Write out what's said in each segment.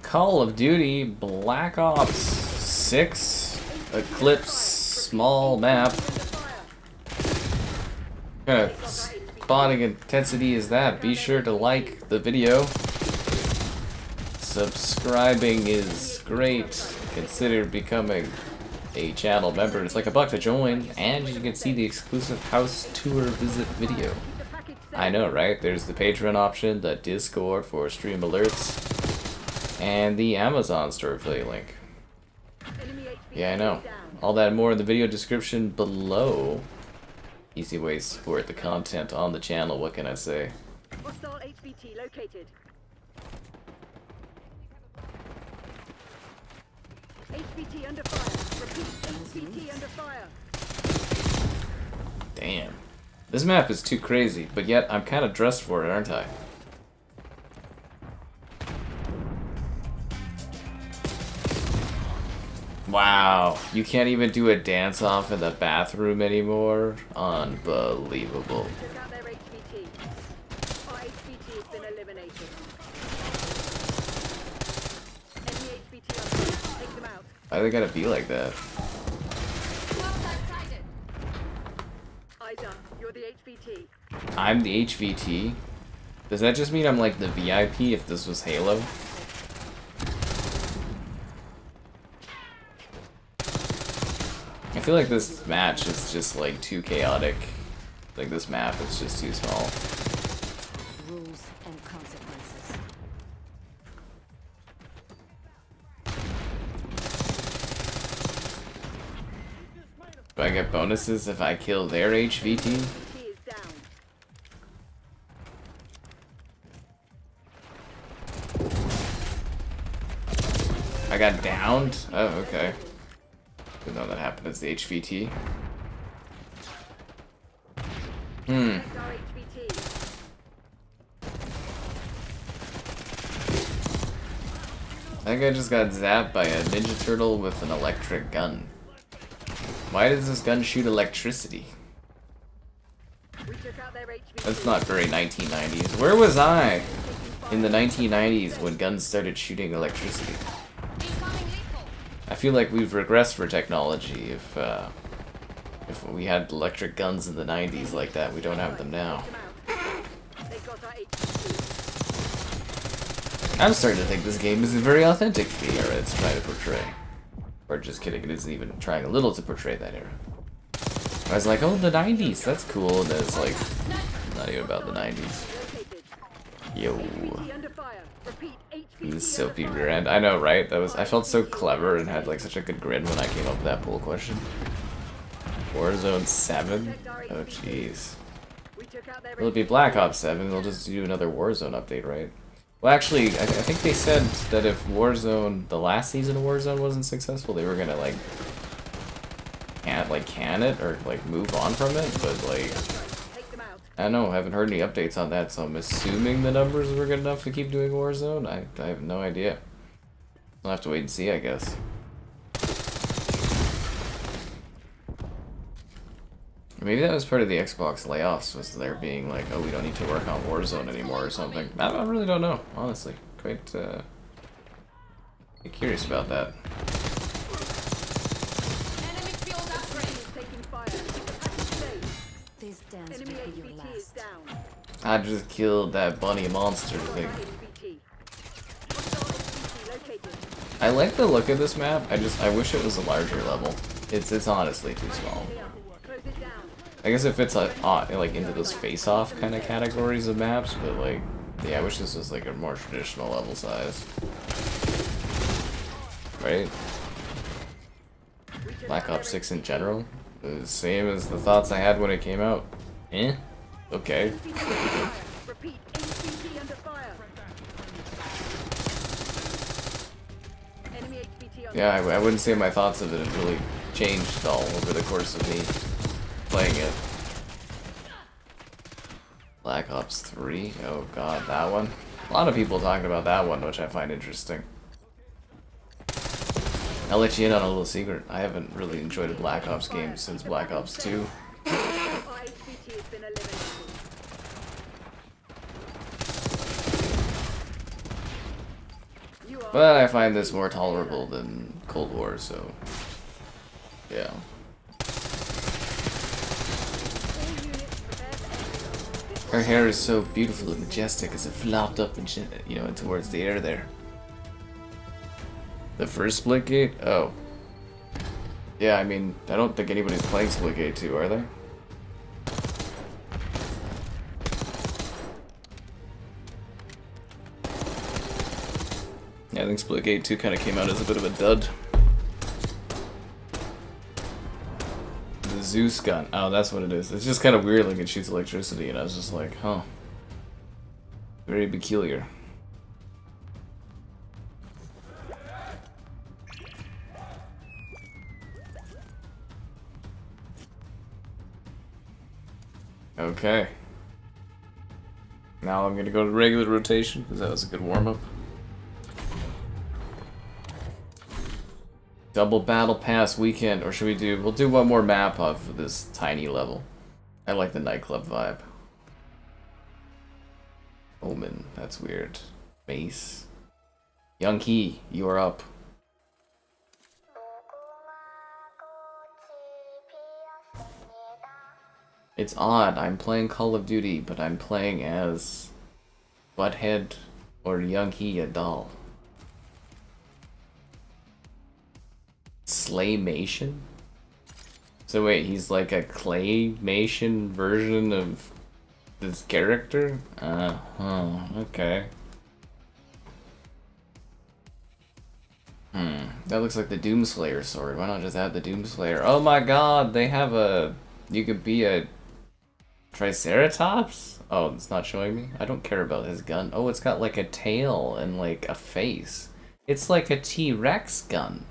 Call of Duty Black Ops 6 Eclipse small map. What kind of spawning intensity is that? Be sure to like the video. Subscribing is great. Consider becoming a channel member. It's like $1 to join, and you can see the exclusive house tour visit video. I know, right? There's the Patreon option, the Discord for stream alerts, and the Amazon store affiliate link. Yeah, I know. All that and more in the video description below. Easy ways to support the content on the channel, what can I say? Hostile HVT located. HVT under fire. Repeat, HVT under fire. Damn. This map is too crazy, but yet I'm kind of dressed for it, aren't I? Wow, you can't even do a dance-off in the bathroom anymore? Unbelievable. Took out their HVT. Our HVT has been eliminated. Enemy HVT up. Take them out. Why they gotta be like that? Eyes up. You're the HVT. I'm the HVT? Does that just mean I'm like the VIP if this was Halo? I feel like this match is just like too chaotic. Like this map is just too small. Rules and consequences. Do I get bonuses if I kill their HVT? HVT is down. I got downed? Oh, okay. Didn't know that happened as the HVT. Protect our HVT. I think I just got zapped by a Ninja Turtle with an electric gun. Why does this gun shoot electricity? We took out their HVT. That's not very 1990s. Where was I in the 1990s when guns started shooting electricity? I feel like we've regressed for technology if we had electric guns in the 90s like that. We don't have them now. They got our HVT. I'm starting to think this game isn't very authentic to the era it's trying to portray. Or just kidding, it isn't even trying a little to portray that era. I was like, oh, the 90s, that's cool, and then it's like, not even about the 90s. Yo. HVT under fire. Repeat, HVT This soapy rear end. I know, right? I felt so clever and had like such a good grin when I came up with that poll question. Warzone 7? Oh jeez. We took out their Will it be Black Ops 7? They'll just do another Warzone update, right? Well, actually, I think they said that if Warzone, the last season of Warzone wasn't successful, they were gonna like can it or like move on from it, but like Take them out. I don't know, I haven't heard any updates on that, so I'm assuming the numbers were good enough to keep doing Warzone. I have no idea. I'll have to wait and see, I guess. Maybe that was part of the Xbox layoffs, was there being like, oh, we don't need to work on Warzone anymore or something. I really don't know, honestly. Quite curious about that. Enemy field upgrade. Taking fire. This dance Enemy will be your HVT is last. down. I just killed that bunny monster thing. HVT. Hostile HVT located. I like the look of this map, I wish it was a larger level. It's honestly too small. Here. Close it down. I guess if it's like into those face-off kind of categories of maps, but like, yeah, I wish this was like a more traditional level size. Right? Black Ops 6 in general? The same as the thoughts I had when it came out. Eh? Okay. Repeat, HVT under fire. Enemy HVT on Yeah, I wouldn't say my thoughts of it have really changed at all over the course of me playing it. Black Ops 3? Oh god, that one? A lot of people talking about that one, which I find interesting. I'll let you in on a little secret. I haven't really enjoyed a Black Ops game since Black Ops 2. Our HVT has been eliminated. You But I find this more tolerable than Cold War, so yeah. Her hair is so beautiful and majestic as it flopped up and you know, towards the air there. The first Splitgate? Oh. Yeah, I mean, I don't think anybody's playing Splitgate 2, are they? Yeah, I think Splitgate 2 kind of came out as a bit of a dud. The Zeus gun. Oh, that's what it is. It's just kind of weird, like it shoots electricity, and I was just like, huh. Very peculiar. Okay. Now I'm gonna go to regular rotation, because that was a good warm-up. Double Battle Pass weekend, or should we do... We'll do one more map of this tiny level. I like the nightclub vibe. Omen, that's weird. Mace. Young Key, you are up. It's odd, I'm playing Call of Duty, but I'm playing as Butthead or Young Key, a doll. Slaymation? So wait, he's like a claymation version of this character? Okay. That looks like the Doomslayer sword. Why not just add the Doomslayer? Oh my god, they have a... You could be a... Triceratops? Oh, it's not showing me? I don't care about his gun. Oh, it's got like a tail and like a face. It's like a T-Rex gun.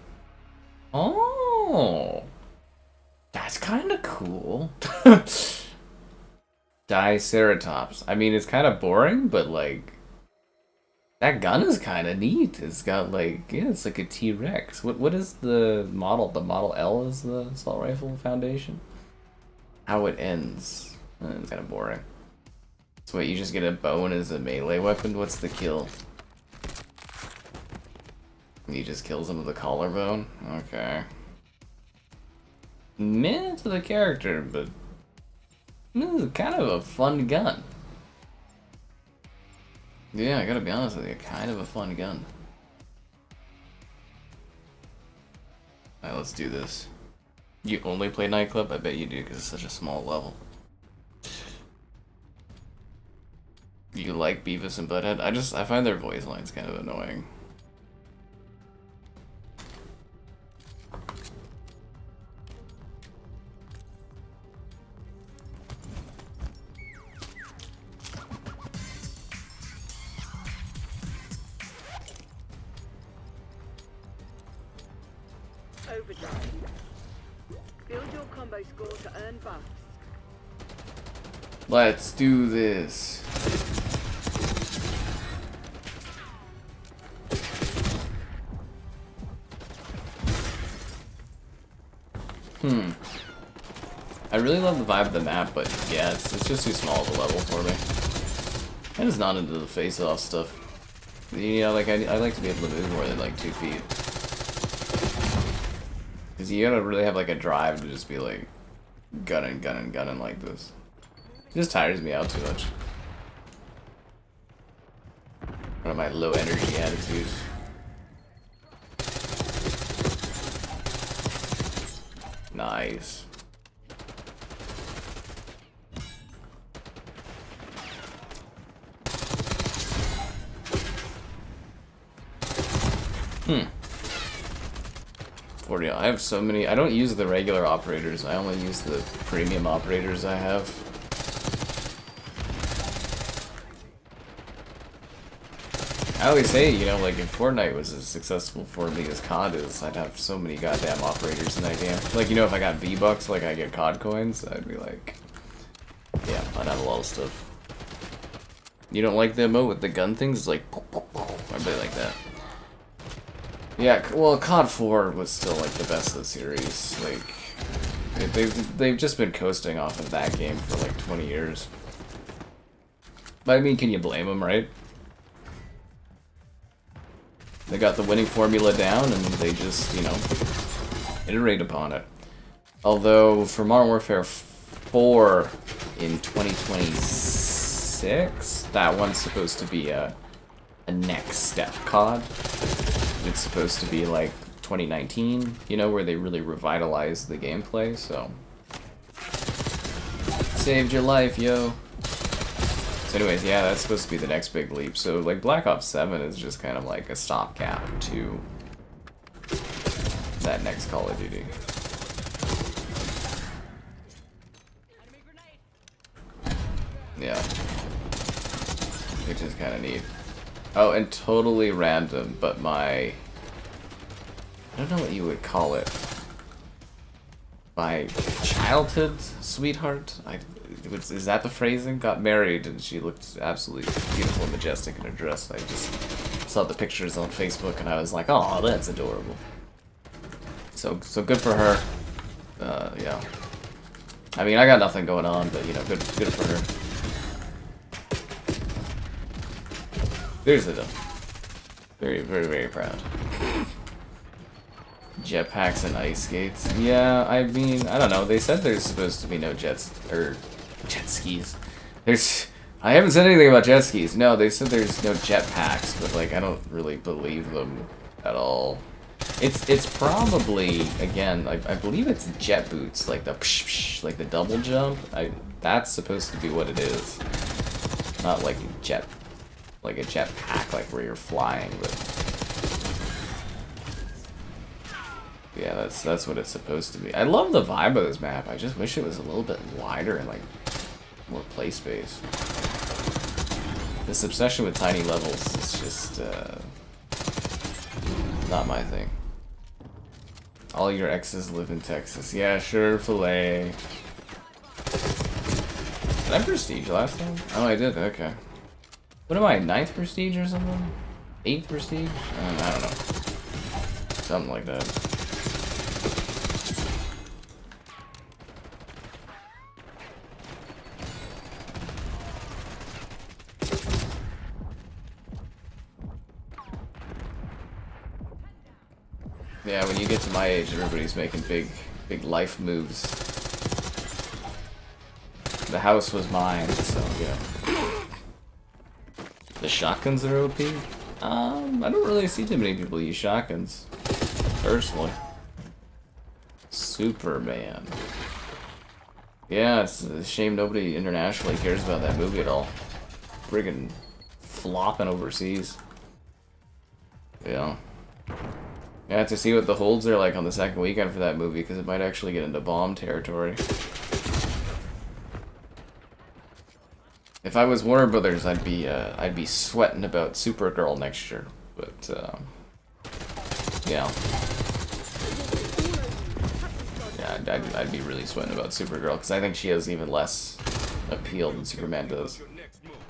Oh, that's kind of cool. Triceratops. I mean, it's kind of boring, but like that gun is kind of neat. It's got like, yeah, it's like a T-Rex. What is the model? The Model L is the assault rifle foundation. How it ends. It's kind of boring. So wait, you just get a bone as a melee weapon? What's the kill? He just kills him with a collarbone? Okay. Meh to the character, but this is kind of a fun gun. Yeah, I gotta be honest with you, kind of a fun gun. Alright, let's do this. You only play nightclub? I bet you do, because it's such a small level. You like Beavis and Butthead? I find their voice lines kind of annoying. Overdrive. Build your combo score to earn buffs. Let's do this. I really love the vibe of the map, but yeah, it's just too small of a level for me. I'm just not into the face-off stuff. You know, like, I like to be able to move more than, like, 2 feet. Because you gotta really have, like, a drive to just be, like, gunning like this. It just tires me out too much. One of my low energy attitudes. Nice. Hmm. 40. I have so many. I don't use the regular operators. I only use the premium operators I have. I always say, you know, like if Fortnite was as successful for me as COD is, I'd have so many goddamn operators in that game. Like, you know, if I got V-Bucks, like I get COD coins, I'd be like, yeah, I'd have a lot of stuff. You don't like the emote with the gun things? It's like, I really like that. Yeah, well, COD 4 was still like the best of the series. Like, they've just been coasting off of that game for like 20 years. But I mean, can you blame them, right? They got the winning formula down, and they just, you know, iterate upon it. Although, for Modern Warfare 4 in 2026, that one's supposed to be a next step COD. It's supposed to be like 2019, you know, where they really revitalized the gameplay, so... Saved your life, yo! So anyways, yeah, that's supposed to be the next big leap. So, like, Black Ops 7 is just kind of like a stopgap to that next Call of Duty. Yeah. Which is kind of neat. Oh, and totally random, but my... I don't know what you would call it. My childhood sweetheart? Is that the phrasing? Got married, and she looked absolutely beautiful and majestic in her dress. I just saw the pictures on Facebook, and I was like, oh, that's adorable. So good for her. Yeah. I mean, I got nothing going on, but, you know, good for her. Seriously, though. Very, very, very proud. Jetpacks and ice skates. Yeah, I mean, I don't know. They said there's supposed to be no jet skis. I haven't said anything about jet skis. No, they said there's no jetpacks, but like I don't really believe them at all. It's probably, again, I believe it's jet boots, like the like the double jump. That's supposed to be what it is. Not like a jetpack, like where you're flying, but yeah, that's what it's supposed to be. I love the vibe of this map. I just wish it was a little bit wider and like more play space. This obsession with tiny levels is just not my thing. All your exes live in Texas. Yeah, sure, filet. Did I prestige last time? Oh, I did. Okay. What am I? 9th prestige or something? 8th prestige? I don't know. Something like that. Yeah, when you get to my age, everybody's making big life moves. The house was mine, so yeah. The shotguns are OP? I don't really see too many people use shotguns, personally. Superman. Yeah, it's a shame nobody internationally cares about that movie at all. Friggin' flopping overseas. Yeah. Yeah, to see what the holds are like on the second weekend for that movie, because it might actually get into bomb territory. If I was Warner Brothers, I'd be sweating about Supergirl next year. But yeah, I'd be really sweating about Supergirl because I think she has even less appeal than Superman does.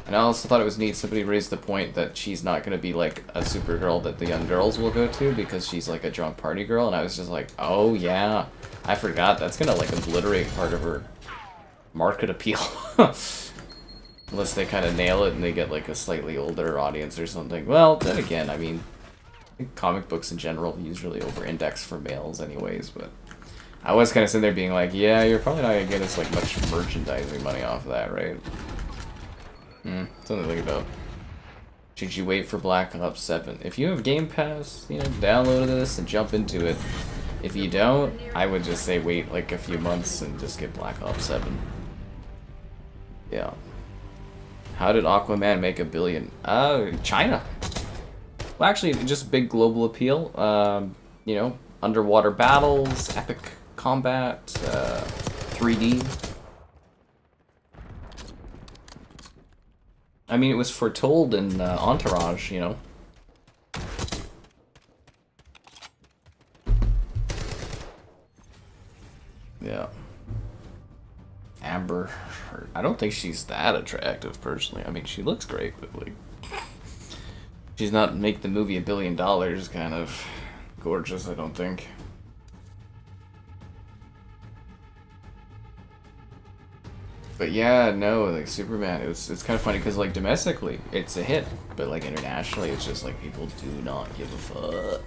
And I also thought it was neat, somebody raised the point that she's not going to be like a Supergirl that the young girls will go to because she's like a drunk party girl, and I was just like, oh yeah, I forgot, that's going to like obliterate part of her market appeal. Unless they kind of nail it and they get like a slightly older audience or something. Well, then again, I mean, I think comic books in general usually over-index for males anyways, but I was kind of sitting there being like, yeah, you're probably not going to get us like much merchandising money off of that, right? Something to think about. Should you wait for Black Ops 7? If you have Game Pass, you know, download this and jump into it. If you don't, I would just say wait like a few months and just get Black Ops 7. Yeah. How did Aquaman make $1 billion? China. Well, actually, just big global appeal. You know, underwater battles, epic combat, 3D. I mean, it was foretold in Entourage, you know. Yeah. Amber, I don't think she's that attractive, personally. I mean, she looks great, but, like, she's not make the movie $1 billion kind of gorgeous, I don't think. But yeah, no, like Superman, it's kind of funny because like domestically it's a hit, but like internationally it's just like people do not give a fuck.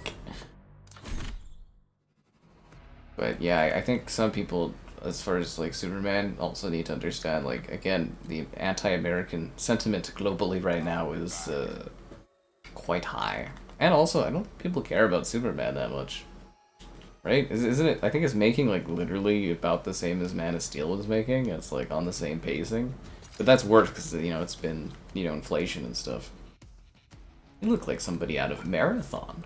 But yeah, I think some people, as far as like Superman, also need to understand, like, again, the anti-American sentiment globally right now is quite high. And also, I don't think people care about Superman that much. Right? Isn't it? I think it's making like literally about the same as Man of Steel was making. It's like on the same pacing. But that's worse because, you know, it's been, you know, inflation and stuff. You look like somebody out of Marathon.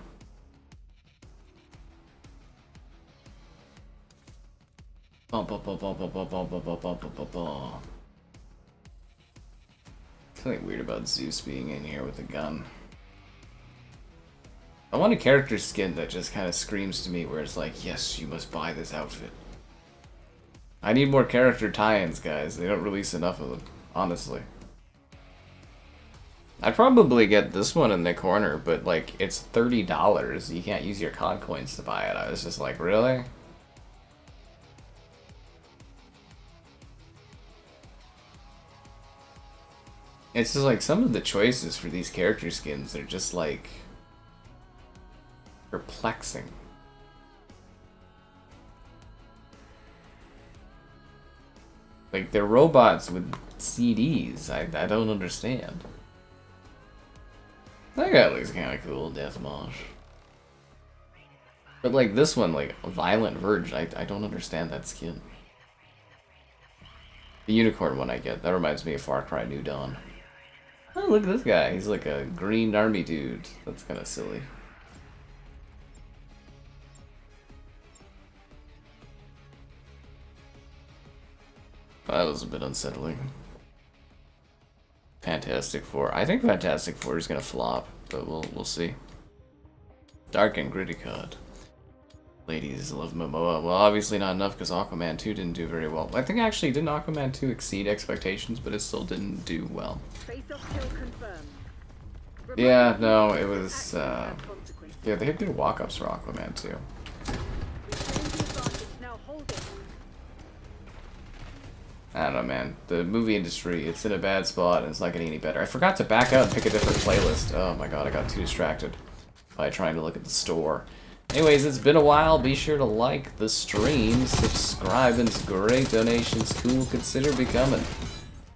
Something weird about Zeus being in here with a gun. I want a character skin that just kind of screams to me where it's like, yes, you must buy this outfit. I need more character tie-ins, guys. They don't release enough of them, honestly. I'd probably get this one in the corner, but like, it's $30. You can't use your COD coins to buy it. I was just like, really? It's just like, some of the choices for these character skins are just like perplexing. Like, they're robots with CDs. I don't understand. That guy looks kind of cool, Deathmosh. But like this one, like Violent Verge, I don't understand that skin. The unicorn one I get. That reminds me of Far Cry New Dawn. Oh, look at this guy. He's like a green army dude. That's kind of silly. That was a bit unsettling. Fantastic Four. I think Fantastic Four is gonna flop, but we'll see. Dark and gritty COD. Ladies love Momoa. Well, obviously not enough because Aquaman 2 didn't do very well. I think actually didn't Aquaman 2 exceed expectations, but it still didn't do well. Yeah, no, it was. Yeah, they had good walk-ups for Aquaman 2. I don't know, man. The movie industry, it's in a bad spot and it's not getting any better. I forgot to back out and pick a different playlist. Oh my god, I got too distracted by trying to look at the store. Anyways, it's been a while. Be sure to like the stream, subscribe, and great donations. Cool. Consider becoming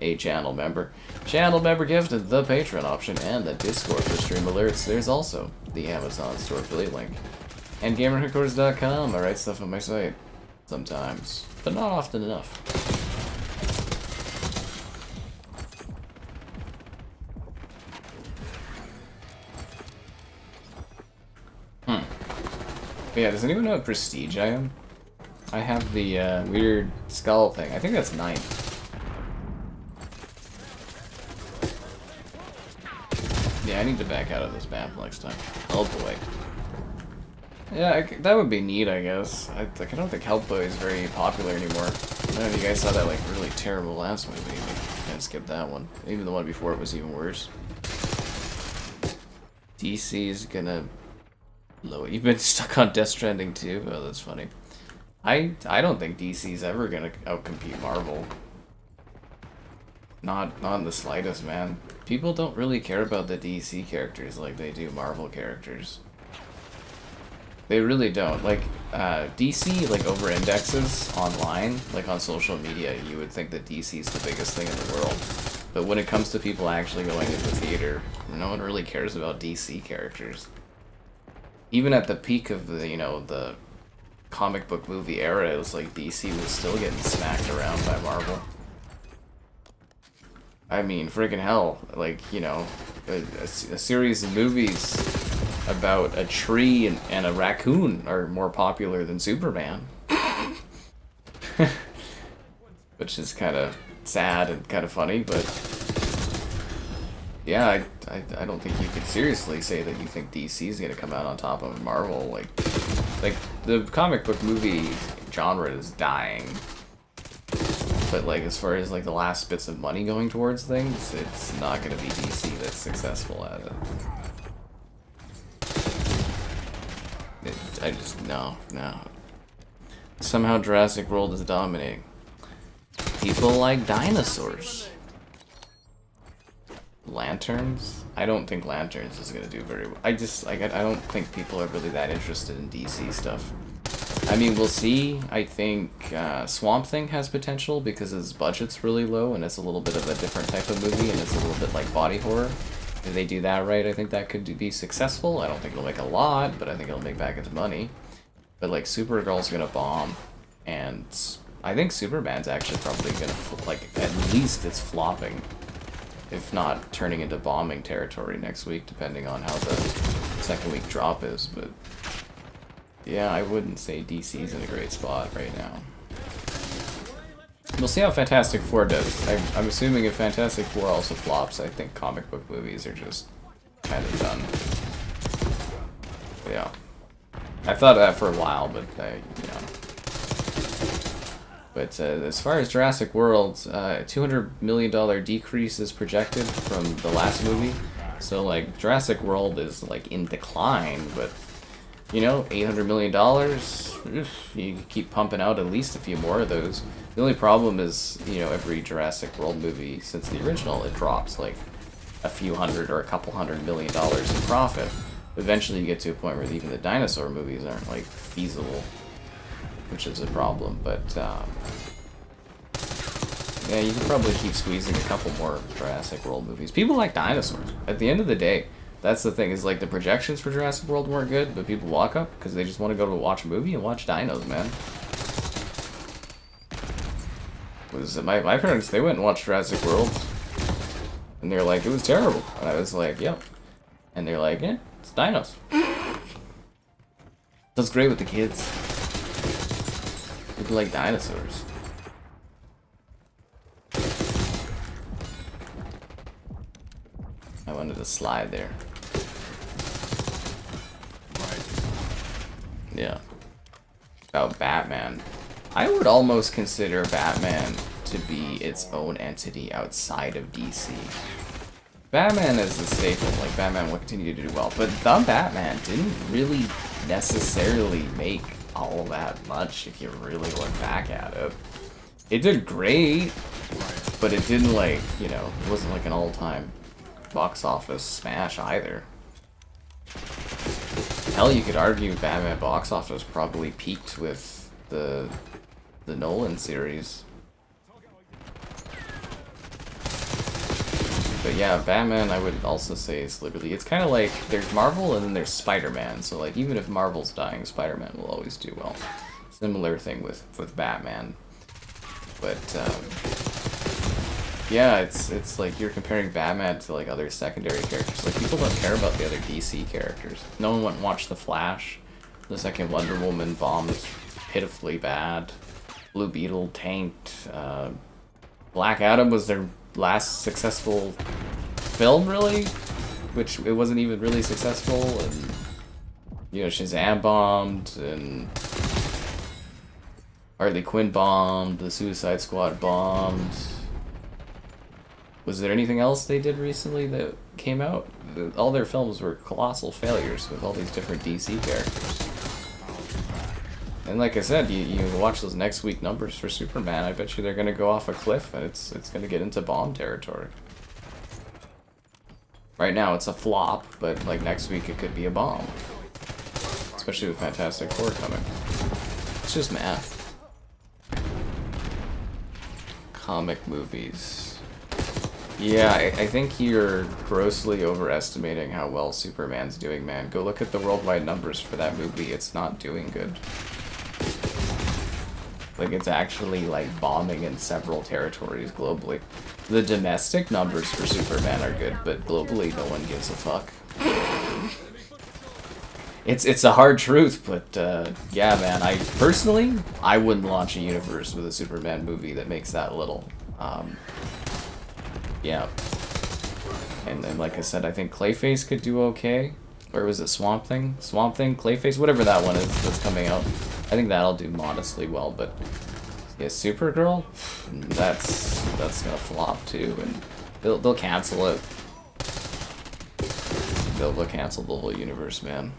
a channel member. Channel member gift, the Patreon option, and the Discord for stream alerts. There's also the Amazon store affiliate link. And GamerHeadquarters.com. I write stuff on my site. Sometimes. But not often enough. Yeah, does anyone know what prestige I am? I have the weird skull thing. I think that's 9th. Yeah, I need to back out of this map next time. Oh boy. Yeah, that would be neat, I guess. I don't think Hellboy is very popular anymore. I don't know if you guys saw that like really terrible last movie. I can't skip that one. Even the one before it was even worse. DC is gonna... Low. You've been stuck on Death Stranding too? Oh, that's funny. I don't think DC's ever gonna outcompete Marvel. Not in the slightest, man. People don't really care about the DC characters like they do Marvel characters. They really don't. Like, DC, like, over-indexes online, like on social media. You would think that DC's the biggest thing in the world. But when it comes to people actually going to the theater, no one really cares about DC characters. Even at the peak of the, you know, the comic book movie era, it was like DC was still getting smacked around by Marvel. I mean, friggin' hell, like, you know, a series of movies about a tree and a raccoon are more popular than Superman. Which is kind of sad and kind of funny, but... Yeah, I don't think you could seriously say that you think DC is gonna come out on top of Marvel. Like the comic book movie genre is dying, but like as far as like the last bits of money going towards things, it's not gonna be DC that's successful at it. I just no. Somehow Jurassic World is dominating. People like dinosaurs. Lanterns? I don't think Lanterns is gonna do very well. I don't think people are really that interested in DC stuff. I mean, we'll see. I think Swamp Thing has potential because his budget's really low and it's a little bit of a different type of movie and it's a little bit like body horror. If they do that right, I think that could be successful. I don't think it'll make a lot, but I think it'll make back its money. But like Supergirl's gonna bomb, and I think Superman's actually probably gonna, like, at least it's flopping, if not turning into bombing territory next week, depending on how the second week drop is. But yeah, I wouldn't say DC's in a great spot right now. We'll see how Fantastic Four does. I'm assuming if Fantastic Four also flops, I think comic book movies are just kind of done. But yeah. I've thought of that for a while, but you know. But as far as Jurassic World, $200 million decrease is projected from the last movie. So like Jurassic World is like in decline, but you know, $800 million, you can keep pumping out at least a few more of those. The only problem is, you know, every Jurassic World movie since the original, it drops like a few hundred or a couple $100 million in profit. Eventually you get to a point where even the dinosaur movies aren't like feasible, which is a problem. But yeah, you can probably keep squeezing a couple more Jurassic World movies. People like dinosaurs. At the end of the day, that's the thing, is like the projections for Jurassic World weren't good, but people walk up because they just want to go to watch a movie and watch dinos, man. My parents, they went and watched Jurassic World, and they're like, it was terrible. And I was like, yep. And they're like, yeah, it's dinos. That's great with the kids. People like dinosaurs. I wanted to slide there. Yeah. About Batman. I would almost consider Batman to be its own entity outside of DC. Batman is a staple, like Batman will continue to do well, but the Batman didn't really necessarily make all that much if you really look back at it. It did great, but it didn't, like, you know, it wasn't like an all-time box office smash either. Hell, you could argue Batman box office probably peaked with the Nolan series. But yeah, Batman, I would also say is literally, it's kind of like there's Marvel and then there's Spider-Man. So like even if Marvel's dying, Spider-Man will always do well. Similar thing with Batman. But yeah, it's like you're comparing Batman to like other secondary characters. Like people don't care about the other DC characters. No one went and watched The Flash. The second Wonder Woman bombed pitifully bad. Blue Beetle tanked. Black Adam was their last successful film, really, which it wasn't even really successful. And you know, Shazam bombed, and Harley Quinn bombed. The Suicide Squad bombed. Was there anything else they did recently that came out? All their films were colossal failures with all these different DC characters. And like I said, you watch those next week numbers for Superman, I bet you they're going to go off a cliff and it's going to get into bomb territory. Right now it's a flop, but like next week it could be a bomb. Especially with Fantastic Four coming. It's just math. Comic movies. Yeah, I think you're grossly overestimating how well Superman's doing, man. Go look at the worldwide numbers for that movie. It's not doing good. Like, it's actually, like, bombing in several territories globally. The domestic numbers for Superman are good, but globally no one gives a fuck. It's a hard truth, but, yeah, man, I wouldn't launch a universe with a Superman movie that makes that little. Yeah. And like I said, I think Clayface could do okay. Or was it Swamp Thing? Swamp Thing? Clayface? Whatever that one is that's coming out. I think that'll do modestly well, but yeah, Supergirl? That's gonna flop too, and they'll cancel it. They'll cancel the whole universe, man.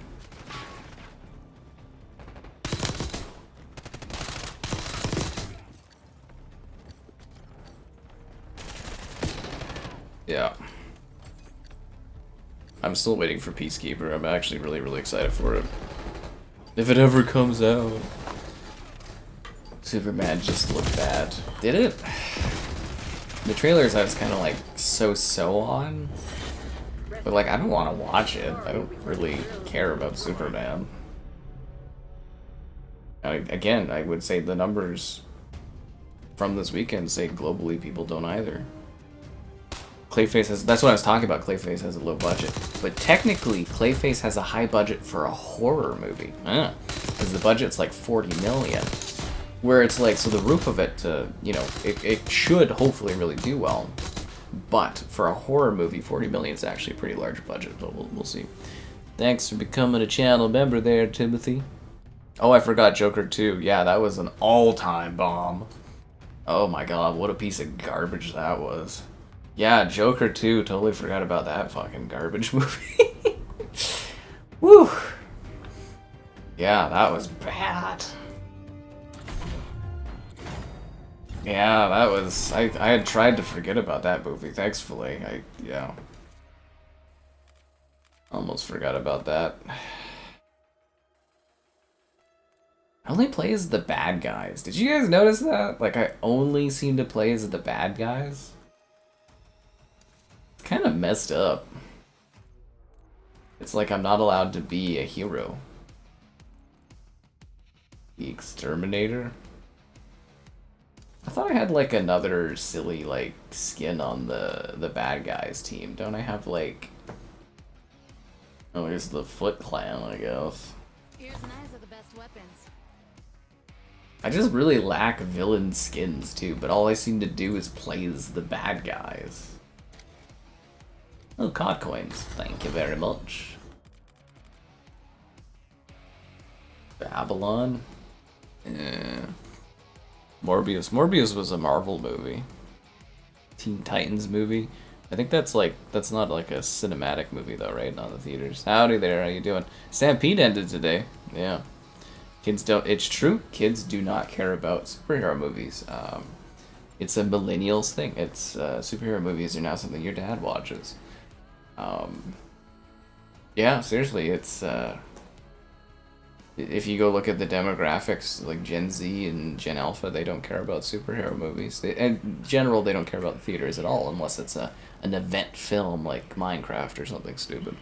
Yeah. I'm still waiting for Peacekeeper. I'm actually really excited for it. If it ever comes out. Superman just looked bad. Did it? The trailers I was kind of like so on. But like, I don't want to watch it. I don't really care about Superman. Again, I would say the numbers from this weekend say globally people don't either. Clayface has, that's what I was talking about, Clayface has a low budget. But technically, Clayface has a high budget for a horror movie. Because the budget's like 40 million. Where it's like, so the roof of it, you know, it should hopefully really do well. But for a horror movie, 40 million is actually a pretty large budget, but we'll see. Thanks for becoming a channel member there, Timothy. Oh, I forgot Joker 2. Yeah, that was an all-time bomb. Oh my god, what a piece of garbage that was. Yeah, Joker 2, totally forgot about that fucking garbage movie. Woo! Yeah, that was bad. Yeah, that was... I had tried to forget about that movie, thankfully. Yeah. Almost forgot about that. I only play as the bad guys. Did you guys notice that? Like, I only seem to play as the bad guys? It's kind of messed up. It's like I'm not allowed to be a hero. The Exterminator? I thought I had like another silly like skin on the bad guys team. Don't I have like... Oh, here's the Foot Clan, I guess. Here's knives are the best weapons. I just really lack villain skins too, but all I seem to do is play as the bad guys. Oh, COD coins. Thank you very much. Babylon? Yeah. Morbius. Morbius was a Marvel movie. Teen Titans movie. I think that's like, that's not like a cinematic movie though, right? Not in the theaters. Howdy there, how you doing? Stampede ended today. Yeah. Kids don't, it's true, kids do not care about superhero movies. It's a millennials thing. It's, superhero movies are now something your dad watches. Yeah, seriously, it's, if you go look at the demographics, like Gen Z and Gen Alpha, they don't care about superhero movies. In general, they don't care about the theaters at all, unless it's an event film like Minecraft or something stupid.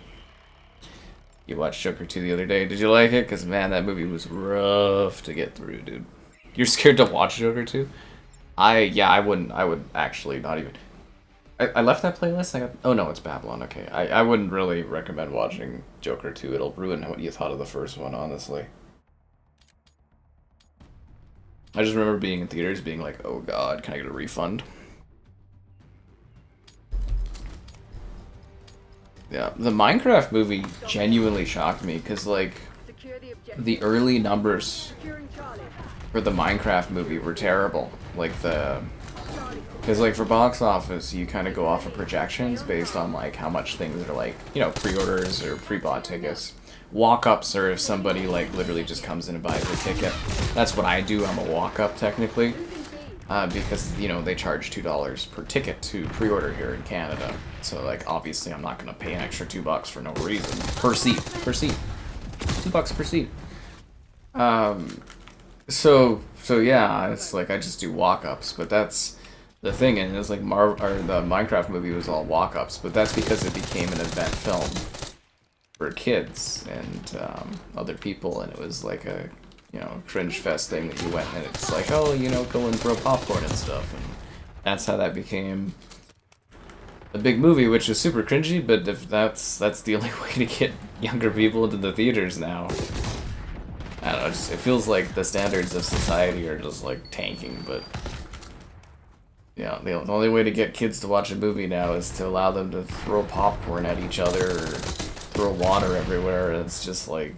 You watched Joker 2 the other day. Did you like it? Because, man, that movie was rough to get through, dude. You're scared to watch Joker 2? I wouldn't. I would actually not even... I left that playlist. Oh, no, it's Babylon. Okay. I wouldn't really recommend watching Joker 2. It'll ruin what you thought of the first one, honestly. I just remember being in theaters being like, oh, God, can I get a refund? Yeah, the Minecraft movie genuinely shocked me because, like, the early numbers for the Minecraft movie were terrible. Like, because, like, for box office, you kind of go off of projections based on, like, how much things are, like, you know, pre-orders or pre-bought tickets. Walk-ups are if somebody, like, literally just comes in and buys a ticket. That's what I do. I'm a walk-up, technically. Because, you know, they charge $2 per ticket to pre-order here in Canada. So, like, obviously I'm not going to pay an extra $2 for no reason. Per seat. $2 per seat. So yeah, it's like I just do walk-ups, but that's the thing, and it's like the Minecraft movie was all walk-ups, but that's because it became an event film for kids and other people, and it was like a, you know, cringe fest thing that you went and it's like, oh, you know, go and throw popcorn and stuff, and that's how that became a big movie, which is super cringy, but if that's the only way to get younger people into the theaters now. I don't know, it feels like the standards of society are just like tanking, but yeah, the only way to get kids to watch a movie now is to allow them to throw popcorn at each other or throw water everywhere, and it's just like...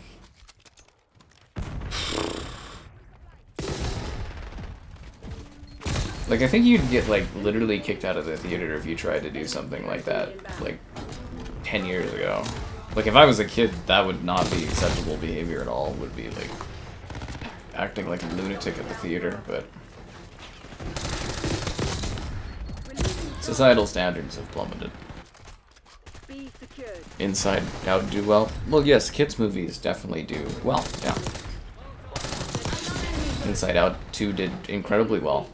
Like, I think you'd get, like, literally kicked out of the theater if you tried to do something like that, like, 10 years ago. Like, if I was a kid, that would not be acceptable behavior at all. Would be, like, acting like a lunatic at the theater, but... Societal standards have plummeted. B secured. Inside Out do well? Well, yes, kids' movies definitely do well, yeah. Inside Out 2 did incredibly well.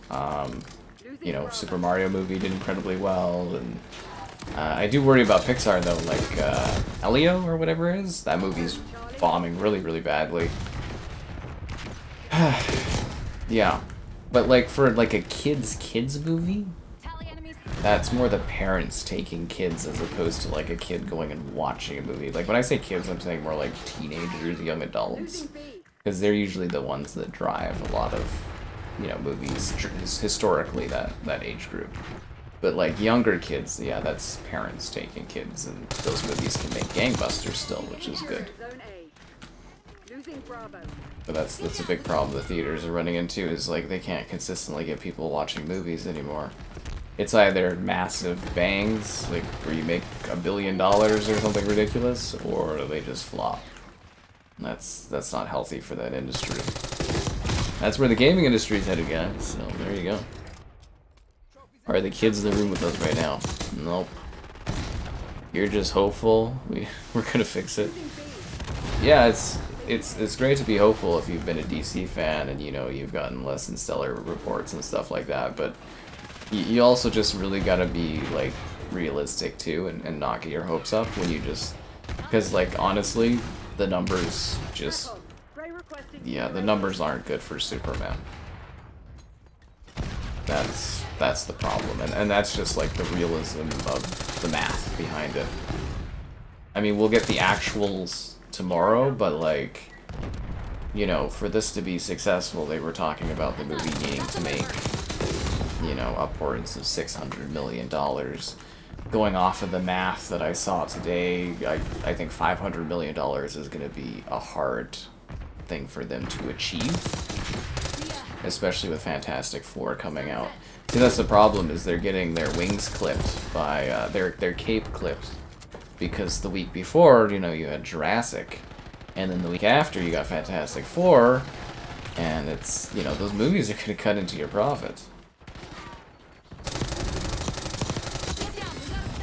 You know, Super Mario movie did incredibly well, and I do worry about Pixar though, like Elio or whatever it is. That movie's bombing really, really badly. Yeah, but like for like a kids movie, that's more the parents taking kids as opposed to like a kid going and watching a movie. Like when I say kids, I'm saying more like teenagers, young adults, because they're usually the ones that drive a lot of, you know, movies historically, that age group. But like younger kids, yeah, that's parents taking kids, and those movies can make gangbusters still, which is good. But that's a big problem the theaters are running into, is like they can't consistently get people watching movies anymore. It's either massive bangs, like where you make $1 billion or something ridiculous, or they just flop. That's not healthy for that industry. That's where the gaming industry is headed, guys. So there you go. Are the kids in the room with us right now? Nope. You're just hopeful. We're gonna fix it. Yeah, it's great to be hopeful if you've been a DC fan and you know you've gotten less than stellar reports and stuff like that. But you also just really gotta be like realistic too, and not get your hopes up when you just, because like honestly, the numbers just, yeah, the numbers aren't good for Superman. That's the problem, and that's just like the realism of the math behind it. I mean, we'll get the actuals tomorrow, but like, you know, for this to be successful, they were talking about the movie needing to make, you know, upwards of $600 million. Going off of the math that I saw today, I think $500 million is going to be a hard thing for them to achieve, especially with Fantastic Four coming out. See, that's the problem, is they're getting their wings clipped by, their cape clipped, because the week before, you know, you had Jurassic, and then the week after you got Fantastic Four, and it's, you know, those movies are going to cut into your profits.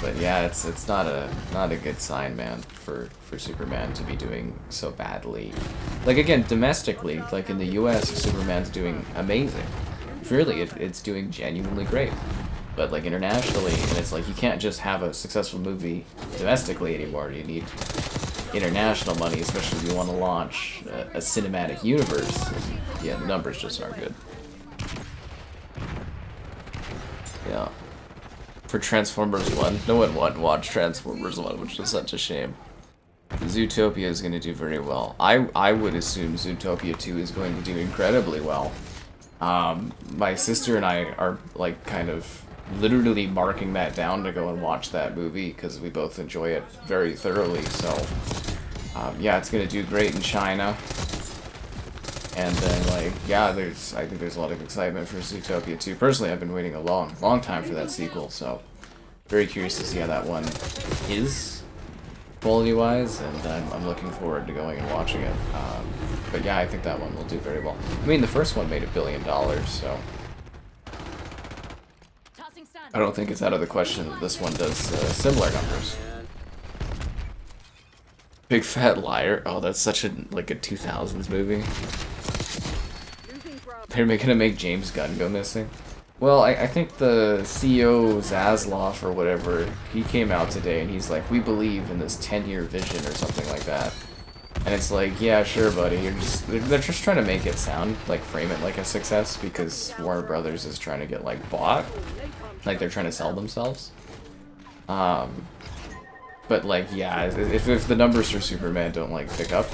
But yeah, it's not a good sign, man, for Superman to be doing so badly. Like again, domestically, like in the US, Superman's doing amazing. Really, it's doing genuinely great. But like internationally, and it's like you can't just have a successful movie domestically anymore. You need international money, especially if you want to launch a cinematic universe. And yeah, the numbers just aren't good. Yeah. For Transformers 1. No one watched Transformers 1, which is such a shame. Zootopia is going to do very well. I would assume Zootopia 2 is going to do incredibly well. My sister and I are like kind of literally marking that down to go and watch that movie because we both enjoy it very thoroughly. So yeah, it's going to do great in China. And then, like, yeah, I think there's a lot of excitement for Zootopia 2. Personally, I've been waiting a long time for that sequel, so very curious to see how that one is, quality-wise, and I'm looking forward to going and watching it. But yeah, I think that one will do very well. I mean, the first one made $1 billion, so I don't think it's out of the question that this one does similar numbers. Big Fat Liar. Oh, that's such a 2000s movie. They're gonna make James Gunn go missing. Well, I think the CEO Zaslav or whatever, he came out today and he's like, we believe in this 10-year vision or something like that. And it's like, yeah, sure, buddy. They're just trying to make it sound like, frame it like a success because Warner Brothers is trying to get like bought, like they're trying to sell themselves. But like, yeah, if the numbers for Superman don't like pick up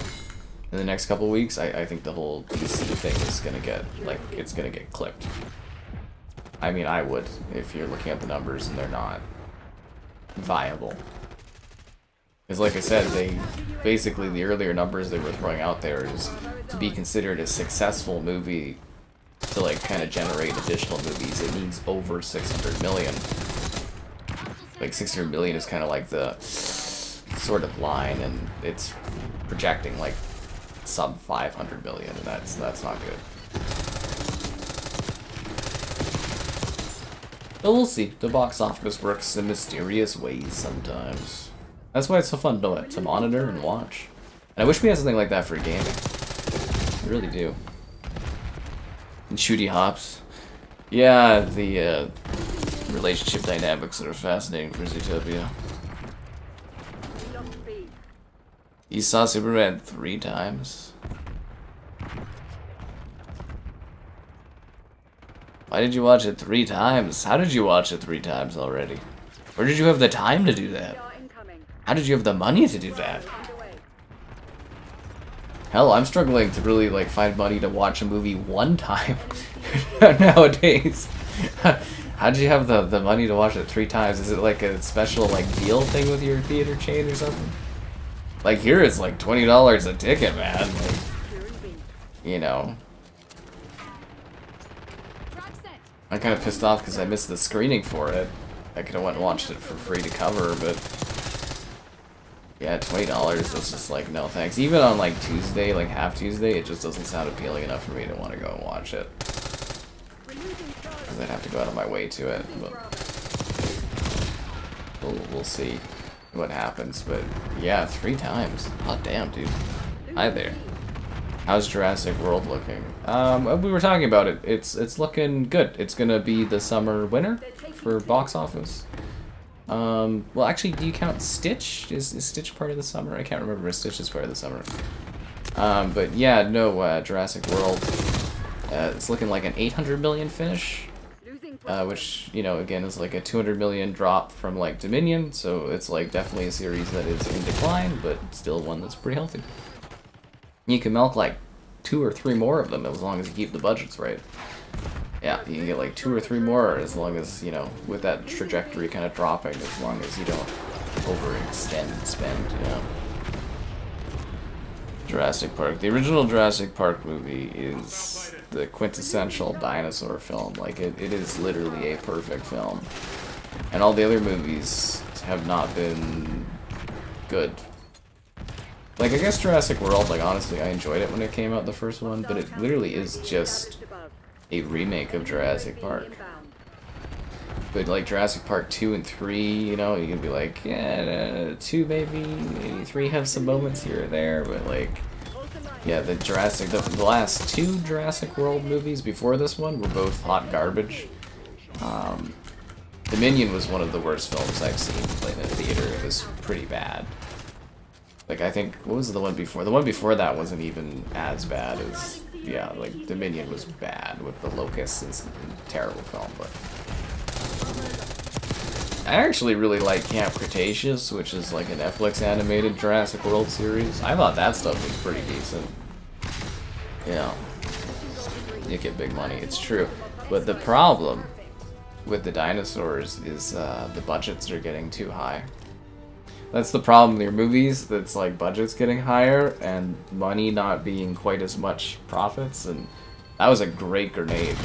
in the next couple weeks, I think the whole DC thing is gonna get it's gonna get clipped. I mean, I would if you're looking at the numbers and they're not viable. Because like I said, basically the earlier numbers they were throwing out there is to be considered a successful movie to like kind of generate additional movies. It needs over 600 million. Like 600 million is kind of like the sort of line, and it's projecting like sub 500 million, and that's not good. But we'll see. The box office works in mysterious ways sometimes. That's why it's so fun to monitor and watch. And I wish we had something like that for gaming. I really do. And shooty hops. Yeah, the relationship dynamics that are fascinating for Zootopia. You saw Superman 3 times? Why did you watch it 3 times? How did you watch it 3 times already? Where did you have the time to do that? How did you have the money to do that? Hell, I'm struggling to really like find money to watch a movie 1 time nowadays. How did you have the money to watch it 3 times? Is it like a special like deal thing with your theater chain or something? Like here it's like $20 a ticket, man. Like, you know. I'm kind of pissed off because I missed the screening for it. I could have went and watched it for free to cover, but yeah, $20 is just like, no thanks. Even on like Tuesday, like half Tuesday, it just doesn't sound appealing enough for me to want to go and watch it. Because I'd have to go out of my way to it. But we'll see what happens. But yeah, 3 times. Hot damn, dude. Hi there. How's Jurassic World looking? We were talking about it. It's looking good. It's gonna be the summer winner for box office. Well, actually, do you count Stitch? Is Stitch part of the summer? I can't remember if Stitch is part of the summer. But yeah, no, Jurassic World. It's looking like an 800 million finish, which, you know, again, is like a 200 million drop from like Dominion. So it's like definitely a series that is in decline, but still one that's pretty healthy. You can milk like 2 or 3 more of them as long as you keep the budgets right. Yeah, you can get like 2 or 3 more as long as, you know, with that trajectory kind of dropping, as long as you don't overextend and spend, you know. Jurassic Park. The original Jurassic Park movie is the quintessential dinosaur film. Like, it is literally a perfect film. And all the other movies have not been good. Like, I guess Jurassic World, like, honestly, I enjoyed it when it came out, the first one, but it literally is just a remake of Jurassic Park. But, like, Jurassic Park 2 and 3, you know, you can be like, yeah, 2 maybe 3 have some moments here or there, but, like, yeah, the last 2 Jurassic World movies before this one were both hot garbage. Dominion was one of the worst films I've seen played in a theater. It was pretty bad. Like, I think, what was the one before? The one before that wasn't even as bad as, yeah, like, Dominion was bad with the locusts. It's a terrible film, but I actually really like Camp Cretaceous, which is like a Netflix animated Jurassic World series. I thought that stuff was pretty decent. You know, you get big money, it's true. But the problem with the dinosaurs is the budgets are getting too high. That's the problem with your movies, that's like budgets getting higher and money not being quite as much profits, and that was a great grenade.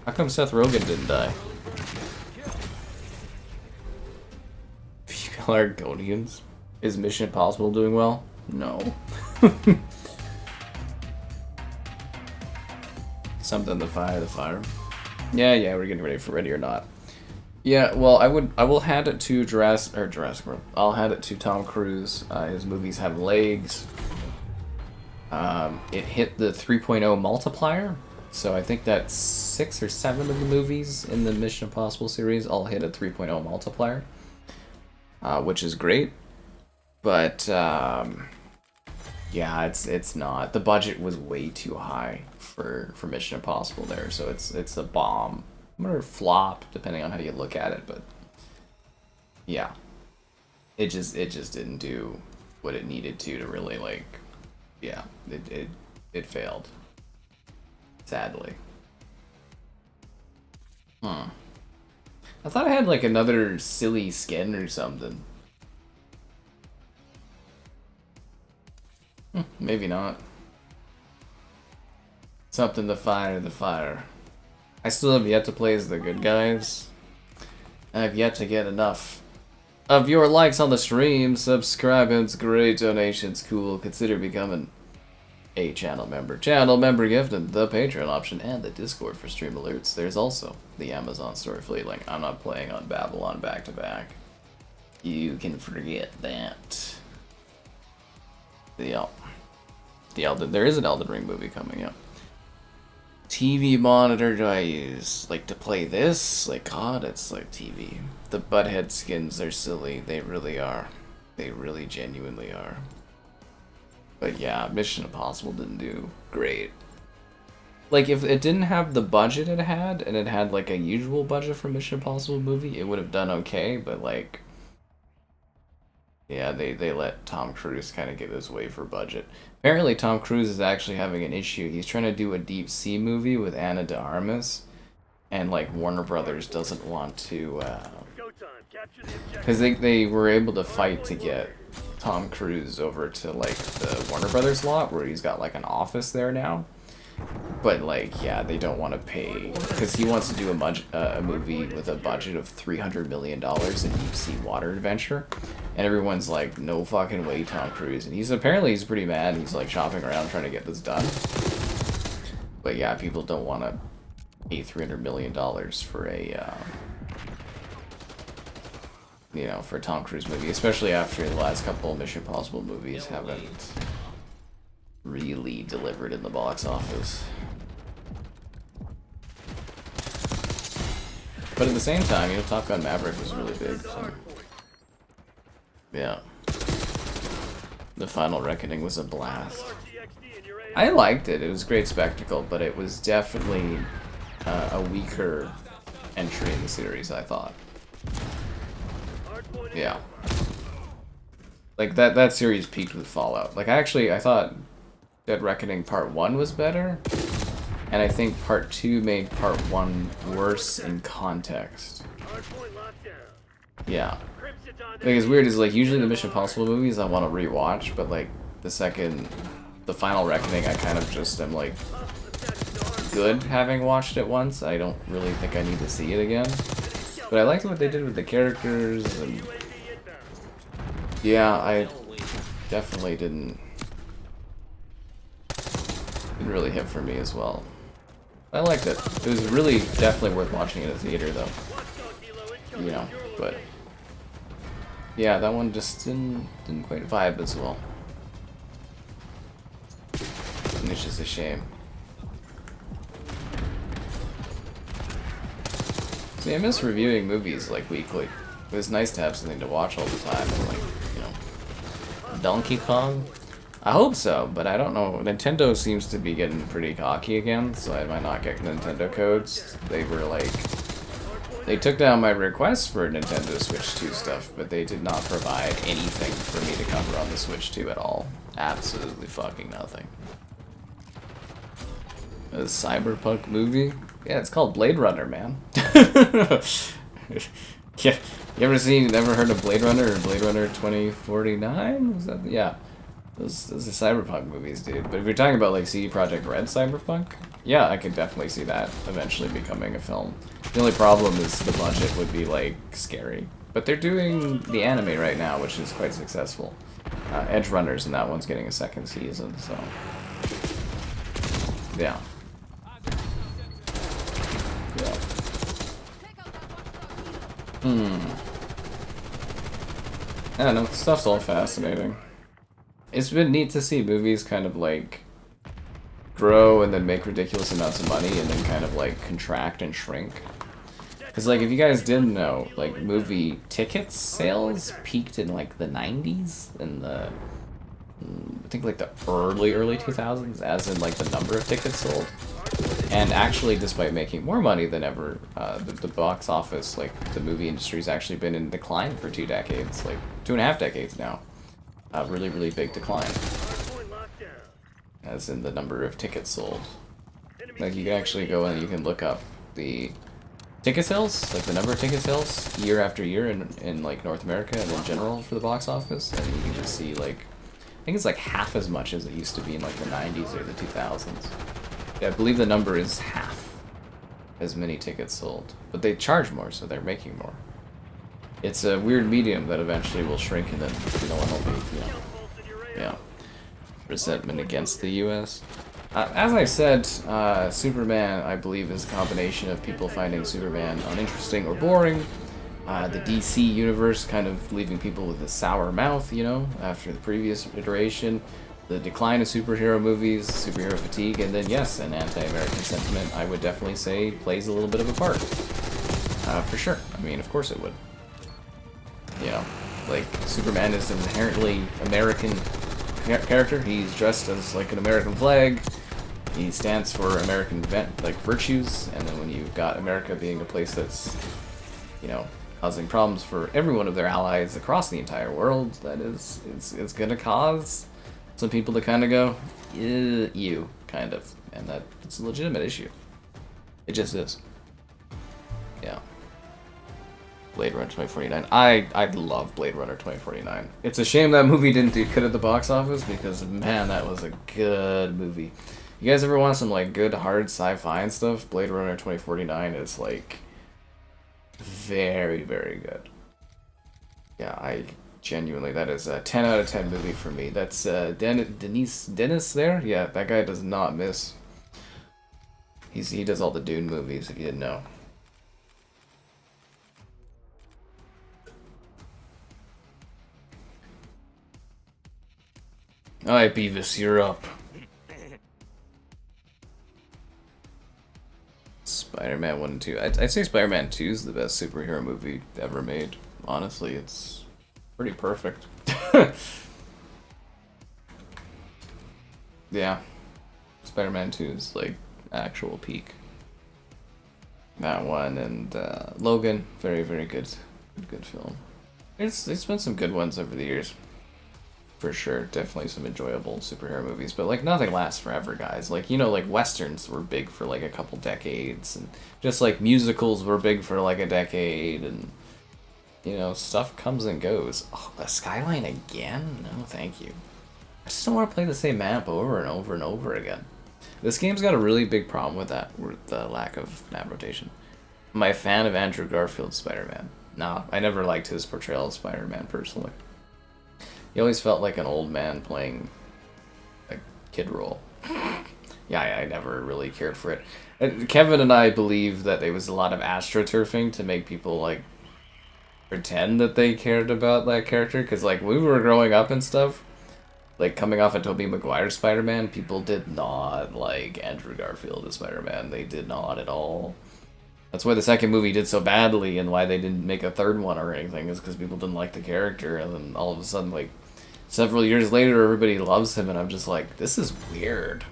How come Seth Rogen didn't die? Female Argonians? Is Mission Impossible doing well? No. Something to fire the fire. Yeah, we're getting ready for Ready or Not. Yeah, well, I will hand it to Jurassic World. I'll hand it to Tom Cruise. His movies have legs. It hit the 3.0 multiplier, so I think that 6 or 7 of the movies in the Mission Impossible series all hit a 3.0 multiplier, which is great. But yeah, it's not. The budget was way too high for Mission Impossible there, so it's a bomb. Or flop, depending on how you look at it, but yeah, it just didn't do what it needed to really, like, yeah, it failed, sadly. I thought I had like another silly skin or something. Maybe not. Something to fire the fire. I still have yet to play as the good guys. I have yet to get enough of your likes on the stream, subscribing, great donations, cool. Consider becoming a channel member. Channel member gift and the Patreon option and the Discord for stream alerts. There's also the Amazon store affiliate link. I'm not playing on Babylon back to back. You can forget that. The Elden. There is an Elden Ring movie coming up. TV monitor do I use? Like to play this? Like God, it's like TV. The butthead skins are silly. They really are. They really genuinely are. But yeah, Mission Impossible didn't do great. Like if it didn't have the budget it had, and it had like a usual budget for Mission Impossible movie, it would have done okay, but like yeah, they let Tom Cruise kind of get his way for budget. Apparently Tom Cruise is actually having an issue. He's trying to do a deep sea movie with Ana de Armas, and like Warner Brothers doesn't want to because they were able to fight to get Tom Cruise over to like the Warner Brothers lot where he's got like an office there now. But like, yeah, they don't want to pay because he wants to do a movie with a budget of $300 million in deep sea water adventure, and everyone's like, no fucking way, Tom Cruise. And he's pretty mad. He's like shopping around trying to get this done. But yeah, people don't want to pay $300 million for a you know, for a Tom Cruise movie, especially after the last couple of Mission Impossible movies haven't really delivered in the box office. But at the same time, you know, Top Gun Maverick was really big, so yeah. The Final Reckoning was a blast. I liked it. It was a great spectacle, but it was definitely a weaker entry in the series, I thought. Yeah. Like that series peaked with Fallout. Like I thought Dead Reckoning Part 1 was better, and I think Part 2 made Part 1 worse in context. Yeah. Like, it's weird, is like usually the Mission Impossible movies I want to rewatch, but like the Final Reckoning, I kind of just am like good having watched it once. I don't really think I need to see it again. But I liked what they did with the characters, and yeah, I definitely didn't really hit for me as well. I liked it. It was really definitely worth watching in a theater though. You know, but yeah, that one just didn't quite vibe as well. And it's just a shame. See, I miss reviewing movies like weekly. It was nice to have something to watch all the time. And, like, you know, Donkey Kong. I hope so, but I don't know. Nintendo seems to be getting pretty cocky again, so I might not get Nintendo codes. They were like, they took down my request for Nintendo Switch 2 stuff, but they did not provide anything for me to cover on the Switch 2 at all. Absolutely fucking nothing. A cyberpunk movie? Yeah, it's called Blade Runner, man. Yeah, you ever heard of Blade Runner or Blade Runner 2049? Was that, yeah. Those are cyberpunk movies, dude. But if you're talking about like CD Projekt Red cyberpunk, yeah, I could definitely see that eventually becoming a film. The only problem is the budget would be like scary. But they're doing the anime right now, which is quite successful. Edge Runners, and that one's getting a second season, so yeah. Yeah. I don't know, stuff's all fascinating. It's been neat to see movies kind of like grow and then make ridiculous amounts of money and then kind of like contract and shrink. Because like if you guys didn't know, like movie ticket sales peaked in like the 90s and I think like the early 2000s, as in like the number of tickets sold. And actually, despite making more money than ever, the box office, like the movie industry's actually been in decline for 2 decades, like 2.5 decades now. Really, really big decline. As in the number of tickets sold. Like you can actually go and you can look up the ticket sales, like the number of ticket sales year after year in like North America and in general for the box office, and you can just see like, I think it's like half as much as it used to be in like the 90s or the 2000s. Yeah, I believe the number is half as many tickets sold, but they charge more, so they're making more. It's a weird medium that eventually will shrink, and then no one will be, you know, yeah. resentment against the U.S. As I said, Superman, I believe, is a combination of people finding Superman uninteresting or boring, the DC universe kind of leaving people with a sour mouth, you know, after the previous iteration, the decline of superhero movies, superhero fatigue, and then, yes, an anti-American sentiment, I would definitely say, plays a little bit of a part. For sure. I mean, of course it would. You know, like, Superman is an inherently American character. He's dressed as, like, an American flag. He stands for American, like, virtues, and then when you've got America being a place that's, you know, causing problems for every one of their allies across the entire world, that is, it's gonna cause some people to kind of go, you, kind of, and that it's a legitimate issue. It just is. Yeah. Blade Runner 2049. I love Blade Runner 2049. It's a shame that movie didn't do good at the box office because, man, that was a good movie. You guys ever want some, like, good, hard sci-fi and stuff? Blade Runner 2049 is, like, very, very good. Yeah, I genuinely, that is a 10 out of 10 movie for me. That's Dennis there? Yeah, that guy does not miss. He does all the Dune movies, if you didn't know. Alright, Beavis, you're up. Spider-Man 1 and 2. I'd say Spider-Man 2 is the best superhero movie ever made. Honestly, it's pretty perfect. Yeah. Spider-Man 2 is like actual peak. That one and Logan, very, very good film. There's been some good ones over the years. For sure, definitely some enjoyable superhero movies, but like nothing lasts forever, guys. Like, you know, like westerns were big for like a couple decades, and just like musicals were big for like a decade, and you know, stuff comes and goes. Oh, the Skyline again? No, thank you. I just don't want to play the same map over and over and over again. This game's got a really big problem with that, with the lack of map rotation. I'm a fan of Andrew Garfield's Spider-Man. Nah, I never liked his portrayal of Spider-Man personally. He always felt like an old man playing a kid role. Yeah, I never really cared for it. Kevin and I believe that there was a lot of astroturfing to make people, like, pretend that they cared about that character. Because, like, when we were growing up and stuff, like, coming off of Tobey Maguire's Spider-Man, people did not like Andrew Garfield as Spider-Man. They did not at all. That's why the second movie did so badly, and why they didn't make a third one or anything, is because people didn't like the character, and then all of a sudden, like, several years later, everybody loves him, and I'm just like, this is weird.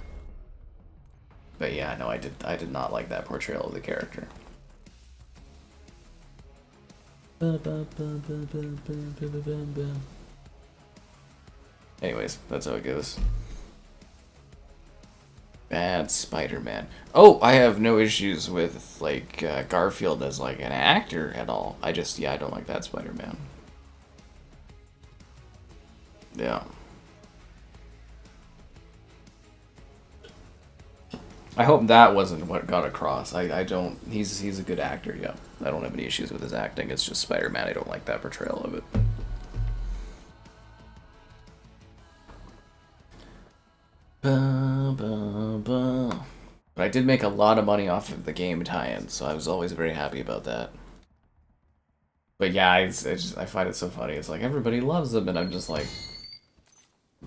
But yeah, no, I did not like that portrayal of the character. Anyways, that's how it goes. Bad Spider-Man. Oh, I have no issues with, like, Garfield as, like, an actor at all. I don't like that Spider-Man. Yeah. I hope that wasn't what got across. I don't... He's a good actor, yeah. I don't have any issues with his acting. It's just Spider-Man. I don't like that portrayal of it. But I did make a lot of money off of the game tie-in, so I was always very happy about that. But yeah, I find it so funny. It's like, everybody loves them, and I'm just like...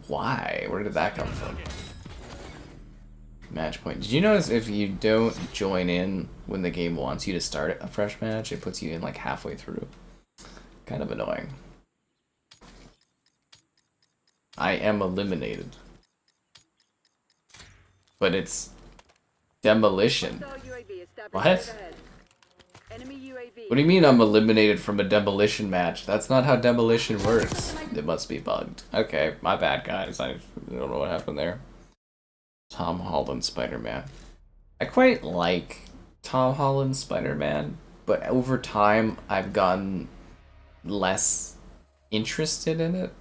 Why? Where did that come from? Match point. Did you notice if you don't join in when the game wants you to start a fresh match, it puts you in like halfway through? Kind of annoying. I am eliminated. But it's demolition. What? What do you mean I'm eliminated from a demolition match? That's not how demolition works. It must be bugged. Okay, my bad, guys. I don't know what happened there. Tom Holland Spider-Man. I quite like Tom Holland Spider-Man, but over time I've gotten less interested in it.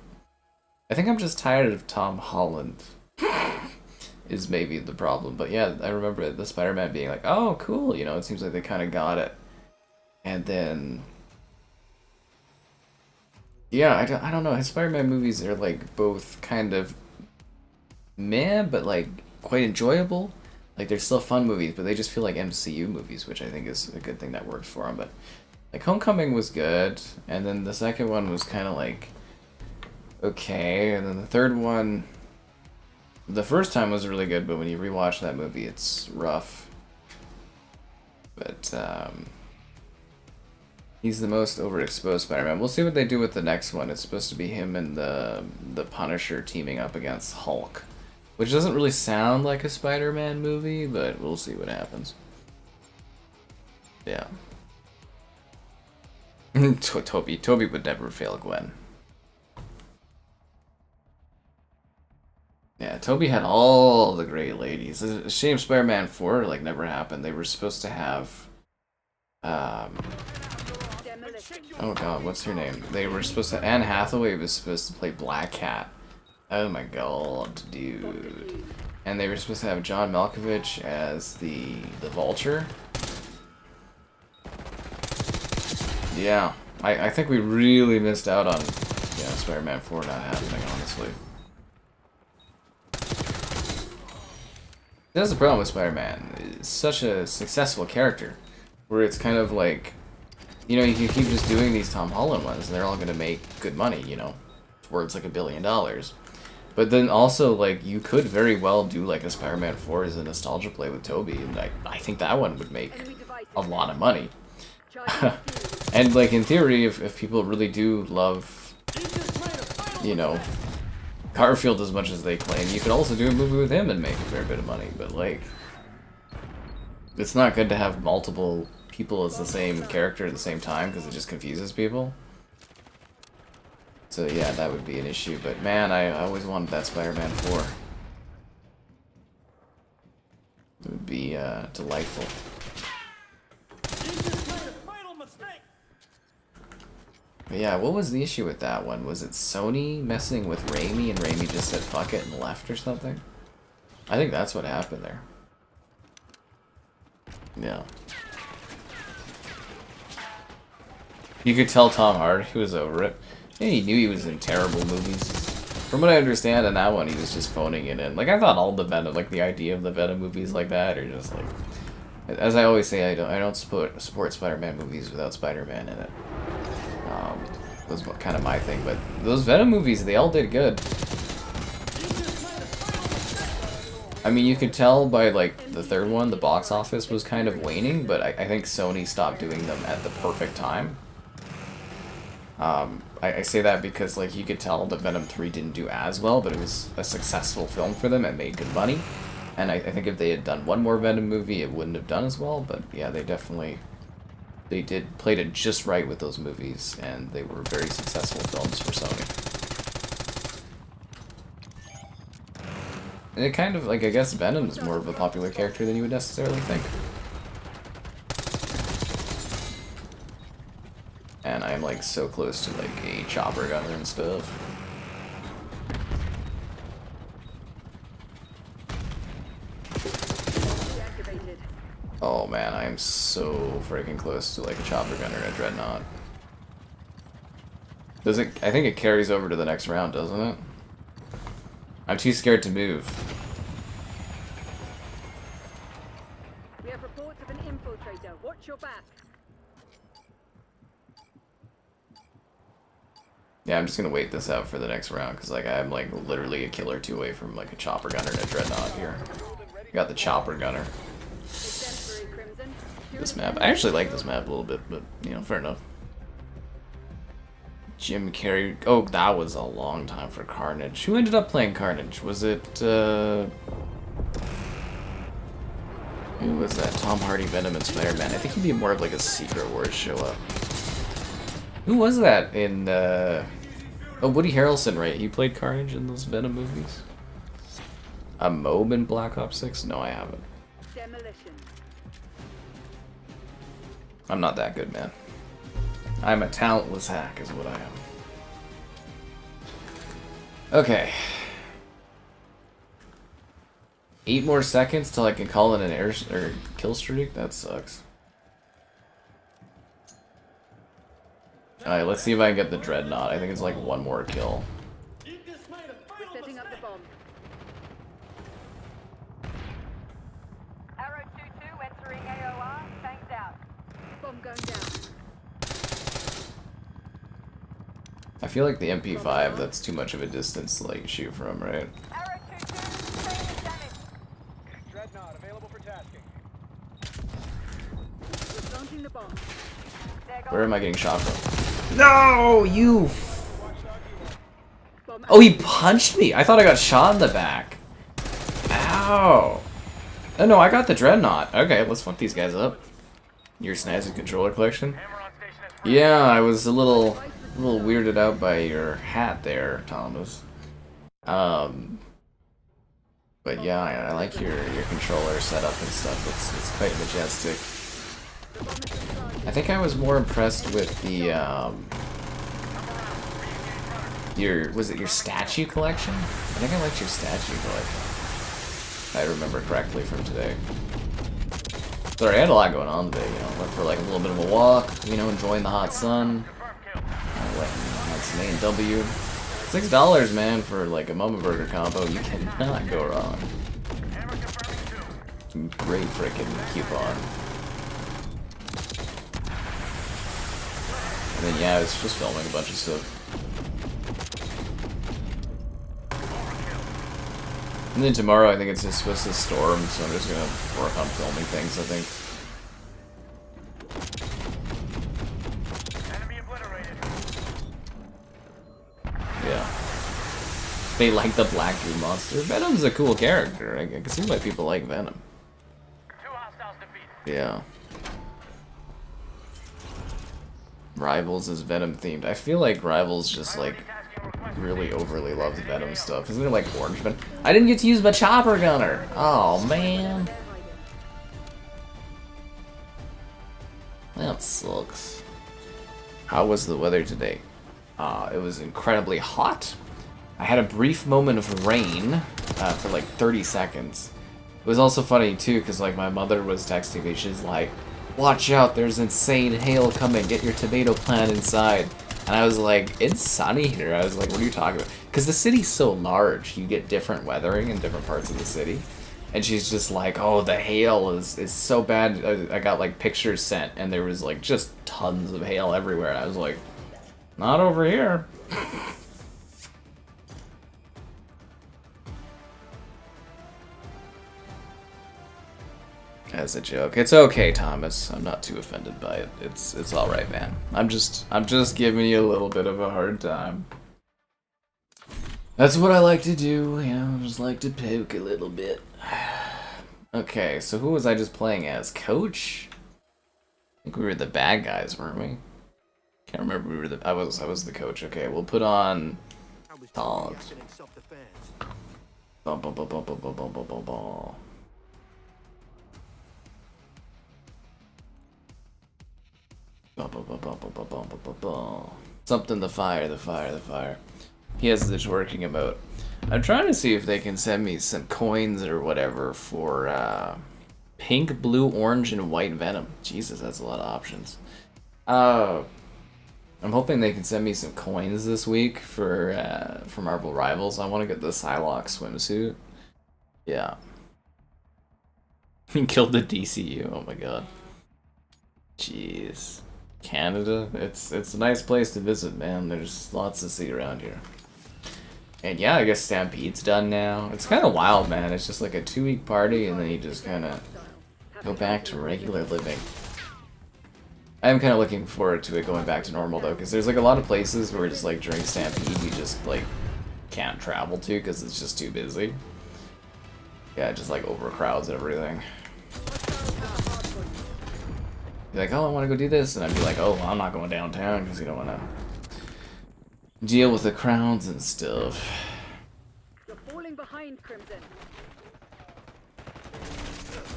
I think I'm just tired of Tom Holland. Is maybe the problem. But yeah, I remember the Spider-Man being like, oh, cool, you know, it seems like they kind of got it. And then... Yeah, I don't know, his Spider-Man movies are like both kind of meh, but like quite enjoyable. Like they're still fun movies, but they just feel like MCU movies, which I think is a good thing that works for them. But like Homecoming was good, and then the second one was kind of like okay, and then the third one, the first time was really good, but when you rewatch that movie, it's rough. But he's the most overexposed Spider-Man. We'll see what they do with the next one. It's supposed to be him and the Punisher teaming up against Hulk, which doesn't really sound like a Spider-Man movie, but we'll see what happens. Yeah. Toby would never fail Gwen. Yeah, Toby had all the great ladies. It's a shame Spider-Man 4 like never happened. They were supposed to have oh god, what's her name? They were supposed to Anne Hathaway was supposed to play Black Cat. Oh my god, dude. And they were supposed to have John Malkovich as the Vulture. Yeah. I think we really missed out on Spider-Man 4 not happening, honestly. That's the problem with Spider-Man. It's such a successful character, where it's kind of like, you know, you can keep just doing these Tom Holland ones, and they're all going to make good money, you know, towards like $1 billion. But then also, like, you could very well do like a Spider-Man 4 as a nostalgia play with Tobey, and I think that one would make a lot of money. And like in theory, if people really do love, you know, Garfield as much as they claim, you could also do a movie with him and make a fair bit of money. But like, it's not good to have multiple people as the same character at the same time because it just confuses people. So yeah, that would be an issue. But man, I always wanted that Spider-Man 4. It would be delightful. But yeah, what was the issue with that one? Was it Sony messing with Raimi and Raimi just said fuck it and left or something? I think that's what happened there. Yeah. You could tell Tom Hardy was over it. And he knew he was in terrible movies. From what I understand, in that one, he was just phoning it in. Like, I thought all the Venom, like, the idea of the Venom movies like that are just, like... As I always say, I don't support Spider-Man movies without Spider-Man in it. Was kind of my thing, but those Venom movies, they all did good. I mean, you could tell by, like, the third one, the box office was kind of waning, but I think Sony stopped doing them at the perfect time. I say that because, like, you could tell that Venom 3 didn't do as well, but it was a successful film for them and made good money. And I think if they had done one more Venom movie, it wouldn't have done as well, but yeah, they played it just right with those movies, and they were very successful films for Sony. And it kind of, like, I guess Venom is more of a popular character than you would necessarily think. And I'm, like, so close to, like, a chopper gunner and stuff. Oh man, I am so freaking close to like a chopper gunner and a dreadnought. Does it? I think it carries over to the next round, doesn't it? I'm too scared to move. We have reports of an infiltrator. Watch your back. Yeah, I'm just gonna wait this out for the next round because like I'm like literally a kill or two away from like a chopper gunner and a dreadnought here. Got the chopper gunner. This map. I actually like this map a little bit, but, you know, fair enough. Jim Carrey. Oh, that was a long time for Carnage. Who ended up playing Carnage? Was it, who was that? Tom Hardy, Venom, and Spider-Man. I think he'd be more of like a Secret Wars show up. Who was that in, oh, Woody Harrelson, right? He played Carnage in those Venom movies? A Mob in Black Ops 6? No, I haven't. Demolition. I'm not that good, man. I'm a talentless hack, is what I am. Okay. 8 more seconds till I can call in an air or kill streak? That sucks. Alright, let's see if I can get the dreadnought. I think it's like one more kill. We're setting up the bomb. going down. I feel like the MP5, that's too much of a distance to like shoot from, right? Dreadnought available for tasking. We're planting the bomb. Where am I getting shot from? No, you. Bomb Oh, he punched me. I thought I got shot in the back. Ow. Oh no, I got the dreadnought. Okay, let's fuck these guys up. Your snazzy controller collection? Yeah, I was a little weirded out by your hat there, Thomas. But yeah, I like your controller setup and stuff. It's quite majestic. I think I was more impressed with the your statue collection? I think I liked your statue collection. I remember correctly from today. Sorry, I had a lot going on today, you know. Went for like a little bit of a walk, you know, enjoying the hot sun. I went and had some A&W. $6, man, for like a Mama Burger combo. You cannot go wrong. Great freaking coupon. And then yeah, I was just filming a bunch of stuff. And then tomorrow I think it's just supposed to storm, so I'm just gonna work on filming things, I think. Enemy obliterated. Yeah. They like the Black Goo Monster. Venom's a cool character. I can see why people like Venom. 2 hostiles defeated. Yeah. Rivals is Venom themed. I feel like Rivals just like really overly loves Venom stuff. Isn't there like orange Venom? I didn't get to use my chopper gunner. Oh man. That sucks. How was the weather today? It was incredibly hot. I had a brief moment of rain for like 30 seconds. It was also funny too, because like my mother was texting me. She's like, "Watch out! There's insane hail coming. Get your tomato plant inside." And I was like, "It's sunny here." I was like, "What are you talking about?" Because the city's so large, you get different weathering in different parts of the city. And she's just like, "Oh, the hail is so bad." I got like pictures sent, and there was like just tons of hail everywhere. And I was like, "Not over here." As a joke. It's okay, Thomas. I'm not too offended by it. It's all right, man. I'm just giving you a little bit of a hard time. That's what I like to do, you know, just like to poke a little bit. Okay, so who was I just playing as? Coach? I think we were the bad guys, weren't we? Can't remember. We were the I was the coach. Okay, we'll put on Todd. Bum bum bum bum bum bum bum bum bum bum. Something the fire. He has the twerking emote. I'm trying to see if they can send me some coins or whatever for pink, blue, orange, and white Venom. Jesus, that's a lot of options. I'm hoping they can send me some coins this week for Marvel Rivals. I want to get the Psylocke swimsuit. Yeah. He killed the DCU. Oh my god. Jeez. Canada, it's a nice place to visit, man. There's lots to see around here. And yeah, I guess Stampede's done now. It's kind of wild, man. It's just like a 2-week party, and then you just kind of go back to regular living. I am kind of looking forward to it going back to normal, though, because there's like a lot of places where just like during Stampede you just like can't travel to because it's just too busy. Yeah, it just like overcrowds everything. Be like, "Oh, I want to go do this," and I'd be like, "Oh, well, I'm not going downtown because you don't want to deal with the crowds and stuff." You're falling behind, Crimson.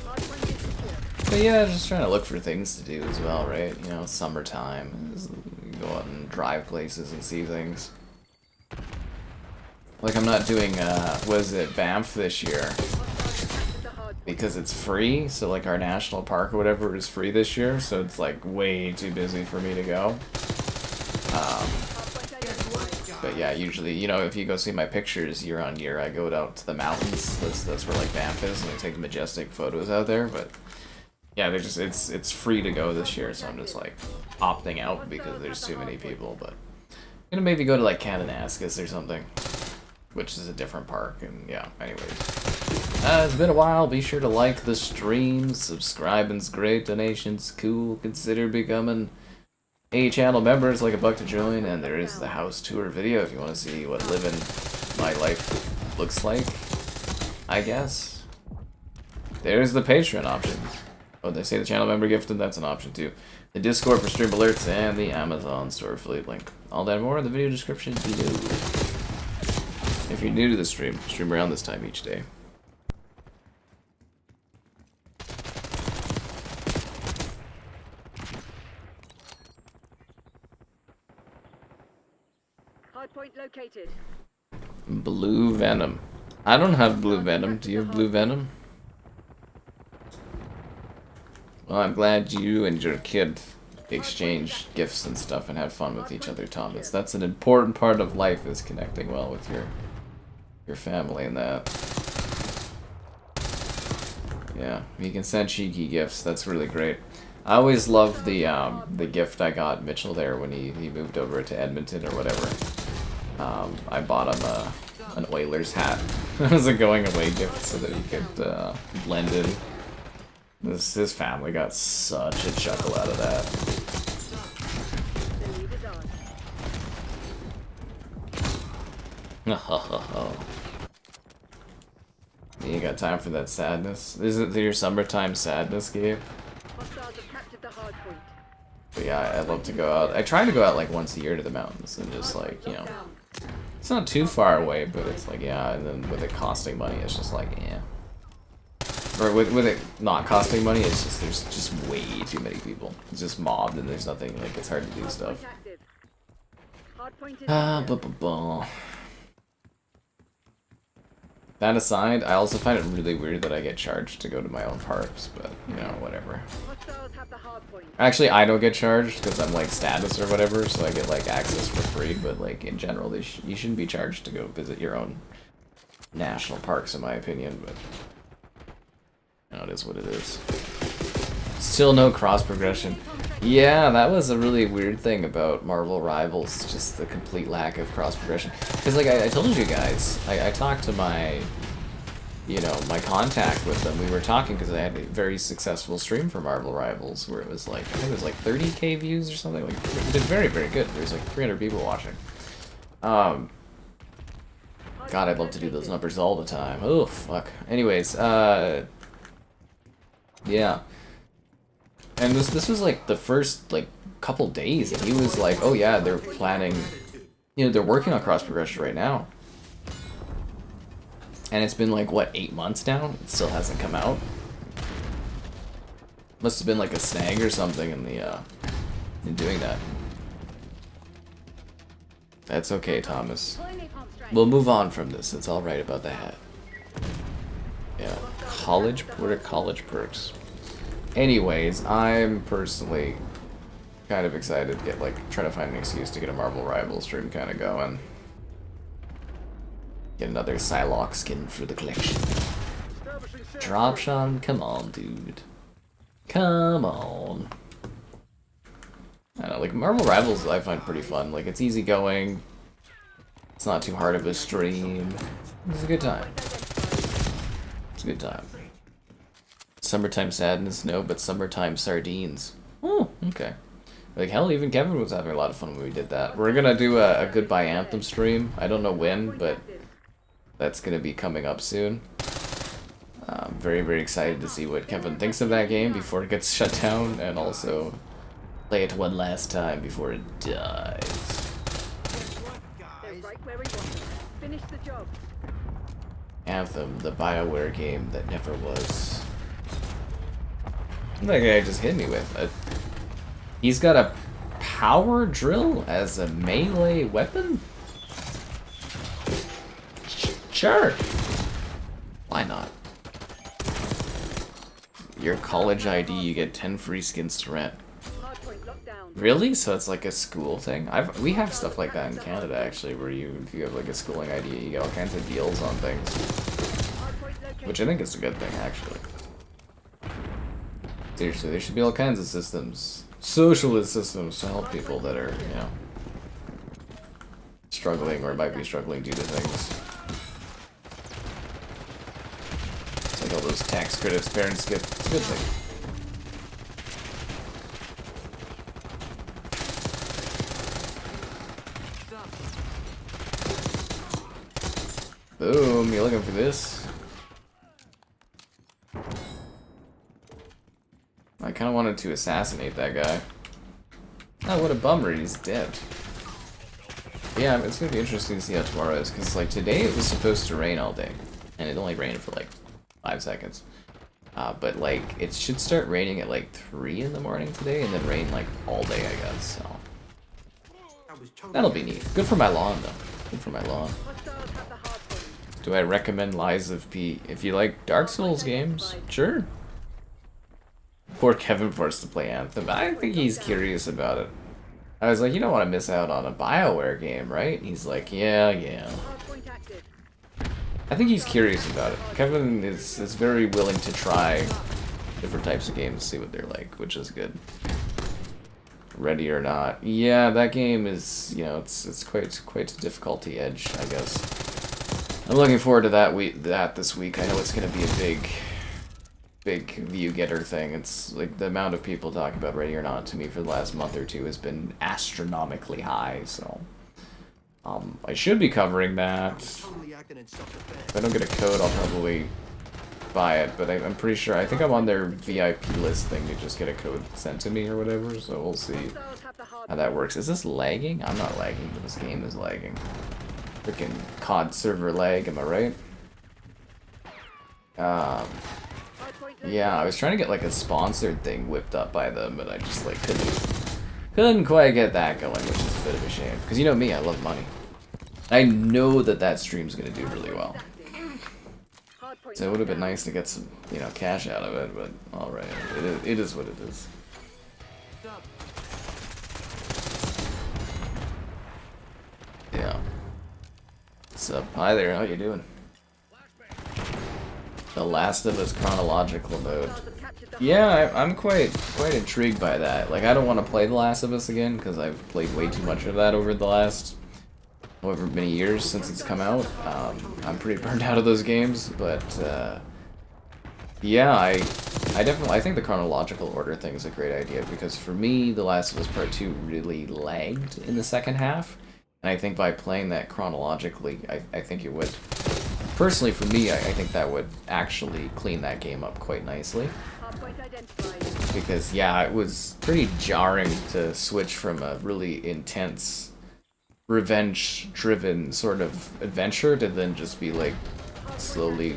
Hardpoint is secure. But yeah, just trying to look for things to do as well, right? You know, summertime. Just go out and drive places and see things. Like I'm not doing, was it Banff this year? Because it's free, so like our national park or whatever is free this year, so it's like way too busy for me to go. But yeah, usually, you know, if you go see my pictures year on year, I go out to the mountains. That's where like Banff is, and I take majestic photos out there. But yeah, they're just it's free to go this year, so I'm just like opting out because there's too many people. But I'm gonna maybe go to like Kananaskis or something, which is a different park. And yeah, anyways, it's been a while. Be sure to like the stream, subscribing's great, donations cool. Consider becoming a channel member. It's like $1 to join, and there is the house tour video if you want to see what living my life looks like, I guess. There's the Patreon option. Oh, they say the channel member gifted, that's an option too. The Discord for stream alerts, and the Amazon store affiliate link. All that and more in the video description below. If you're new to the stream around this time each day. Hardpoint located. Blue Venom. I don't have Blue Venom. Do you have Blue Venom? Well, I'm glad you and your kid exchange gifts and stuff and have fun with each other, Thomas. That's an important part of life, is connecting well with your family and that. Yeah, you can send cheeky gifts. That's really great. I always loved the gift I got Mitchell there when he moved over to Edmonton or whatever. I bought him an Oilers hat as a going away gift so that he could blend in. His family got such a chuckle out of that. The lead is on. You got time for that sadness? Is it your summertime sadness, Gabe? Hostiles have captured the hardpoint. But yeah, I love to go out. I try to go out like once a year to the mountains and just like, you know, it's not too far away, but it's like, yeah, and then with it costing money, it's just like, yeah. Or with it not costing money, it's just, there's just way too many people. It's just mobbed and there's nothing, like, it's hard to do stuff. That aside, I also find it really weird that I get charged to go to my own parks, but, you know, whatever. Actually, I don't get charged because I'm, like, status or whatever, so I get, like, access for free, but, like, in general, you shouldn't be charged to go visit your own national parks, in my opinion, but... You know, it is what it is. Still no cross progression. Yeah, that was a really weird thing about Marvel Rivals, just the complete lack of cross progression. Because, like, I told you guys, I talked to my, you know, my contact with them. We were talking because I had a very successful stream for Marvel Rivals where it was like, I think it was like 30k views or something. Like, it did very, very good. There's like 300 people watching. God, I'd love to do those numbers all the time. Oh, fuck. Anyways, yeah. And this was like the first like couple days, and he was like, "Oh yeah, they're planning, you know, they're working on cross progression right now." And it's been like what, 8 months now? It still hasn't come out. Must have been like a snag or something in the in doing that. That's okay, Thomas. We'll move on from this. It's all right about the hat. Yeah, college. What are college perks? Anyways, I'm personally kind of excited to get, like, try to find an excuse to get a Marvel Rivals stream kind of going. Get another Psylocke skin for the collection. Dropshot? Come on, dude. Come on. I don't know, like, Marvel Rivals I find pretty fun. Like, it's easygoing. It's not too hard of a stream. It's a good time. It's a good time. Summertime sadness, no, but summertime sardines. Oh, okay. Like, hell, even Kevin was having a lot of fun when we did that. We're gonna do a Goodbye Anthem stream. I don't know when, but that's gonna be coming up soon. I'm very, very excited to see what Kevin thinks of that game before it gets shut down, and also play it one last time before it dies. Anthem, the BioWare game that never was. That guy just hit me with. He's got a power drill as a melee weapon? Sure. Why not? Your college ID, you get 10 free skins to rent. Really? So it's like a school thing? We have stuff like that in Canada, actually, where if you have like a schooling ID, you get all kinds of deals on things. Which I think is a good thing, actually. Seriously, there should be all kinds of systems, socialist systems, to help people that are, you know, struggling or might be struggling due to things. It's like all those tax credits parents get. It's a good thing. Boom, you looking for this? I kind of wanted to assassinate that guy. Oh, what a bummer, he's dead. Yeah, it's gonna be interesting to see how tomorrow is, because like today it was supposed to rain all day, and it only rained for like 5 seconds. But like it should start raining at like 3 in the morning today, and then rain like all day, I guess. So that'll be neat. Good for my lawn, though. Good for my lawn. Hostiles have the hard point. Do I recommend Lies of P? If you like Dark Souls games, sure. Poor Kevin forced to play Anthem. I think he's curious about it. I was like, you don't want to miss out on a BioWare game, right? And he's like, yeah. Hardpoint active. I think he's curious about it. Kevin is very willing to try different types of games, see what they're like, which is good. Ready or Not. Yeah, that game is, you know, it's quite a difficulty edge, I guess. I'm looking forward to that this week. I know it's gonna be a big view getter thing. It's like the amount of people talking about Ready or Not to me for the last month or two has been astronomically high, so I should be covering that. If I don't get a code, I'll probably buy it, but I'm pretty sure, I think I'm on their VIP list thing to just get a code sent to me or whatever, so we'll see Hostiles have the hard how that works. Is this lagging? I'm not lagging, but this game is lagging. Freaking COD server lag, am I right? hardpoint. Yeah, I was trying to get like a sponsored thing whipped up by them, but I just like couldn't quite get that going, which is a bit of a shame. Because you know me, I love money. I know that stream's gonna do really well. Hardpoint So it would have been nice to get some, you know, cash out of it, but alright, it is what it is. Yeah. What's up? Hi there, how you doing? The Last of Us chronological mode. Hostiles have captured the Yeah, I'm quite intrigued by that. Like, I don't want to play The Last of Us again, because I've played way too much of that over the last however many years since it's come out. I'm pretty burned out of those games, but yeah, I think the chronological order thing is a great idea, because for me, The Last of Us Part 2 really lagged in the second half, and I think by playing that chronologically, I think it would, personally for me, I think that would actually clean that game up quite nicely. hardpoint identified. Because, yeah, it was pretty jarring to switch from a really intense, revenge-driven sort of adventure to then just be, like, slowly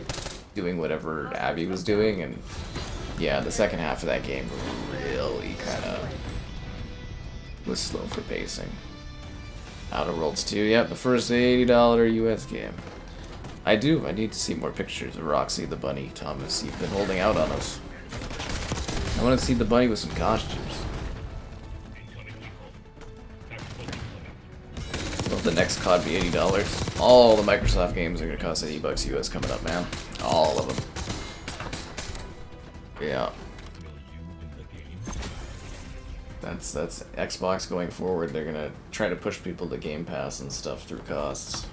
doing whatever Abby was doing. And, yeah, the second half of that game really kind of was slow for pacing. Outer Worlds 2, yep, the first $80 US game. I need to see more pictures of Roxy the bunny. Thomas, you've been holding out on us. I want to see the bunny with some costumes. Will the next COD be $80? All the Microsoft games are going to cost $80 US coming up, man. All of them. Yeah. That's Xbox going forward. They're going to try to push people to Game Pass and stuff through costs.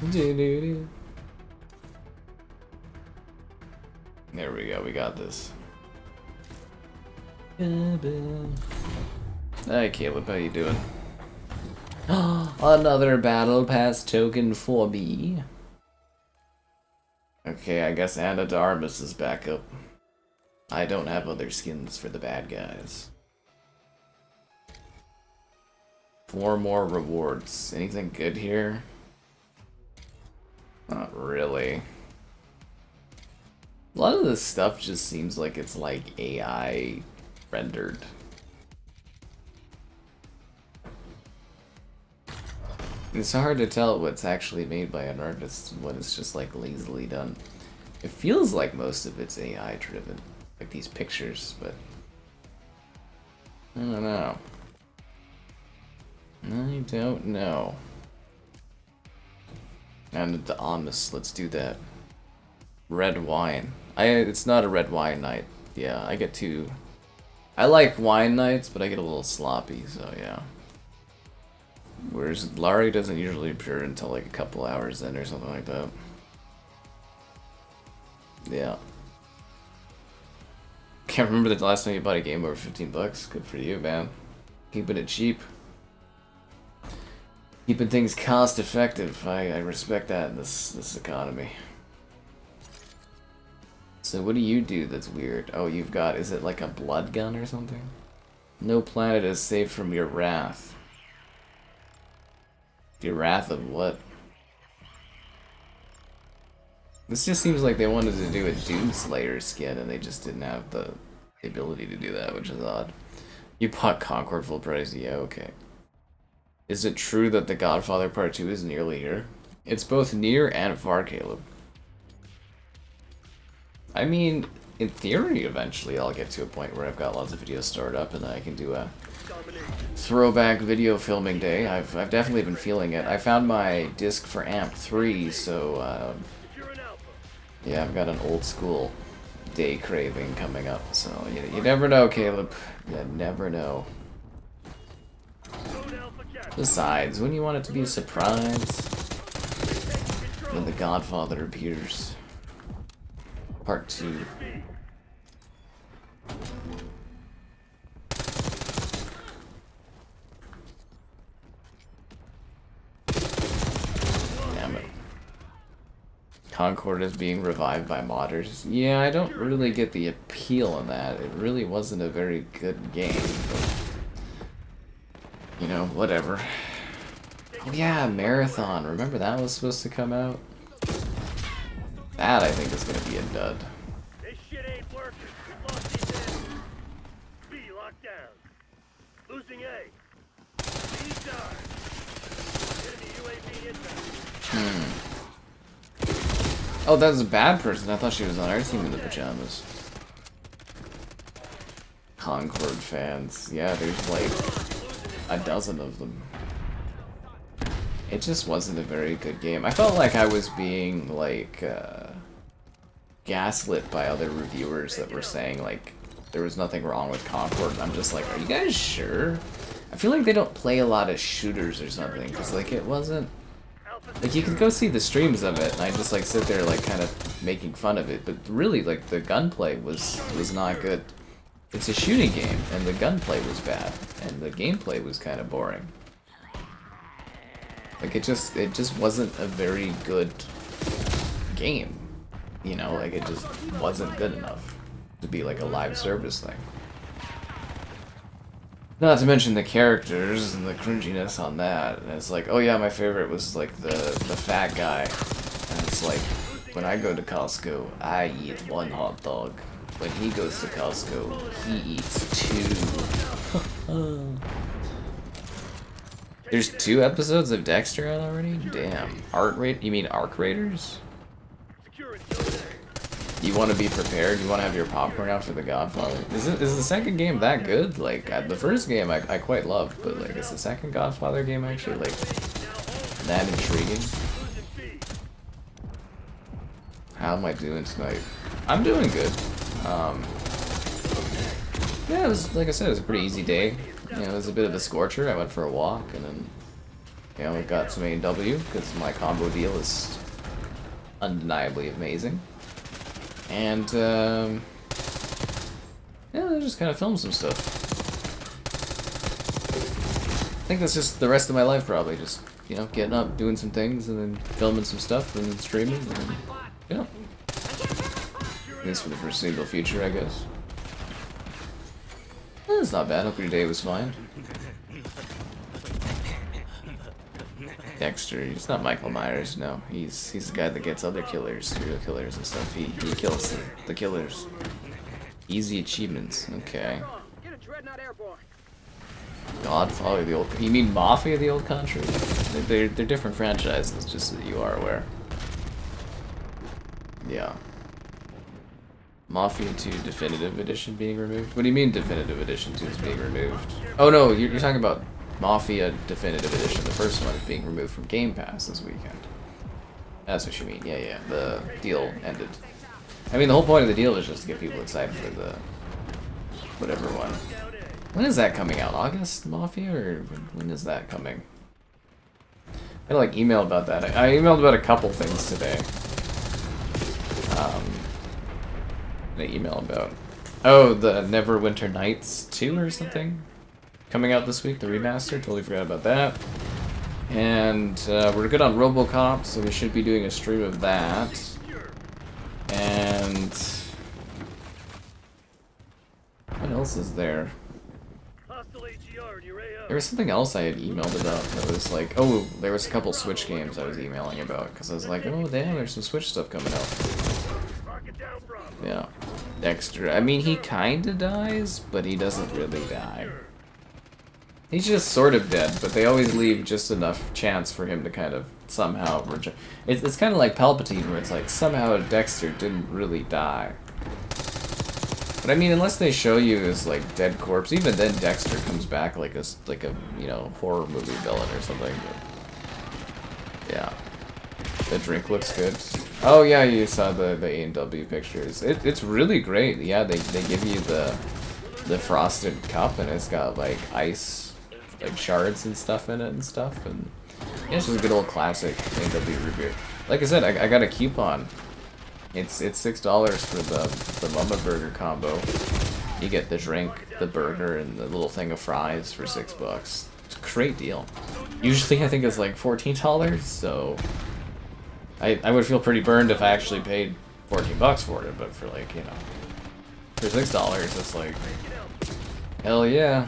There we go, we got this. Hi Caleb, how you doing? Another battle pass token for me. Okay, I guess Anna de Armas is back up. I don't have other skins for the bad guys. 4 more rewards. Anything good here? Not really. A lot of this stuff just seems like it's like AI rendered. It's hard to tell what's actually made by an artist and what is just like lazily done. It feels like most of it's AI driven, like these pictures, but I don't know. I don't know. And the Amos, let's do that. Red wine. It's not a red wine night. Yeah, I get too... I like wine nights, but I get a little sloppy, so yeah. Whereas Laurie doesn't usually appear until like a couple hours in or something like that. Yeah. Can't remember the last time you bought a game over 15 bucks. Good for you, man. Keeping it cheap. Keeping things cost effective. I respect that in this economy. So what do you do that's weird? Oh, you've got, is it like a blood gun or something? No planet is safe from your wrath. Your wrath of what? This just seems like they wanted to do a Doomslayer skin and they just didn't have the ability to do that, which is odd. You bought Concord full price, yeah, okay. Is it true that The Godfather Part 2 is nearly here? It's both near and far, Caleb. I mean, in theory, eventually I'll get to a point where I've got lots of videos stored up and I can do a throwback video filming day. I've definitely been feeling it. I found my disc for AMP 3, so yeah, I've got an old school day craving coming up. So you never know, Caleb. You never know. Besides, wouldn't you want it to be a surprise when The Godfather appears? Part 2. Damn it. Concord is being revived by modders. Yeah, I don't really get the appeal in that. It really wasn't a very good game, but, you know, whatever. Oh yeah, Marathon. Remember that was supposed to come out? That, I think, is going to be a dud. This shit ain't working. We lost these ends. B locked down. Losing A. B done. Enemy UAV inbound. Oh, that was a bad person. I thought she was on our team in the pajamas. Concord fans. Yeah, there's like a dozen of them. It just wasn't a very good game. I felt like I was being, like, gaslit by other reviewers that were saying, like, there was nothing wrong with Concord. And I'm just like, are you guys sure? I feel like they don't play a lot of shooters or something, because, like, it wasn't... Like, you can go see the streams of it, and I just, like, sit there, like, kind of making fun of it. But really, like, the gunplay was not good. It's a shooting game, and the gunplay was bad, and the gameplay was kind of boring. Like, it just wasn't a very good game, you know, like, it just wasn't good enough to be, like, a live service thing. Not to mention the characters and the cringiness on that, and it's like, oh yeah, my favorite was, like, the fat guy, and it's like, when I go to Costco, I eat one hot dog. When he goes to Costco, he eats 2. There's 2 episodes of Dexter out already? Damn. You mean Arc Raiders? You want to be prepared? You want to have your popcorn out for The Godfather? Is the second game that good? Like, the first game I quite loved, but, like, is the second Godfather game actually, like, that intriguing? How am I doing tonight? I'm doing good. Yeah, it was, like I said, it was a pretty easy day. You know, it was a bit of a scorcher. I went for a walk, and then, you know, we got some AW, because my combo deal is undeniably amazing. And, yeah, I just kind of filmed some stuff. I think that's just the rest of my life, probably. Just, you know, getting up, doing some things, and then filming some stuff, and then streaming, and then, yeah. At least for the foreseeable future, I guess. It's not bad. Hope your day was fine. Dexter, he's not Michael Myers, no. He's the guy that gets other killers, serial killers and stuff. He kills the killers. Easy achievements, okay. Godfather, the old... You mean Mafia, the old country? They're different franchises, just so that you are aware. Yeah. Mafia 2 Definitive Edition being removed? What do you mean Definitive Edition 2 is being removed? Oh no, you're talking about Mafia Definitive Edition. The first one is being removed from Game Pass this weekend. That's what you mean. Yeah, yeah. The deal ended. I mean, the whole point of the deal is just to get people excited for the whatever one. When is that coming out? August Mafia, or when is that coming? I like email about that. I emailed about a couple things today. I emailed about the Neverwinter Nights 2 or something coming out this week. The remaster. Totally forgot about that. And we're good on RoboCop, so we should be doing a stream of that. And what else is there? There was something else I had emailed about that was like, oh, there was a couple Switch games I was emailing about, because I was like, oh damn, there's some Switch stuff coming out. Yeah. Dexter. I mean, he kinda dies, but he doesn't really die. He's just sort of dead, but they always leave just enough chance for him to kind of somehow it's kind of like Palpatine, where it's like somehow Dexter didn't really die. But I mean, unless they show you as like dead corpse, even then Dexter comes back like a you know, horror movie villain or something. But yeah, the drink looks good. Oh yeah, you saw the A&W pictures. It's really great. Yeah, they give you the frosted cup, and it's got like ice, like shards and stuff in it and stuff, and yeah, it's just a good old classic A&W root beer. Like I said, I got a coupon. It's $6 for the Mama Burger combo. You get the drink, the burger, and the little thing of fries for $6. It's a great deal. Usually I think it's like $14, so I would feel pretty burned if I actually paid $14 for it, but for like, you know, for $6, it's like, hell yeah.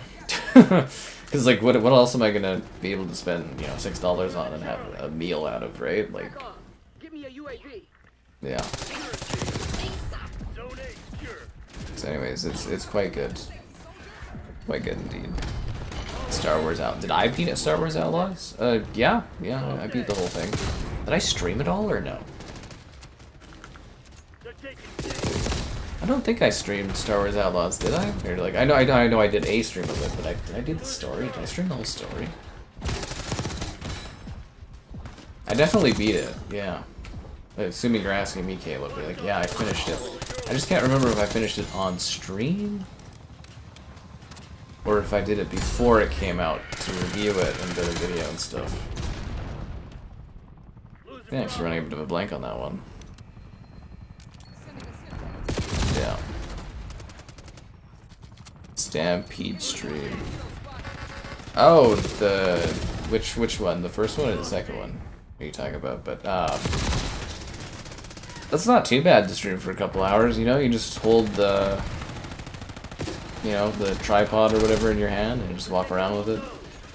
Because like, what else am I gonna be able to spend, you know, $6 on and have a meal out of, right? Like, Give me a UAV. yeah. So anyways, it's quite good. Quite good indeed. Star Wars Out. Did I beat it? Star Wars Outlaws? Yeah, I beat the whole thing. Did I stream it all or no? I don't think I streamed Star Wars Outlaws, did I? Or like, I know I did a stream of it, but did I do the story? Did I stream the whole story? I definitely beat it. Yeah. Assuming you're asking me, Caleb, like, yeah, I finished it. I just can't remember if I finished it on stream, or if I did it before it came out to review it and did a video and stuff. I'm actually running a bit of a blank on that one. Yeah. Stampede stream. Oh, which one? The first one or the second one? What are you talking about? But that's not too bad to stream for a couple hours, you know? You just hold the, you know, the tripod or whatever in your hand and just walk around with it.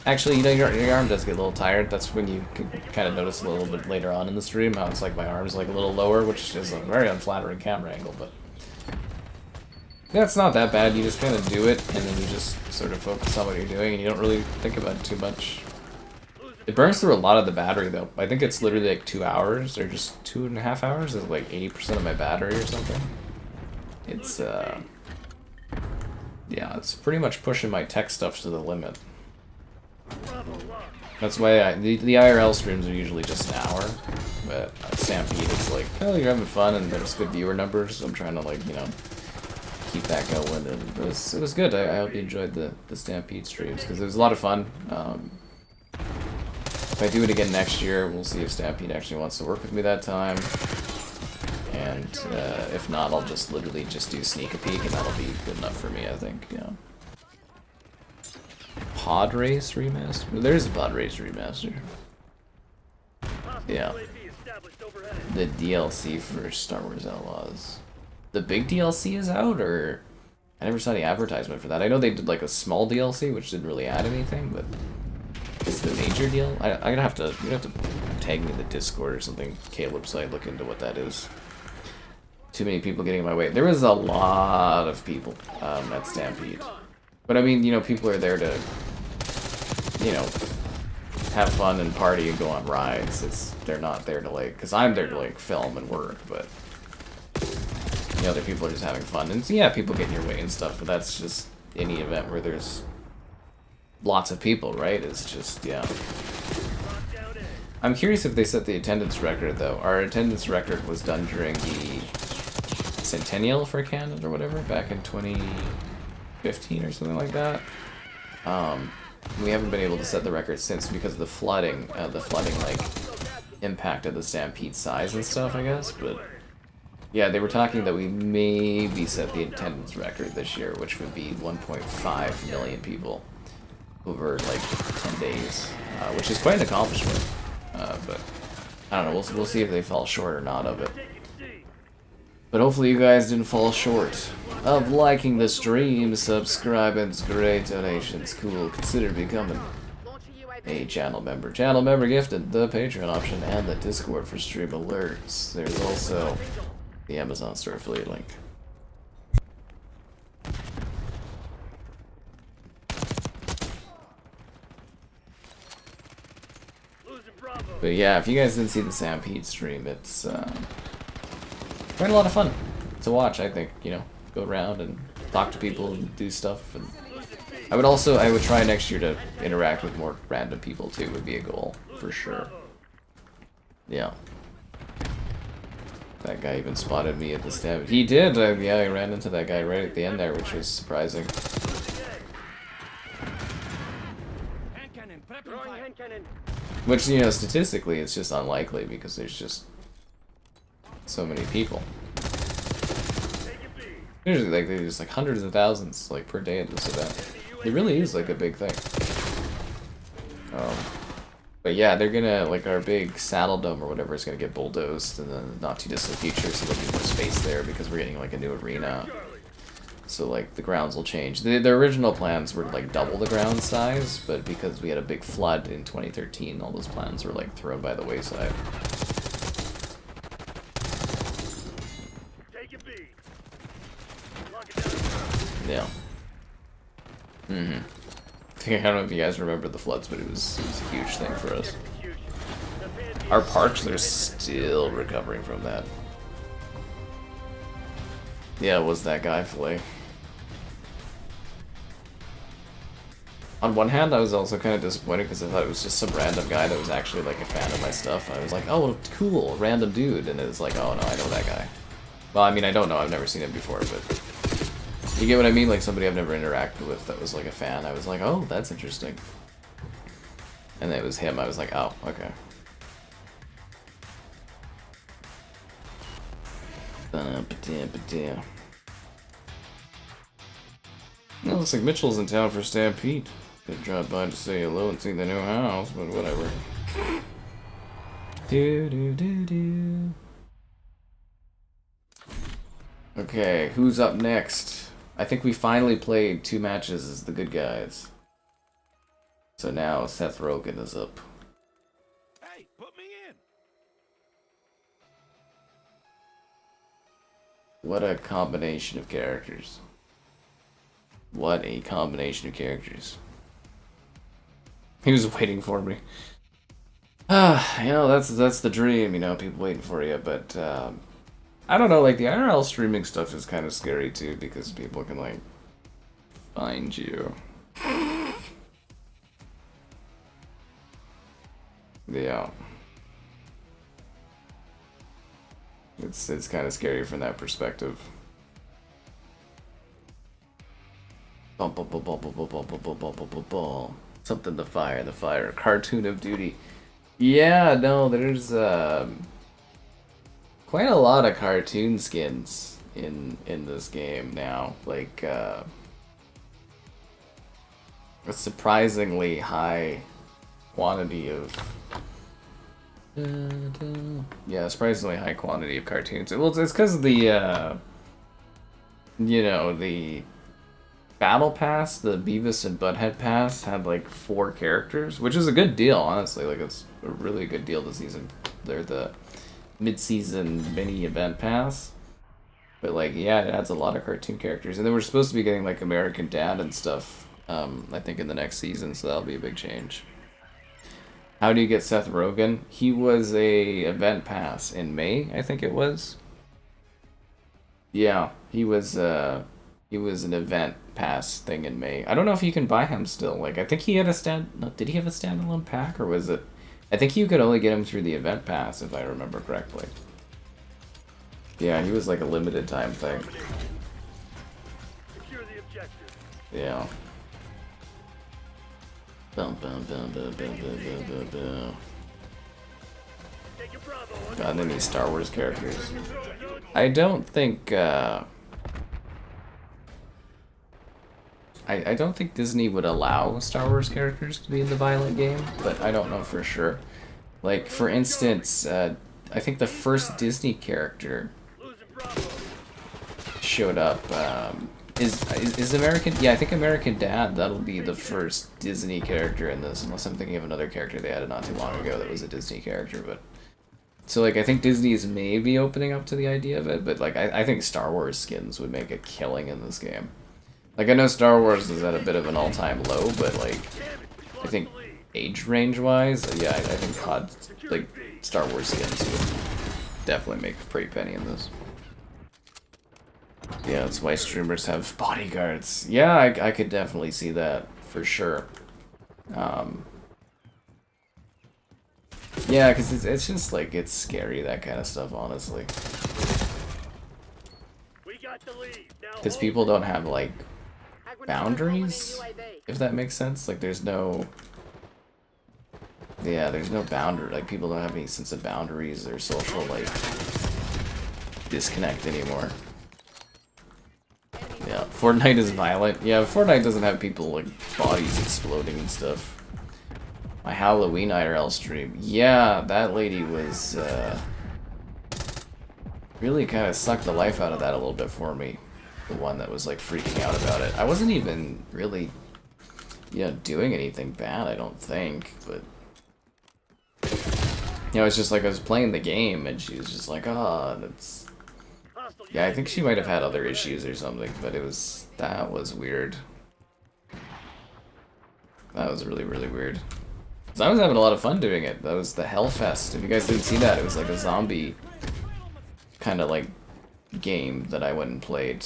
Actually, you know, your arm does get a little tired. That's when you can kind of notice a little bit later on in the stream how it's like my arm's like a little lower, which is a very unflattering camera angle, but yeah, it's not that bad. You just kind of do it, and then you just sort of focus on what you're doing, and you don't really think about it too much. It burns through a lot of the battery, though. I think it's literally like 2 hours, or just 2.5 hours. It's like 80% of my battery or something. It's, yeah, it's pretty much pushing my tech stuff to the limit. That's why the IRL streams are usually just an hour, but at Stampede it's like, oh, you're having fun, and there's good viewer numbers, so I'm trying to, like, you know, keep that going, and it was good. I hope you enjoyed the Stampede streams, because it was a lot of fun. If I do it again next year, we'll see if Stampede actually wants to work with me that time. And if not, I'll just literally just do Sneak a Peek, and that'll be good enough for me, I think, yeah. Pod Race Remaster? There's a Pod Race Remaster. Yeah. The DLC for Star Wars Outlaws. The big DLC is out, or... I never saw any advertisement for that. I know they did like a small DLC, which didn't really add anything, but... Is the major deal? I'm gonna have to, you're gonna have to tag me in the Discord or something, Caleb, so I look into what that is. Too many people getting in my way. There was a lot of people at Stampede. But I mean, you know, people are there to, you know, have fun and party and go on rides. They're not there to like, because I'm there to like film and work, but you know, other people are just having fun. And so, yeah, people get in your way and stuff, but that's just any event where there's lots of people, right? It's just, yeah. I'm curious if they set the attendance record, though. Our attendance record was done during the Centennial for Canada or whatever, back in 2015 or something like that. We haven't been able to set the record since because of the flooding. Like, impacted the Stampede size and stuff, I guess, but... Yeah, they were talking that we maybe set the attendance record this year, which would be 1.5 million people over, like, 10 days, which is quite an accomplishment. But I don't know, we'll see if they fall short or not of it. But hopefully you guys didn't fall short of liking the stream, subscribing, great donations, cool, consider becoming a channel member. Channel member gifted, the Patreon option, and the Discord for stream alerts. There's also the Amazon store affiliate link. But yeah, if you guys didn't see the Stampede stream, it's quite a lot of fun to watch, I think, you know, go around and talk to people and do stuff. And I would try next year to interact with more random people too, would be a goal, for sure. Yeah. That guy even spotted me at the stamp. He did, yeah, I ran into that guy right at the end there, which was surprising. Which, you know, statistically, it's just unlikely because there's just so many people. Usually, like, there's like hundreds of thousands, like, per day at this event. It really is, like, a big thing. But yeah, they're gonna, like, our big saddle dome or whatever is gonna get bulldozed in the not too distant future, so there'll be more space there because we're getting, like, a new arena. So, like, the grounds will change. The original plans were to, like, double the ground size, but because we had a big flood in 2013, all those plans were, like, thrown by the wayside. Yeah. I don't know if you guys remember the floods, but it was a huge thing for us. Our parks are still recovering from that. Yeah, it was that guy, Flay. On one hand, I was also kind of disappointed because I thought it was just some random guy that was actually, like, a fan of my stuff. I was like, oh, cool, random dude, and it was like, oh no, I know that guy. Well, I mean, I don't know, I've never seen him before, but... You get what I mean? Like, somebody I've never interacted with that was, like, a fan. I was like, oh, that's interesting. And it was him, I was like, oh, okay. Well, looks like Mitchell's in town for Stampede. Could drop by to say hello and see the new house, but whatever. Do. Okay, who's up next? I think we finally played 2 matches as the good guys. So now Seth Rogen is up. Hey, put me in. What a combination of characters. What a combination of characters. He was waiting for me. You know, that's the dream, you know, people waiting for you, but I don't know, like, the IRL streaming stuff is kind of scary too, because people can, like, find you. Yeah. It's kind of scary from that perspective. Something the fire. Cartoon of Duty. Yeah, no, there's quite a lot of cartoon skins in this game now. Like a surprisingly high quantity of surprisingly high quantity of cartoons. Well, it's because of the you know, the Battle Pass, the Beavis and Butthead Pass, had like 4 characters, which is a good deal, honestly. Like, it's a really good deal this season. They're the mid-season mini event pass. But, like, yeah, it adds a lot of cartoon characters. And then we're supposed to be getting, like, American Dad and stuff, I think, in the next season, so that'll be a big change. How do you get Seth Rogen? He was a event pass in May, I think it was. Yeah, he was an event pass thing in May. I don't know if you can buy him still. Like, I think he had a did he have a standalone pack, or was it I think you could only get him through the event pass, if I remember correctly. Yeah, he was like a limited time thing. Secure the objective. Yeah. Bum, bum, bum, bum, bum, bum, bum, bum, bum. Take a Bravo. Got any Star Wars characters? I don't think, I don't think Disney would allow Star Wars characters to be in the violent game, but I don't know for sure. Like, for instance, I think the first Disney character Losing Bravo. showed up, is American, yeah, I think American Dad, that'll be the first Disney character in this, unless I'm thinking of another character they added not too long ago that was a Disney character, but... So, like, I think Disney is maybe opening up to the idea of it, but, like, I think Star Wars skins would make a killing in this game. Like, I know Star Wars is at a bit of an all-time low, but, like, I think age range-wise, yeah, I think COD, like, Star Wars skins would definitely make a pretty penny in this. Yeah, that's why streamers have bodyguards. Yeah, I could definitely see that, for sure. Yeah, because it's just, like, it's scary, that kind of stuff, honestly. We got the lead. Now Because hold people it. don't have, like, boundaries, if that makes sense. Like, there's no... Yeah, there's no boundary. Like, people don't have any sense of boundaries or social, like, disconnect anymore. Yeah, Fortnite is violent. Yeah, Fortnite doesn't have people, like, bodies exploding and stuff. My Halloween IRL stream. Yeah, that lady was, really kind of sucked the life out of that a little bit for me. The one that was, like, freaking out about it. I wasn't even really, you know, doing anything bad, I don't think, but... You know, it's just like I was playing the game, and she was just like, oh, and it's... Yeah, I think she might have had other issues or something, but it was... That was weird. That was really, really weird. So I was having a lot of fun doing it. That was the Hellfest. If you guys didn't see that, it was like a zombie kind of like game that I went and played,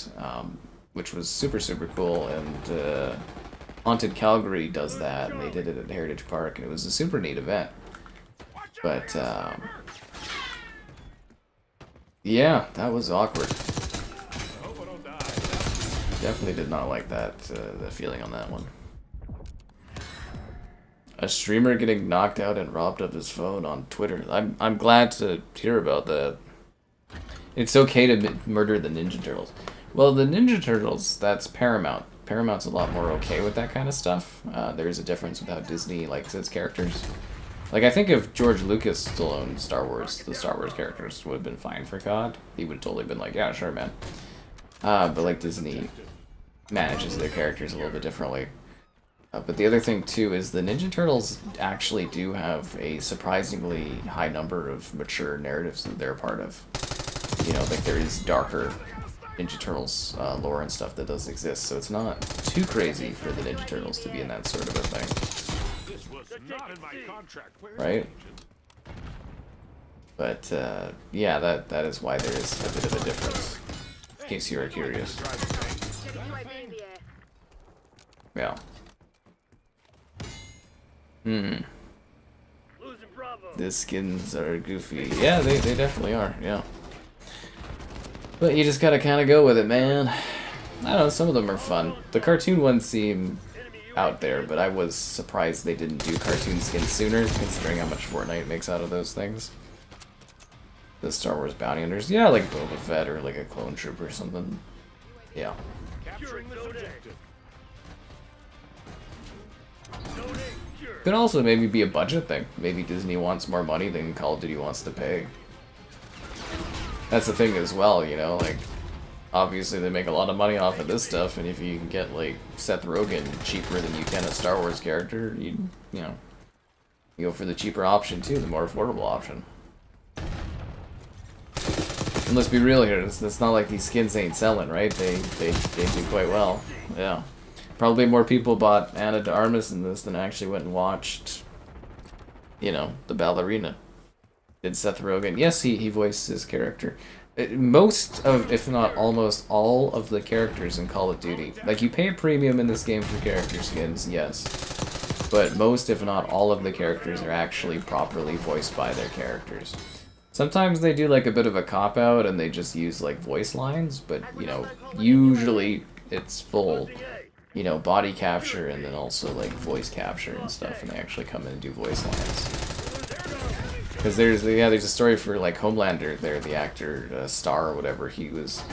which was super, super cool. And Haunted Calgary does that, and they did it at Heritage Park, and it was a super neat event. But yeah, that was awkward. Definitely did not like that, the feeling on that one. A streamer getting knocked out and robbed of his phone on Twitter. I'm glad to hear about that. It's okay to murder the Ninja Turtles. Well, the Ninja Turtles, that's Paramount. Paramount's a lot more okay with that kind of stuff. There's a difference with how Disney likes its characters. Like, I think if George Lucas still owned Star Wars, the Star Wars characters would have been fine for COD. He would have totally been like, yeah, sure, man. But, like, Disney manages their characters a little bit differently. But the other thing, too, is the Ninja Turtles actually do have a surprisingly high number of mature narratives that they're a part of. You know, like, there is darker Ninja Turtles lore and stuff that does exist, so it's not too crazy for the Ninja Turtles to be in that sort of a thing. This was not in my contract. Right? But, yeah, that is why there is a bit of a difference, in case you are curious. Yeah. Losing Bravo. The skins are goofy. Yeah, they definitely are, yeah. But you just gotta kind of go with it, man. I don't know, some of them are fun. The cartoon ones seem out there, but I was surprised they didn't do cartoon skins sooner, considering how much Fortnite makes out of those things. The Star Wars bounty hunters. Yeah, like Boba Fett or like a clone trooper or something. Yeah. Capturing the objective. Could also maybe be a budget thing. Maybe Disney wants more money than Call of Duty wants to pay. That's the thing as well, you know, like, obviously they make a lot of money off of this stuff, and if you can get, like, Seth Rogen cheaper than you can a Star Wars character, you know, you go for the cheaper option too, the more affordable option. And let's be real here, it's not like these skins ain't selling, right? They do quite well, yeah. Probably more people bought Anna de Armas in this than actually went and watched, you know, the ballerina. Did Seth Rogen? Yes, he voiced his character. Most of, if not almost all of the characters in Call of Duty. Like, you pay a premium in this game for character skins, yes. but most, if not all of the characters are actually properly voiced by their characters. Sometimes they do like a bit of a cop-out and they just use like voice lines, but you know, usually it's full, you know, body capture and then also like voice capture and stuff, and they actually come in and do voice lines. Because there's a story for like Homelander there, the actor Star or whatever, he was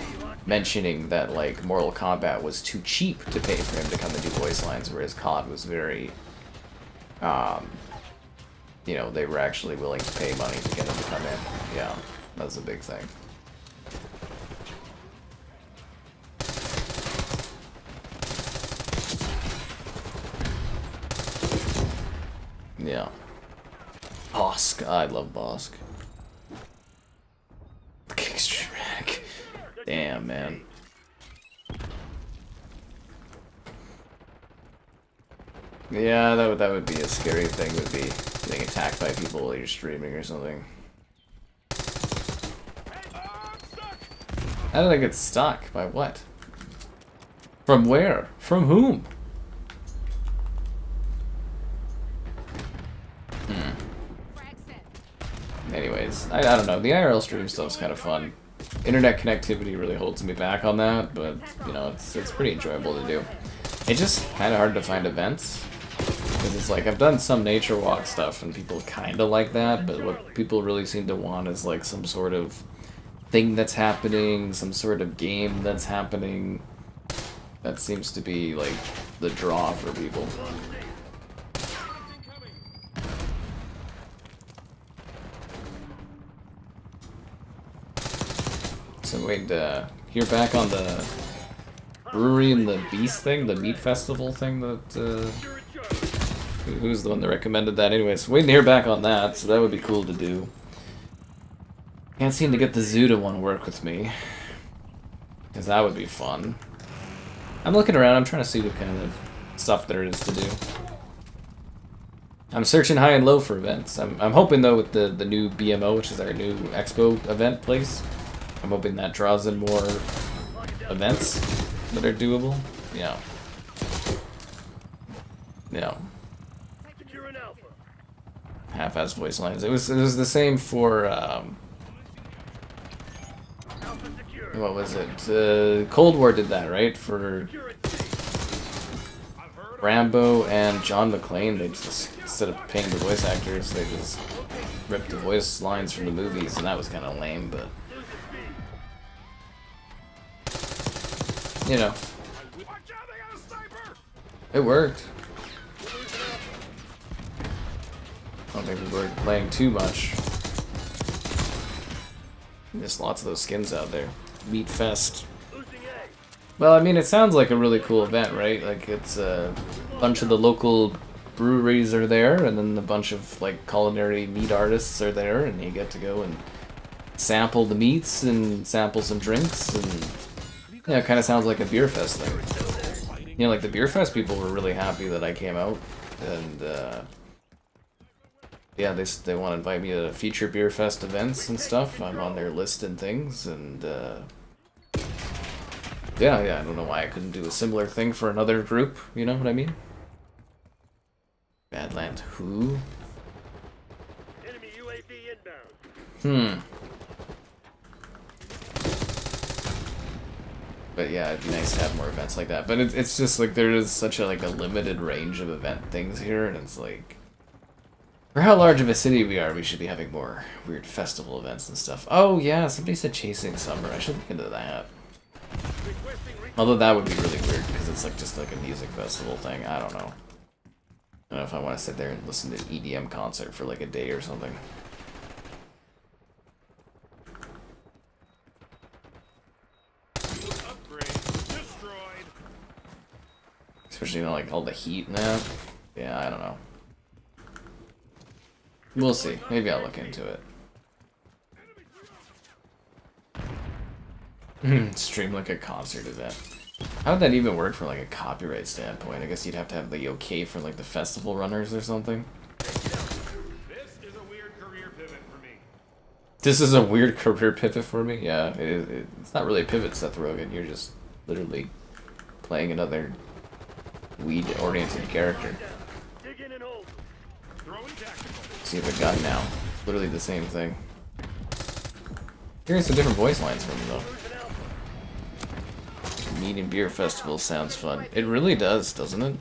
mentioning that like Mortal Kombat was too cheap to pay for him to come and do voice lines, whereas COD was very, you know, they were actually willing to pay money to get him to come in. Yeah, that was a big thing. Yeah. Bosk. I love Bosk. Extreme Radic. Damn, man. Yeah, that would be a scary thing, would be getting attacked by people while you're streaming or something. How did I get stuck? By what? From where? From whom? Anyways, I don't know. The IRL stream stuff's kind of fun. Internet connectivity really holds me back on that, but you know, it's pretty enjoyable to do. It's just kind of hard to find events. Because it's like, I've done some nature walk stuff and people kind of like that, but what people really seem to want is like some sort of thing that's happening, some sort of game that's happening. That seems to be like the draw for people. So wait, hear back on the brewery and the beast thing, the meat festival thing that, who's the one that recommended that? Anyways, waiting to hear back on that, so that would be cool to do. Can't seem to get the zoo to want to work with me, because that would be fun. I'm looking around, I'm trying to see what kind of stuff there is to do. I'm searching high and low for events. I'm hoping though with the new BMO, which is our new expo event place, I'm hoping that draws in more events that are doable. Yeah. Yeah. Half-ass voice lines. It was the same for what was it? Cold War did that, right? For Rambo and John McClane, they just, instead of paying the voice actors, they just ripped the voice lines from the movies, and that was kind of lame, but you know, it worked. I don't think we were playing too much. There's lots of those skins out there. Meat Fest. Well, I mean, it sounds like a really cool event, right? Like, it's a bunch of the local breweries are there, and then a bunch of, like, culinary meat artists are there, and you get to go and sample the meats and sample some drinks, and yeah, it kind of sounds like a beer fest thing. You know, like the beer fest people were really happy that I came out, and yeah, they want to invite me to feature beer fest events and stuff. I'm on their list and things, and yeah, I don't know why I couldn't do a similar thing for another group. You know what I mean? Badland, who? Enemy UAV inbound. But yeah, it'd be nice to have more events like that. But it's just like there is such a like a limited range of event things here, and it's like for how large of a city we are, we should be having more weird festival events and stuff. Oh yeah, somebody said Chasing Summer. I should look into that. Although that would be really weird because it's like just like a music festival thing. I don't know. I don't know if I want to sit there and listen to an EDM concert for like a day or something. Especially, you know, like all the heat now. Yeah, I don't know. We'll see. Maybe I'll look into it. Stream like a concert event. How would that even work from like a copyright standpoint? I guess you'd have to have the okay for like the festival runners or something. This is a weird career pivot for me. This is a weird career pivot for me? Yeah, it's not really a pivot, Seth Rogen. You're just literally playing another weed-oriented character. Dig in and you have a gun now. It's literally the same thing. Hearing some different voice lines from him, though. Meat and beer festival sounds fun. It really does, doesn't it?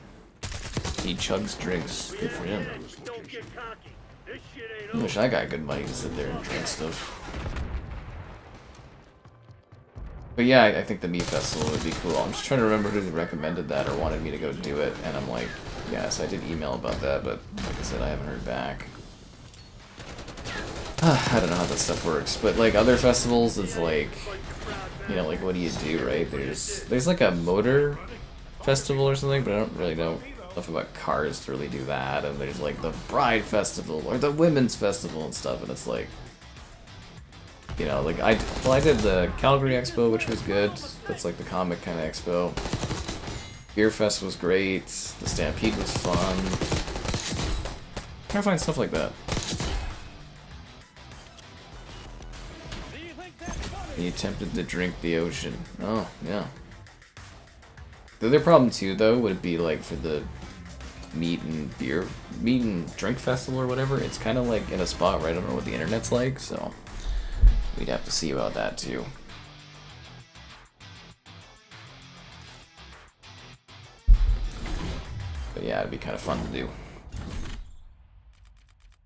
He chugs drinks. Good for him. Don't get cocky. This shit ain't I wish I got good money to sit there and drink stuff. But yeah, I think the meat festival would be cool. I'm just trying to remember who recommended that or wanted me to go do it, and I'm like, yes, I did email about that, but like I said, I haven't heard back. I don't know how that stuff works, but like other festivals, it's like, you know, like what do you do, right? There's like a motor festival or something, but I don't really know enough about cars to really do that. And there's like the Bride Festival or the Women's Festival and stuff, and it's like, you know, like I did the Calgary Expo, which was good. That's like the comic kind of expo. Beer Fest was great. The Stampede was fun. Try to find stuff like that. He attempted to drink the ocean. Oh, yeah. The other problem too, though, would be like for the meat and drink festival or whatever. It's kind of like in a spot where I don't know what the internet's like, so we'd have to see about that too. But yeah, it'd be kind of fun to do.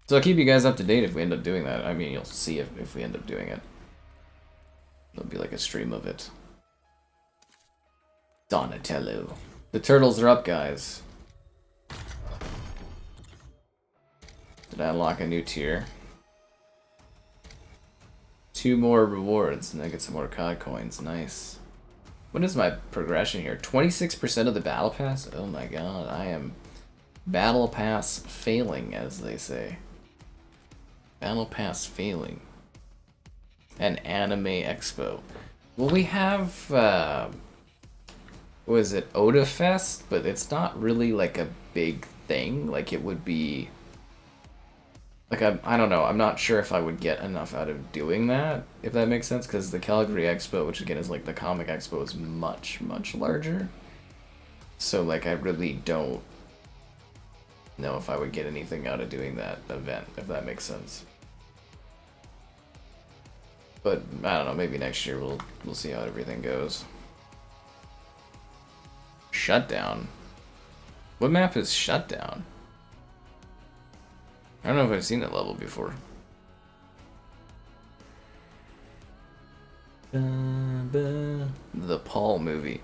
So I'll keep you guys up to date if we end up doing that. I mean, you'll see if we end up doing it. There'll be like a stream of it. Donatello. The turtles are up, guys. Did I unlock a new tier? 2 more rewards, and I get some more COD coins. Nice. What is my progression here? 26% of the battle pass? Oh my god, I am battle pass failing, as they say. Battle pass failing. An anime expo. Well, we have, what is it, Oda Fest? But it's not really like a big thing. Like it would be, like I don't know. I'm not sure if I would get enough out of doing that, if that makes sense. Because the Calgary Expo, which again is like the comic expo, is much, much larger. So like I really don't know if I would get anything out of doing that event, if that makes sense. But I don't know, maybe next year we'll see how everything goes. Shutdown. What map is Shutdown? I don't know if I've seen that level before. The Paul movie.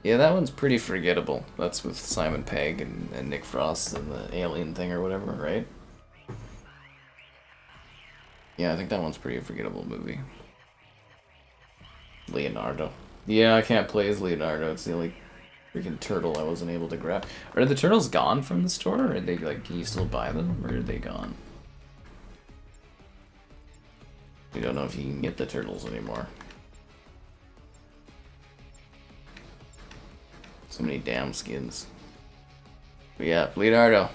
Yeah, that one's pretty forgettable. That's with Simon Pegg and Nick Frost and the alien thing or whatever, right? Yeah, I think that one's pretty forgettable movie. Leonardo. Yeah, I can't play as Leonardo. It's the only freaking turtle I wasn't able to grab. Are the turtles gone from the store? Or are they like, can you still buy them? Or are they gone? We don't know if you can get the turtles anymore. So many damn skins. But yeah, Leonardo.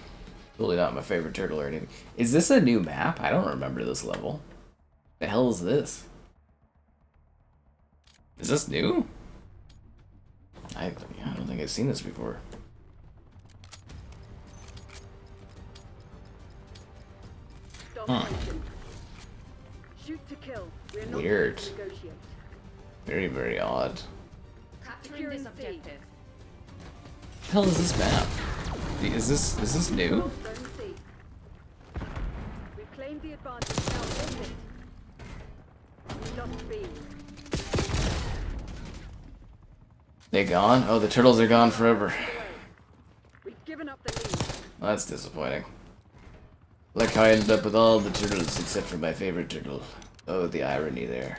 Really not my favorite turtle or anything. Is this a new map? I don't remember this level. The hell is this? Is this new? I don't think I've seen this before. Huh. Shoot to kill. We're not Weird. going to negotiate. Very, very odd. Capturing this objective. What the hell is this map? Is this new? We've claimed the advantage. Now hold it. We lost B. They gone? Oh, the turtles are gone forever. We've given up the lead. Well, that's disappointing. Like how I ended up with all the turtles except for my favorite turtle. Oh, the irony there.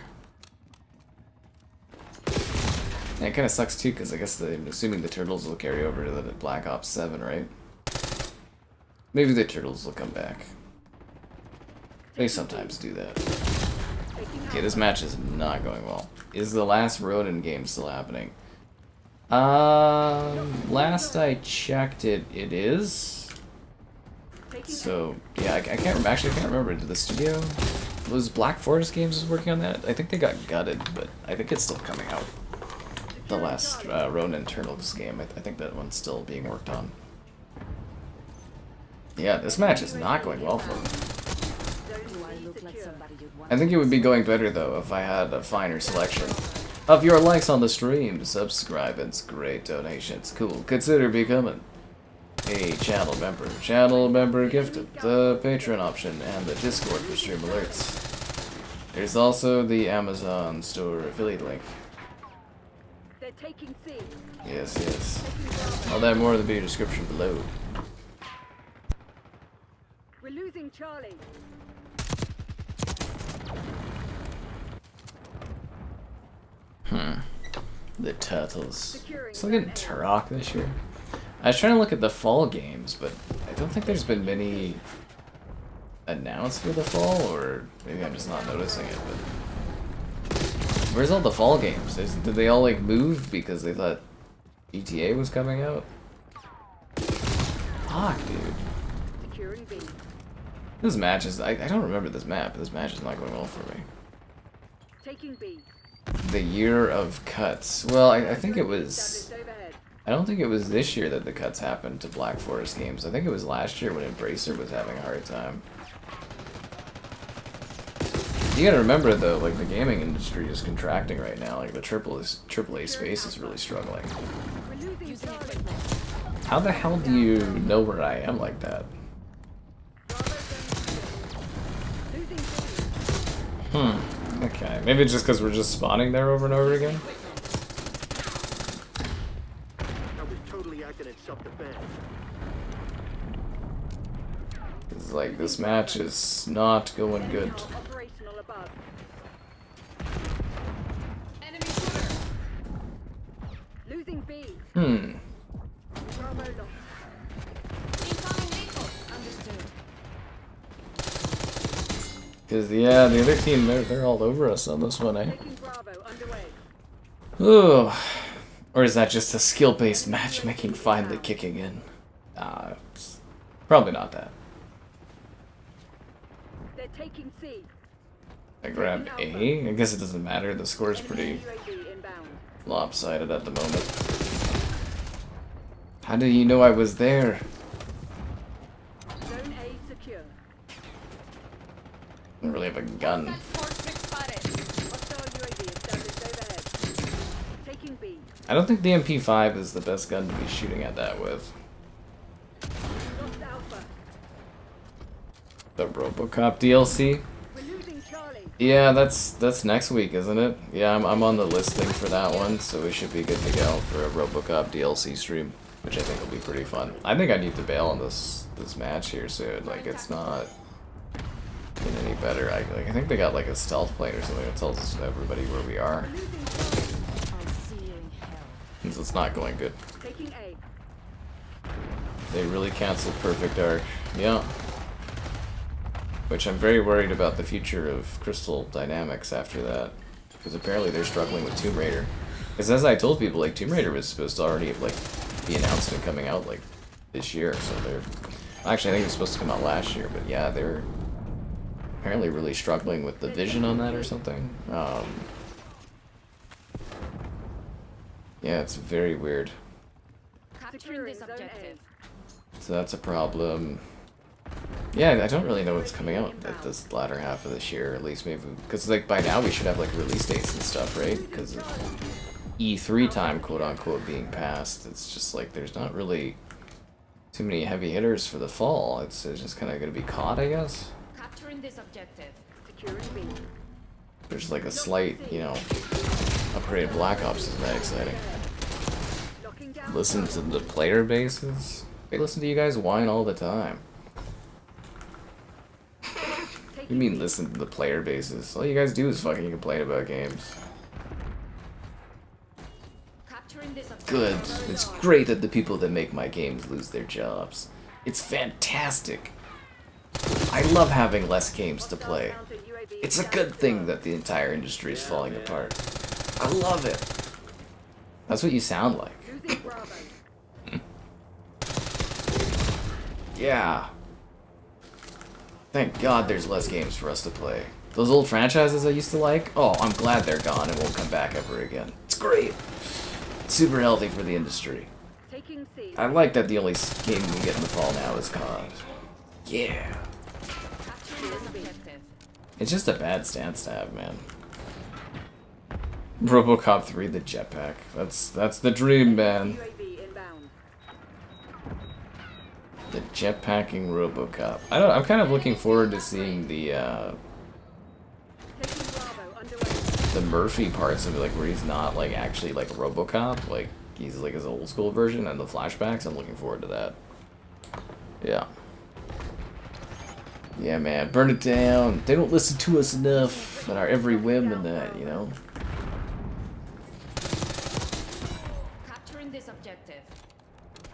And it kind of sucks too, because I guess I'm assuming the turtles will carry over to the Black Ops 7, right? Maybe the turtles will come back. They sometimes do that. Okay, this match is not going well. Is the last Ronin game still happening? Last I checked it is. So, yeah, I can't remember. Actually, I can't remember. Did the studio... Was Black Forest Games working on that? I think they got gutted, but I think it's still coming out. The last Ronin Turtles game. I think that one's still being worked on. Yeah, this match is not going well for them. I think it would be going better though if I had a finer selection of your likes on the stream, subscribance, great donations, cool. Consider becoming a channel member. Channel member gifted, the Patreon option, and the Discord for stream alerts. There's also the Amazon store affiliate link. They're taking C. Yes, yes. All that more in the video description below. We're losing Charlie. The Turtles. It's looking Turok this year. I was trying to look at the fall games, but I don't think there's been many announced for the fall, or maybe I'm just not noticing it, but where's all the fall games? Did they all like move because they thought GTA was coming out? Fuck, dude. Securing B. This match is, I don't remember this map, but this match is not going well for me. Taking B. The year of cuts. Well, I think it was... Established overhead. I don't think it was this year that the cuts happened to Black Forest games. I think it was last year when Embracer was having a hard time. You gotta remember though, like the gaming industry is contracting right now. Like the AAA space is really struggling. We're losing Charlie. How the hell do you know where I am like that? Losing B. Okay, maybe just because we're just spawning there over and over again? I was totally acting in self-defense. It's like this match is not going good. Operational above. Enemy shooter. Losing B. Bravo lost. Incoming vehicle. Understood. Because, yeah, the other team, they're all over us on this one, eh? Taking Bravo underway. Ooh. Or is that just a skill-based matchmaking finally kicking in? It's probably not that. They're taking C. I grabbed A. I guess it doesn't matter. The score's pretty UAV inbound. lopsided at the moment. How did you know I was there? Zone A secure. I don't really have a gun. That's Fort 6 spotted. Hostile UAV established overhead. Taking B. I don't think the MP5 is the best gun to be shooting at that with. Lost Alpha. The RoboCop DLC? We're losing Charlie. Yeah, that's next week, isn't it? Yeah, I'm on the listing for that one, so we should be good to go for a RoboCop DLC stream, which I think will be pretty fun. I think I need to bail on this match here soon. Like, it's not getting any better. I think they got like a stealth plane or something that tells us everybody where we are. Losing Charlie. I'll see you in hell. Since it's not going good. Taking A. They really canceled Perfect Dark. Yeah. Which I'm very worried about the future of Crystal Dynamics after that. Because apparently they're struggling with Tomb Raider. Because as I told people, like, Tomb Raider was supposed to already have, like, be announced and coming out, like, this year. So they're... Actually, I think it was supposed to come out last year, but yeah, they're apparently really struggling with the vision on that or something. Yeah, it's very weird. Capturing this Zone A. objective. So that's a problem. Yeah, I don't really know what's coming out at this latter half of this year, at least maybe, because like by now we should have like release dates and stuff, right? Because of E3 time, quote unquote, being passed. It's just like there's not really too many heavy hitters for the fall. It's just kind of gonna be caught, I guess. Capturing this objective. Securing B. There's like a slight, you know, upgraded Black Ops isn't that exciting. Locking down. Listen to the player bases. They listen to you guys whine all the time. You mean listen to the player bases? All you guys do is fucking complain about games. Capturing this objective. Good. It's great that the people that make my games lose their jobs. It's fantastic. I love having less games to play. It's a good thing that the entire industry is falling apart. I love it. That's what you sound like. Losing Bravo. Yeah. Thank God there's less games for us to play. Those old franchises I used to like, oh, I'm glad they're gone and won't come back ever again. It's great. Super healthy for the industry. Taking C. I like that the only game we get in the fall now is COD. Yeah. Capturing this objective. It's just a bad stance to have, man. RoboCop 3, the jetpack. That's the dream, man. UAV inbound. The jetpacking RoboCop. I'm kind of looking forward to seeing the Taking Bravo underway. Murphy parts of it, like where he's not like actually like RoboCop, like he's like his old school version, and the flashbacks. I'm looking forward to that. Yeah. Yeah, man, burn it down. They don't listen to us enough at our every whim and that, you know. Capturing this objective.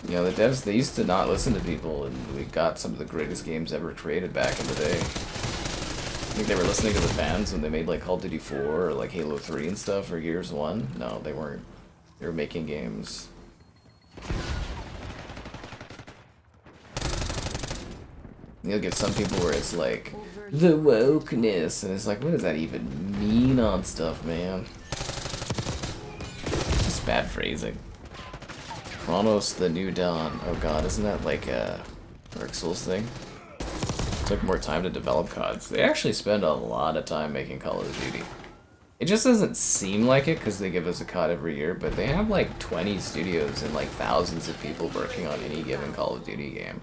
You know, the devs, they used to not listen to people, and we got some of the greatest games ever created back in the day. I think they were listening to the fans when they made like Call of Duty 4 or like Halo 3 and stuff, or Gears 1. No, they weren't. They were making games. You'll get some people where it's like, the wokeness, and it's like, what does that even mean on stuff, man? Just bad phrasing. Chronos the New Dawn. Oh god, isn't that like a Dark Souls thing? Took more time to develop CODs. They actually spend a lot of time making Call of Duty. It just doesn't seem like it because they give us a COD every year, but they have like 20 studios and like thousands of people working on any given Call of Duty game.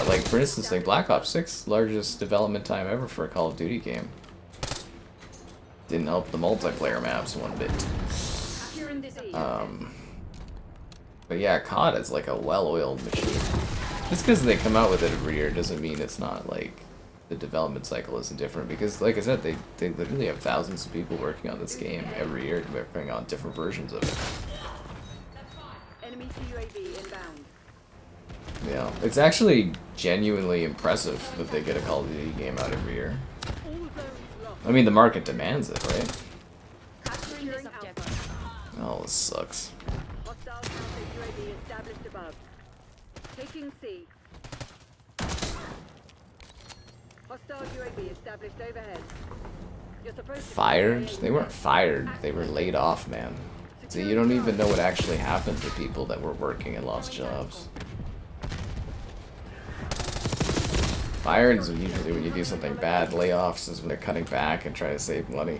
Like for instance, like Black Ops 6, largest development time ever for a Call of Duty game. Didn't help the multiplayer maps one bit. Capturing this objective. But yeah, COD is like a well-oiled machine. Just because they come out with it every year doesn't mean it's not like the development cycle isn't different. Because like I said, they literally have thousands of people working on this game every year, working on different versions of it. Enemy UAV inbound. Yeah, it's actually genuinely impressive that they get a Call of Duty game out every year. All zones lost. I mean, the market demands it, right? Capturing this objective. Oh, this sucks. Hostile counter UAV established above. Taking C. Hostile UAV established overhead. You're supposed to be Fired? staying They weren't fired. They were laid off, man. So you don't even know what actually happened to people that were working and lost jobs. Fired is usually when you do something bad. Layoffs is when they're cutting back and trying to save money.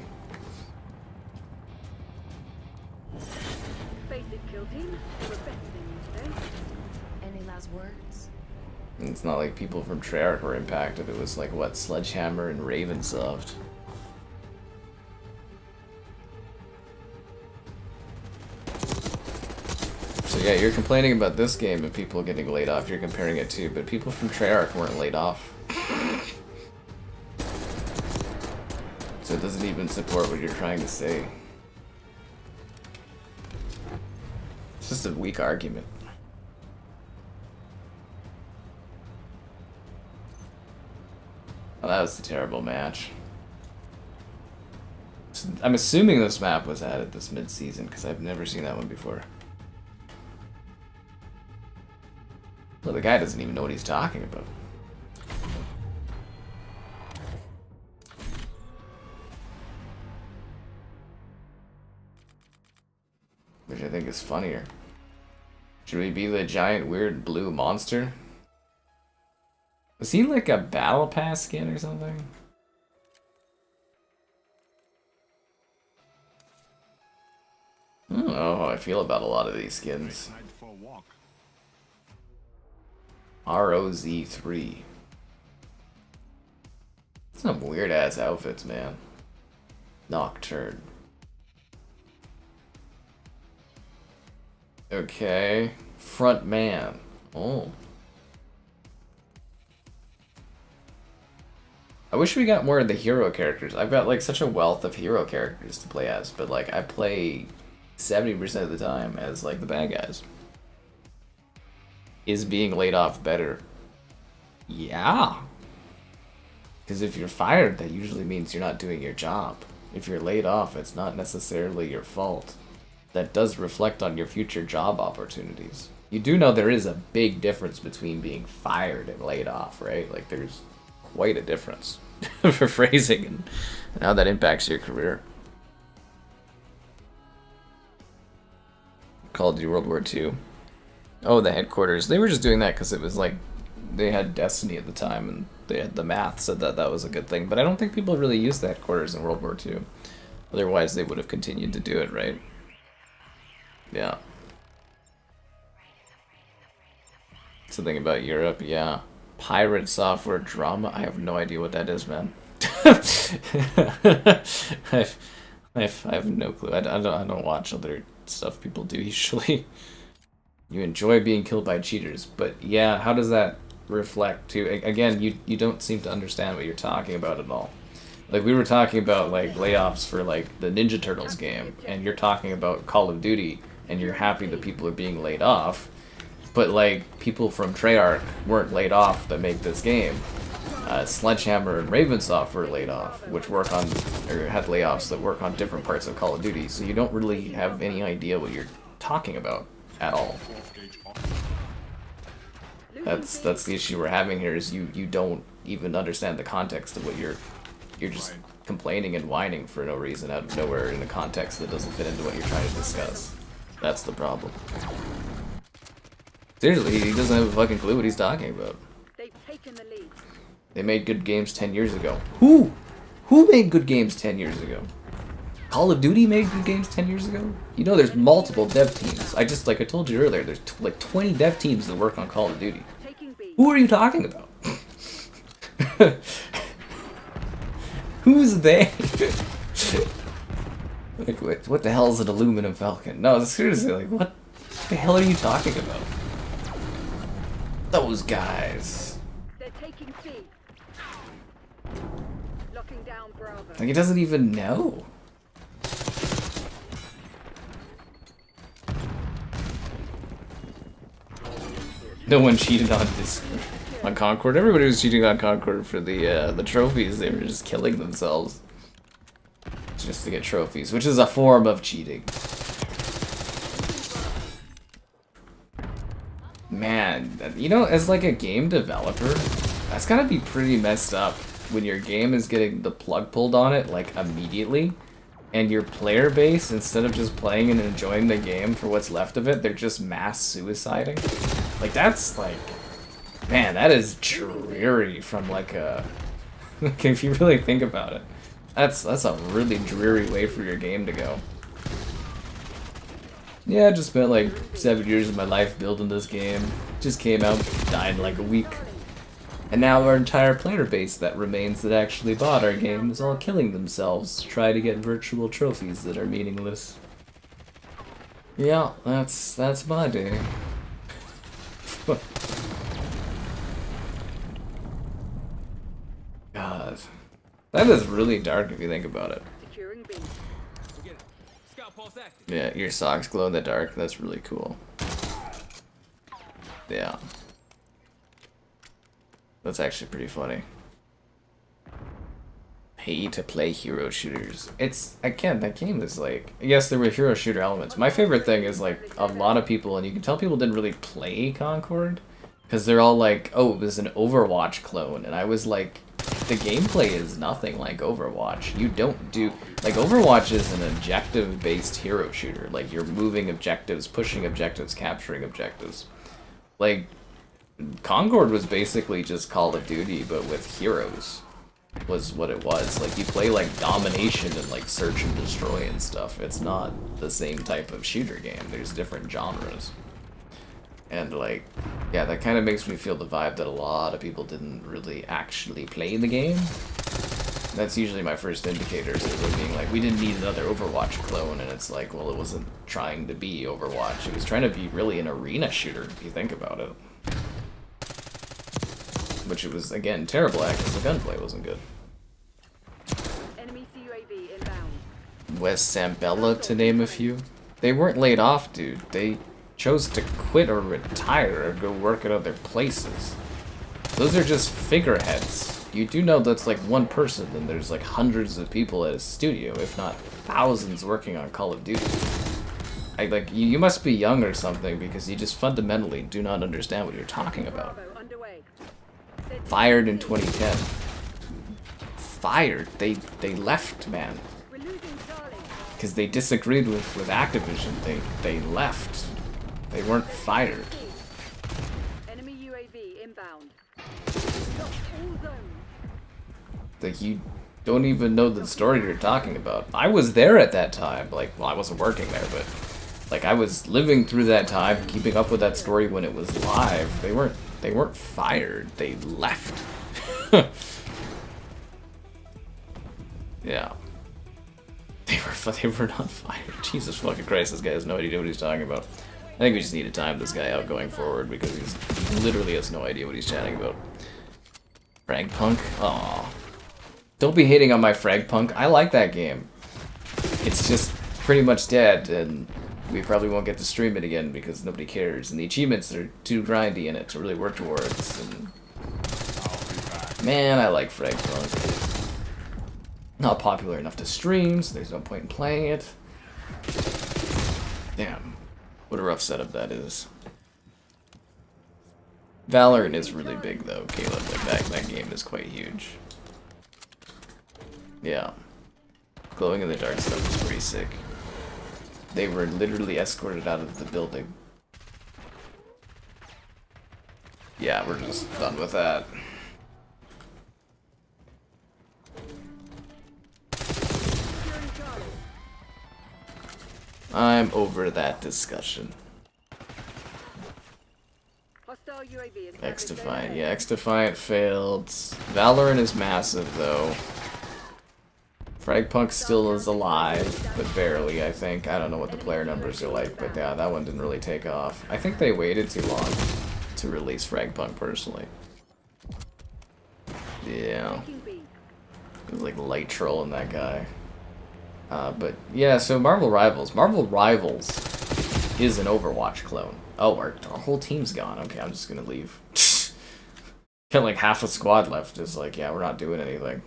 Face it, kill team. They were better than you today. Any last words? And it's not like people from Treyarch were impacted. It was like, what, Sledgehammer and Ravensoft. So yeah, you're complaining about this game and people getting laid off. You're comparing it to, but people from Treyarch weren't laid off. So it doesn't even support what you're trying to say. It's just a weak argument. Oh, that was a terrible match. I'm assuming this map was added this mid-season because I've never seen that one before. Well, the guy doesn't even know what he's talking about. Which I think is funnier. Should we be the giant weird blue monster? Was he like a battle pass skin or something? I don't know how I feel about a lot of these skins. ROZ3. Some weird ass outfits, man. Nocturne. Okay. Front man. Oh. I wish we got more of the hero characters. I've got like such a wealth of hero characters to play as, but like I play 70% of the time as like the bad guys. Is being laid off better? Yeah. Because if you're fired, that usually means you're not doing your job. If you're laid off, it's not necessarily your fault. That does reflect on your future job opportunities. You do know there is a big difference between being fired and laid off, right? Like there's quite a difference for phrasing and how that impacts your career. Call of Duty World War II. Oh, the headquarters. They were just doing that because it was like they had Destiny at the time and the math said that that was a good thing, but I don't think people really used the headquarters in World War II. Otherwise, they would have continued to do it, right? Yeah. Something about Europe, yeah. Pirate software drama. I have no idea what that is, man. I have no clue. I don't watch other stuff people do usually. You enjoy being killed by cheaters, but yeah, how does that reflect to? Again, you don't seem to understand what you're talking about at all. Like, we were talking about like layoffs for like the Ninja Turtles game, and you're talking about Call of Duty, and you're happy that people are being laid off, but like people from Treyarch weren't laid off that make this game. Sledgehammer and Ravensoft were laid off, which work on, or had layoffs that work on different parts of Call of Duty, so you don't really have any idea what you're talking about at all. That's the issue we're having here, is you don't even understand the context of what you're just complaining and whining for no reason out of nowhere in a context that doesn't fit into what you're trying to discuss. That's the problem. Seriously, he doesn't have a fucking clue what he's talking about. They've taken the lead. They made good games 10 years ago. Who? Who made good games 10 years ago? Call of Duty made good games 10 years ago? You know, there's multiple dev teams. Like I told you earlier, there's like 20 dev teams that work on Call of Duty. Taking B. Who are you talking about? Who's they? Like, what the hell is an aluminum falcon? No, seriously, like, what the hell are you talking about? Those guys. They're taking C. Locking down Bravo. Like, he doesn't even know. No one cheated on this on Concord. Everybody was cheating on Concord for the trophies. They were just killing themselves just to get trophies, which is a form of cheating. Man, you know, as like a game developer, that's gotta be pretty messed up when your game is getting the plug pulled on it like immediately, and your player base, instead of just playing and enjoying the game for what's left of it, they're just mass suiciding. Like, that's like, man, that is dreary from like a, like, if you really think about it, that's a really dreary way for your game to go. Yeah, I just spent like 7 years of my life building this game. Just came out, died in like a week. And now our entire player base that remains that actually bought our game is all killing themselves to try to get virtual trophies that are meaningless. Yeah, that's my day. God. That is really dark if you think about it. Securing B. Yeah, your socks glow in the dark. That's really cool. Yeah. That's actually pretty funny. Pay to play hero shooters. It's, again, that game is like, yes, there were hero shooter elements. My favorite thing is like a lot of people, and you can tell people didn't really play Concord, because they're all like, oh, it was an Overwatch clone. And I was like, the gameplay is nothing like Overwatch. You don't do, like, Overwatch is an objective-based hero shooter. Like, you're moving objectives, pushing objectives, capturing objectives. Like, Concord was basically just Call of Duty, but with heroes, was what it was. Like, you play, like, Domination and, like, Search and Destroy and stuff. It's not the same type of shooter game. There's different genres. And, like, yeah, that kind of makes me feel the vibe that a lot of people didn't really actually play the game. That's usually my first indicator, so they're being like, we didn't need another Overwatch clone, and it's like, well, it wasn't trying to be Overwatch. It was trying to be really an arena shooter, if you think about it. Which it was, again, terrible at, because the gunplay wasn't good. Enemy CUAV inbound. West Zambella, to name a few. They weren't laid off, dude. They chose to quit or retire or go work at other places. Those are just figureheads. You do know that's like one person, and there's like hundreds of people at a studio, if not thousands, working on Call of Duty. You must be young or something, because you just fundamentally do not understand what you're talking about. Bravo underway. Fired in 2010. Fired? They left, man. We're losing Charlie. Because they disagreed with Activision. They left. They weren't fired. Enemy UAV inbound. Lost all zones. Like, you don't even know the story you're talking about. I was there at that time. Like, well, I wasn't working there, but like, I was living through that time, keeping up with that story when it was live. They weren't fired. They left. Yeah. They were not fired. Jesus fucking Christ, this guy has no idea what he's talking about. I think we just need to time this guy out going forward because he literally has no idea what he's chatting about. Frag Punk? Aw. Don't be hating on my Frag Punk. I like that game. It's just pretty much dead, and we probably won't get to stream it again because nobody cares, and the achievements are too grindy in it to really work towards. And man, I like Frag Punk. Not popular enough to stream, so there's no point in playing it. Damn. What a rough setup that is. Valorant is really big though, Caleb. Like that game is quite huge. Yeah. Glowing in the dark stuff is pretty sick. They were literally escorted out of the building. Yeah, we're just done with that. I'm over that discussion. Hostile UAV is X-Defiant. Yeah, X-Defiant failed. Valorant is massive, though. Fragpunk still is alive, but barely, I think. I don't know what the player numbers are like, but yeah, that one didn't really take off. I think they waited too long to release Fragpunk, personally. Yeah. It was like light trolling that guy. But yeah, so Marvel Rivals. Marvel Rivals is an Overwatch clone. Oh, our whole team's gone. Okay, I'm just gonna leave. Got like half a squad left. It's like, yeah, we're not doing anything.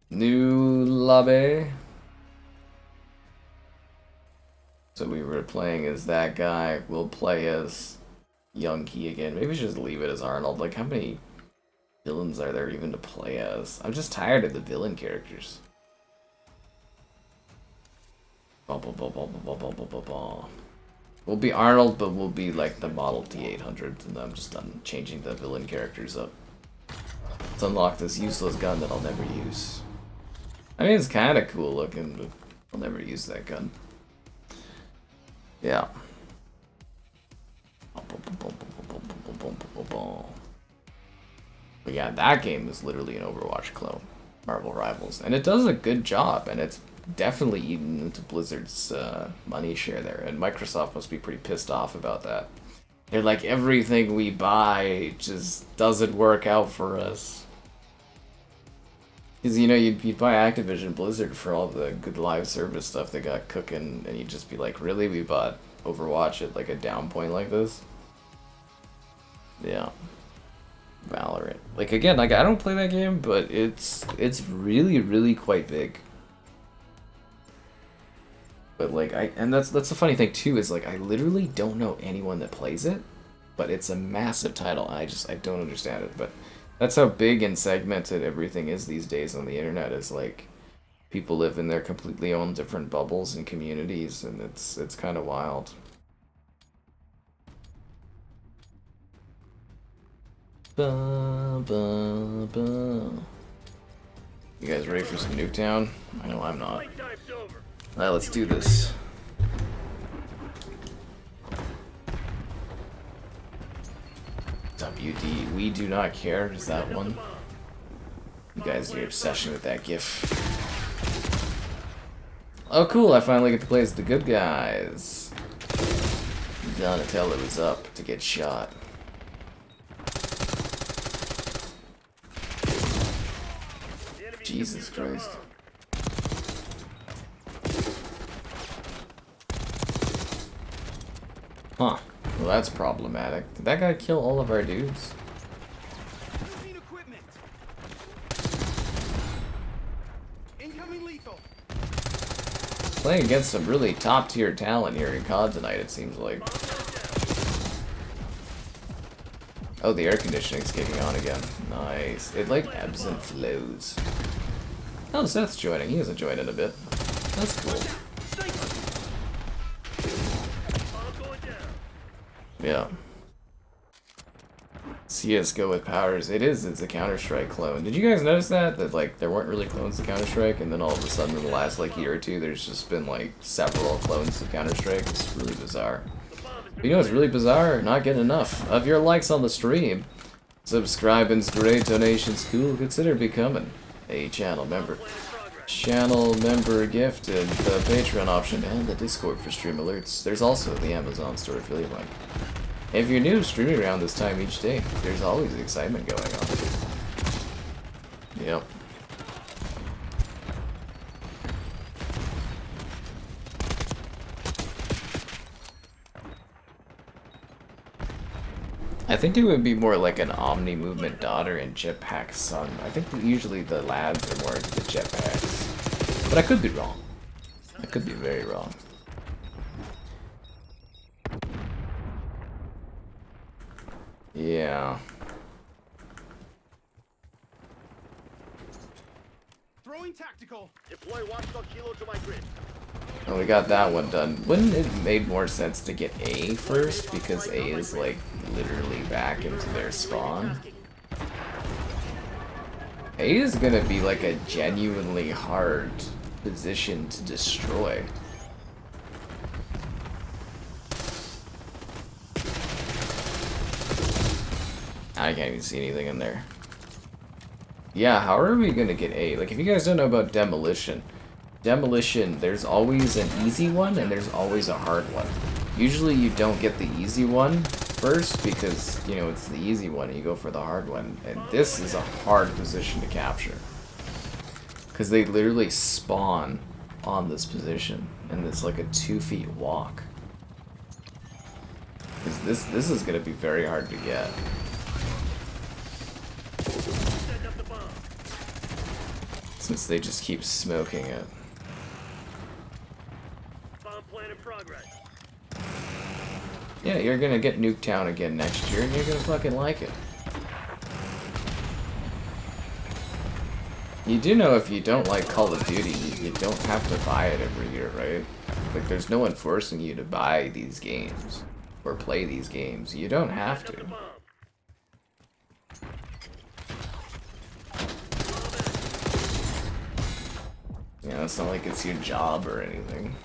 New lobby. So we were playing as that guy. We'll play as Young Key again. Maybe we should just leave it as Arnold. Like, how many villains are there even to play as? I'm just tired of the villain characters. We'll be Arnold, but we'll be like the Model T800, and I'm just done changing the villain characters up. Let's unlock this useless gun that I'll never use. I mean, it's kind of cool looking, but I'll never use that gun. Yeah. But yeah, that game is literally an Overwatch clone, Marvel Rivals, and it does a good job, and it's definitely eaten into Blizzard's money share there, and Microsoft must be pretty pissed off about that. They're like, everything we buy just doesn't work out for us. Because, you know, you'd buy Activision Blizzard for all the good live service stuff they got cooking, and you'd just be like, really? We bought Overwatch at like a down point like this? Yeah. Valorant. Like, again, like, I don't play that game, but it's really, really quite big. But like, and that's the funny thing too, is like, I literally don't know anyone that plays it, but it's a massive title. I don't understand it, but that's how big and segmented everything is these days on the internet. Is like, people live in their completely own different bubbles and communities, and it's kind of wild. Ba, ba, ba. You guys ready for some Nuketown? I know I'm not. Alright, let's do this. WD, we do not care. Is that one? You guys, your obsession with that GIF. Oh, cool! I finally get to play as the good guys. Donatello was up to get shot. Jesus Christ. Huh. Well, that's problematic. Did that guy kill all of our dudes? Playing against some really top-tier talent here in COD tonight, it seems like. Oh, the air conditioning's kicking on again. Nice. It like ebbs and flows. Oh, Seth's joining. He hasn't joined in a bit. That's cool. Yeah. CSGO with powers. It's a Counter-Strike clone. Did you guys notice that? That, like, there weren't really clones to Counter-Strike, and then all of a sudden in the last, like, year or two, there's just been, like, several clones to Counter-Strike. It's really bizarre. But you know what's really bizarre? Not getting enough of your likes on the stream. Subscribing's great, donations cool. Consider becoming a channel member. Channel member gift and the Patreon option and the Discord for stream alerts. There's also the Amazon store affiliate link. If you're new, streaming around this time each day, there's always excitement going on. Yep. I think it would be more like an Omni Movement daughter and Jetpack son. I think that usually the lads are more into the jetpacks. But I could be wrong. I could be very wrong. Yeah. Throwing tactical. Deploy Watchdog Kilo to my grid. Well, we got that one done. Wouldn't it make more sense to get A first? Because A is, like, literally back into their spawn. A is gonna be, like, a genuinely hard position to destroy. I can't even see anything in there. Yeah, how are we gonna get A? Like, if you guys don't know about Demolition, there's always an easy one and there's always a hard one. Usually you don't get the easy one first because, you know, it's the easy one and you go for the hard one. And this is a hard position to capture. Because they literally spawn on this position and it's like a 2 feet walk. Because this is going to be very hard to get. Since they just keep smoking it. Yeah, you're gonna get Nuketown again next year, and you're gonna fucking like it. You do know if you don't like Call of Duty, you don't have to buy it every year, right? Like, there's no one forcing you to buy these games, or play these games. You don't have to. Yeah, it's not like it's your job or anything.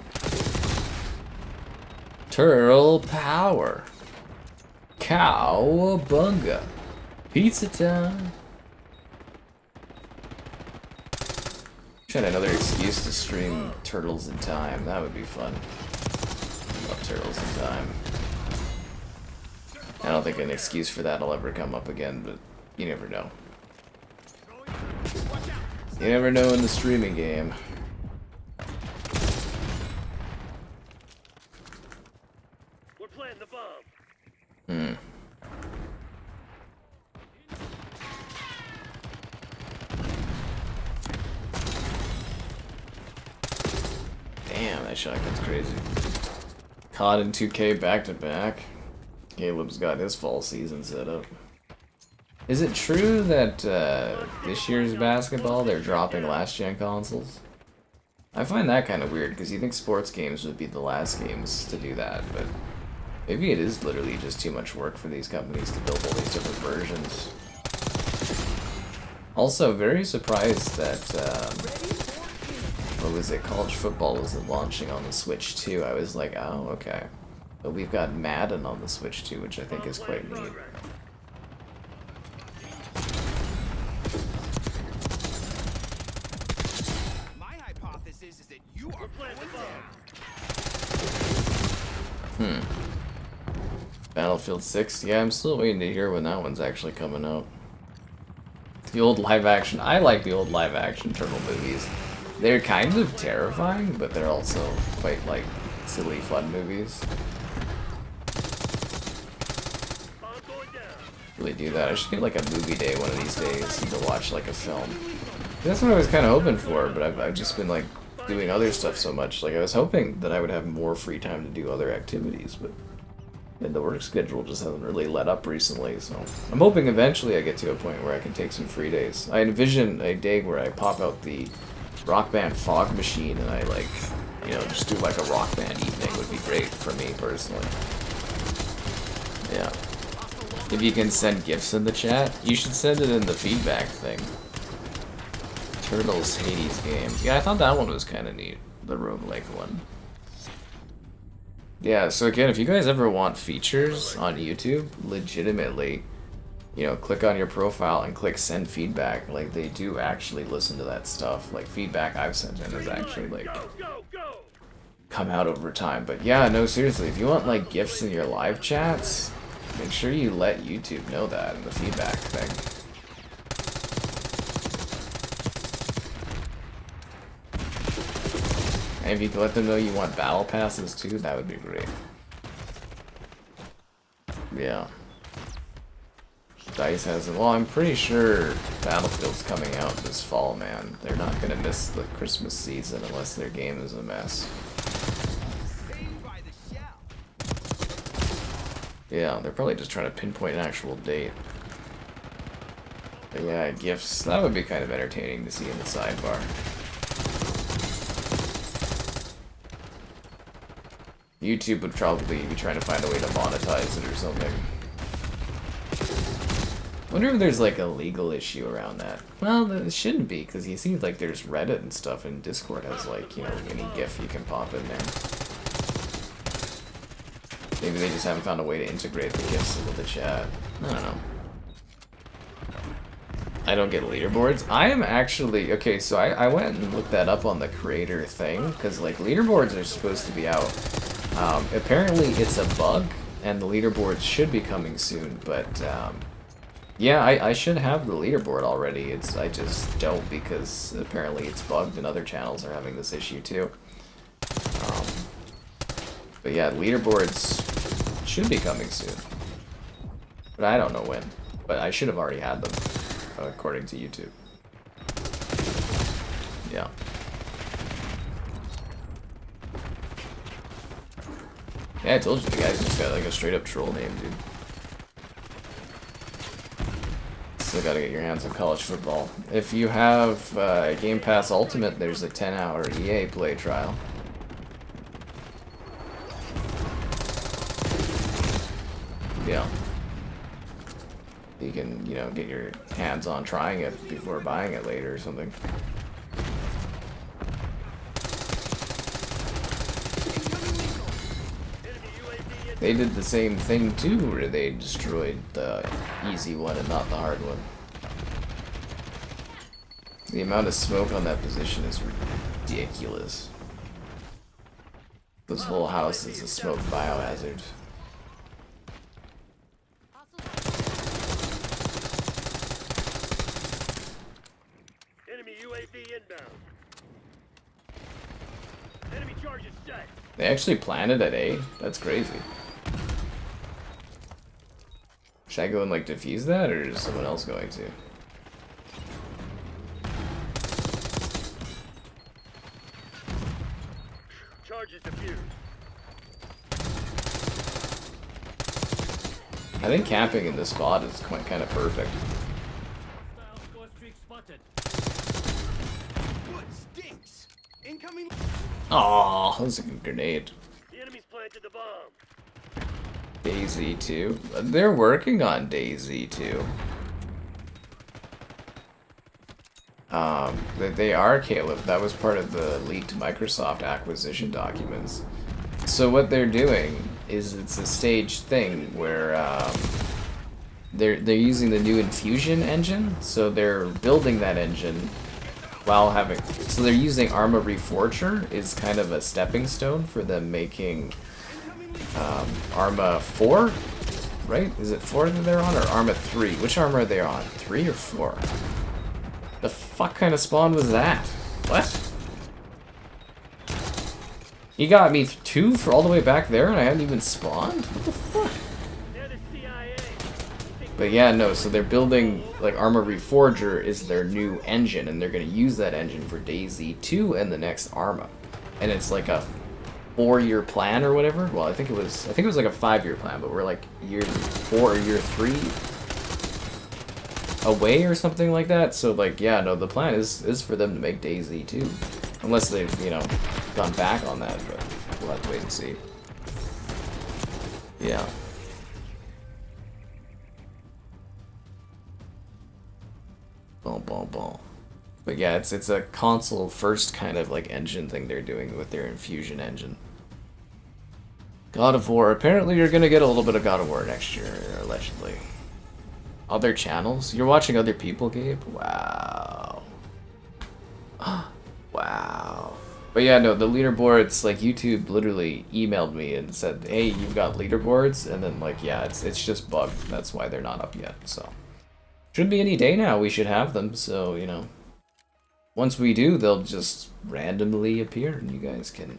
Turtle power. Cowabunga. Pizza time. Trying another excuse to stream Turtles in Time. That would be fun. Love Turtles in Time. I don't think an excuse for that will ever come up again, but you never know. You never know in the streaming game. We're planting the bomb. Damn, that shotgun's crazy. COD and 2K back to back. Caleb's got his fall season set up. Is it true that this year's basketball, they're dropping last-gen consoles? I find that kind of weird, because you think sports games would be the last games to do that, but maybe it is literally just too much work for these companies to build all these different versions. Also, very surprised that, what was it, college football isn't launching on the Switch too. I was like, oh, okay. But we've got Madden on the Switch too, which I think is quite neat. Battlefield 6? Yeah, I'm still waiting to hear when that one's actually coming out. The old live-action... I like the old live-action Turtle movies. They're kind of terrifying, but they're also quite, like, silly, fun movies. Really do that. I should get, like, a movie day one of these days to watch, like, a film. That's what I was kind of hoping for, but I've just been, like, doing other stuff so much. Like, I was hoping that I would have more free time to do other activities, but the work schedule just hasn't really let up recently, so I'm hoping eventually I get to a point where I can take some free days. I envision a day where I pop out the Rock Band Fog Machine and I, like, you know, just do like a Rock Band evening would be great for me personally. Yeah. If you can send gifts in the chat, you should send it in the feedback thing. Turtles Hades game. Yeah, I thought that one was kind of neat. The roguelike one. Yeah, so again, if you guys ever want features on YouTube, legitimately, you know, click on your profile and click send feedback. Like, they do actually listen to that stuff. Like, feedback I've sent in is actually, like, come out over time. But yeah, no, seriously, if you want, like, gifts in your live chats, make sure you let YouTube know that in the feedback thing. And if you can let them know you want battle passes too, that would be great. Yeah. DICE has it. Well, I'm pretty sure Battlefield's coming out this fall, man. They're not gonna miss the Christmas season unless their game is a mess. Yeah, they're probably just trying to pinpoint an actual date. But yeah, gifts, that would be kind of entertaining to see in the sidebar. YouTube would probably be trying to find a way to monetize it or something. I wonder if there's like a legal issue around that. Well, it shouldn't be, because you see like there's Reddit and stuff, and Discord has like, you know, any GIF you can pop in there. Maybe they just haven't found a way to integrate the GIFs into the chat. I don't know. I don't get leaderboards. I am actually... Okay, so I went and looked that up on the creator thing, because like leaderboards are supposed to be out. Apparently it's a bug, and the leaderboards should be coming soon, but yeah, I should have the leaderboard already. I just don't, because apparently it's bugged and other channels are having this issue too. But yeah, leaderboards should be coming soon. But I don't know when. But I should have already had them, according to YouTube. Yeah. Yeah, I told you the guy's just got like a straight up troll name, dude. Still gotta get your hands on college football. If you have Game Pass Ultimate, there's a 10-hour EA Play trial. Yeah. You can, you know, get your hands on trying it before buying it later or something. They did the same thing too, where they destroyed the easy one and not the hard one. The amount of smoke on that position is ridiculous. This whole house is a smoke biohazard. Enemy UAV inbound. Enemy charges set. They actually planted at A? That's crazy. Should I go and like defuse that, or is someone else going to? Charges defused. I think camping in this spot is quite kind of perfect. Aw, that was a good grenade. The enemy's planted the bomb. Daisy 2. They're working on Daisy 2. They are, Caleb. That was part of the leaked Microsoft acquisition documents. So what they're doing is it's a staged thing where they're using the new Infusion engine. So they're building that engine while having... So they're using Arma Reforger is kind of a stepping stone for them making Arma 4, right? Is it 4 that they're on, or Arma 3? Which Arma are they on? 3 or 4? The fuck kind of spawn was that? What? You got me 2 for all the way back there and I haven't even spawned? What the fuck? But yeah, no, so they're building, like, Arma Reforger is their new engine, and they're gonna use that engine for Daisy 2 and the next Arma. And it's like a 4-year plan or whatever. Well, I think it was like a 5-year plan, but we're like year 4 or year 3 away or something like that. So like, yeah, no, the plan is for them to make Daisy 2. Unless they've, you know, gone back on that, but we'll have to wait and see. Yeah. Boom, boom, boom. But yeah, it's a console first kind of like engine thing they're doing with their Infusion engine. God of War. Apparently you're gonna get a little bit of God of War next year, allegedly. Other channels? You're watching other people, Gabe? Wow. Wow. But yeah, no, the leaderboards, like YouTube literally emailed me and said, hey, you've got leaderboards? And then like, yeah, it's just bugged. That's why they're not up yet, so. Should be any day now we should have them, so, you know. Once we do, they'll just randomly appear and you guys can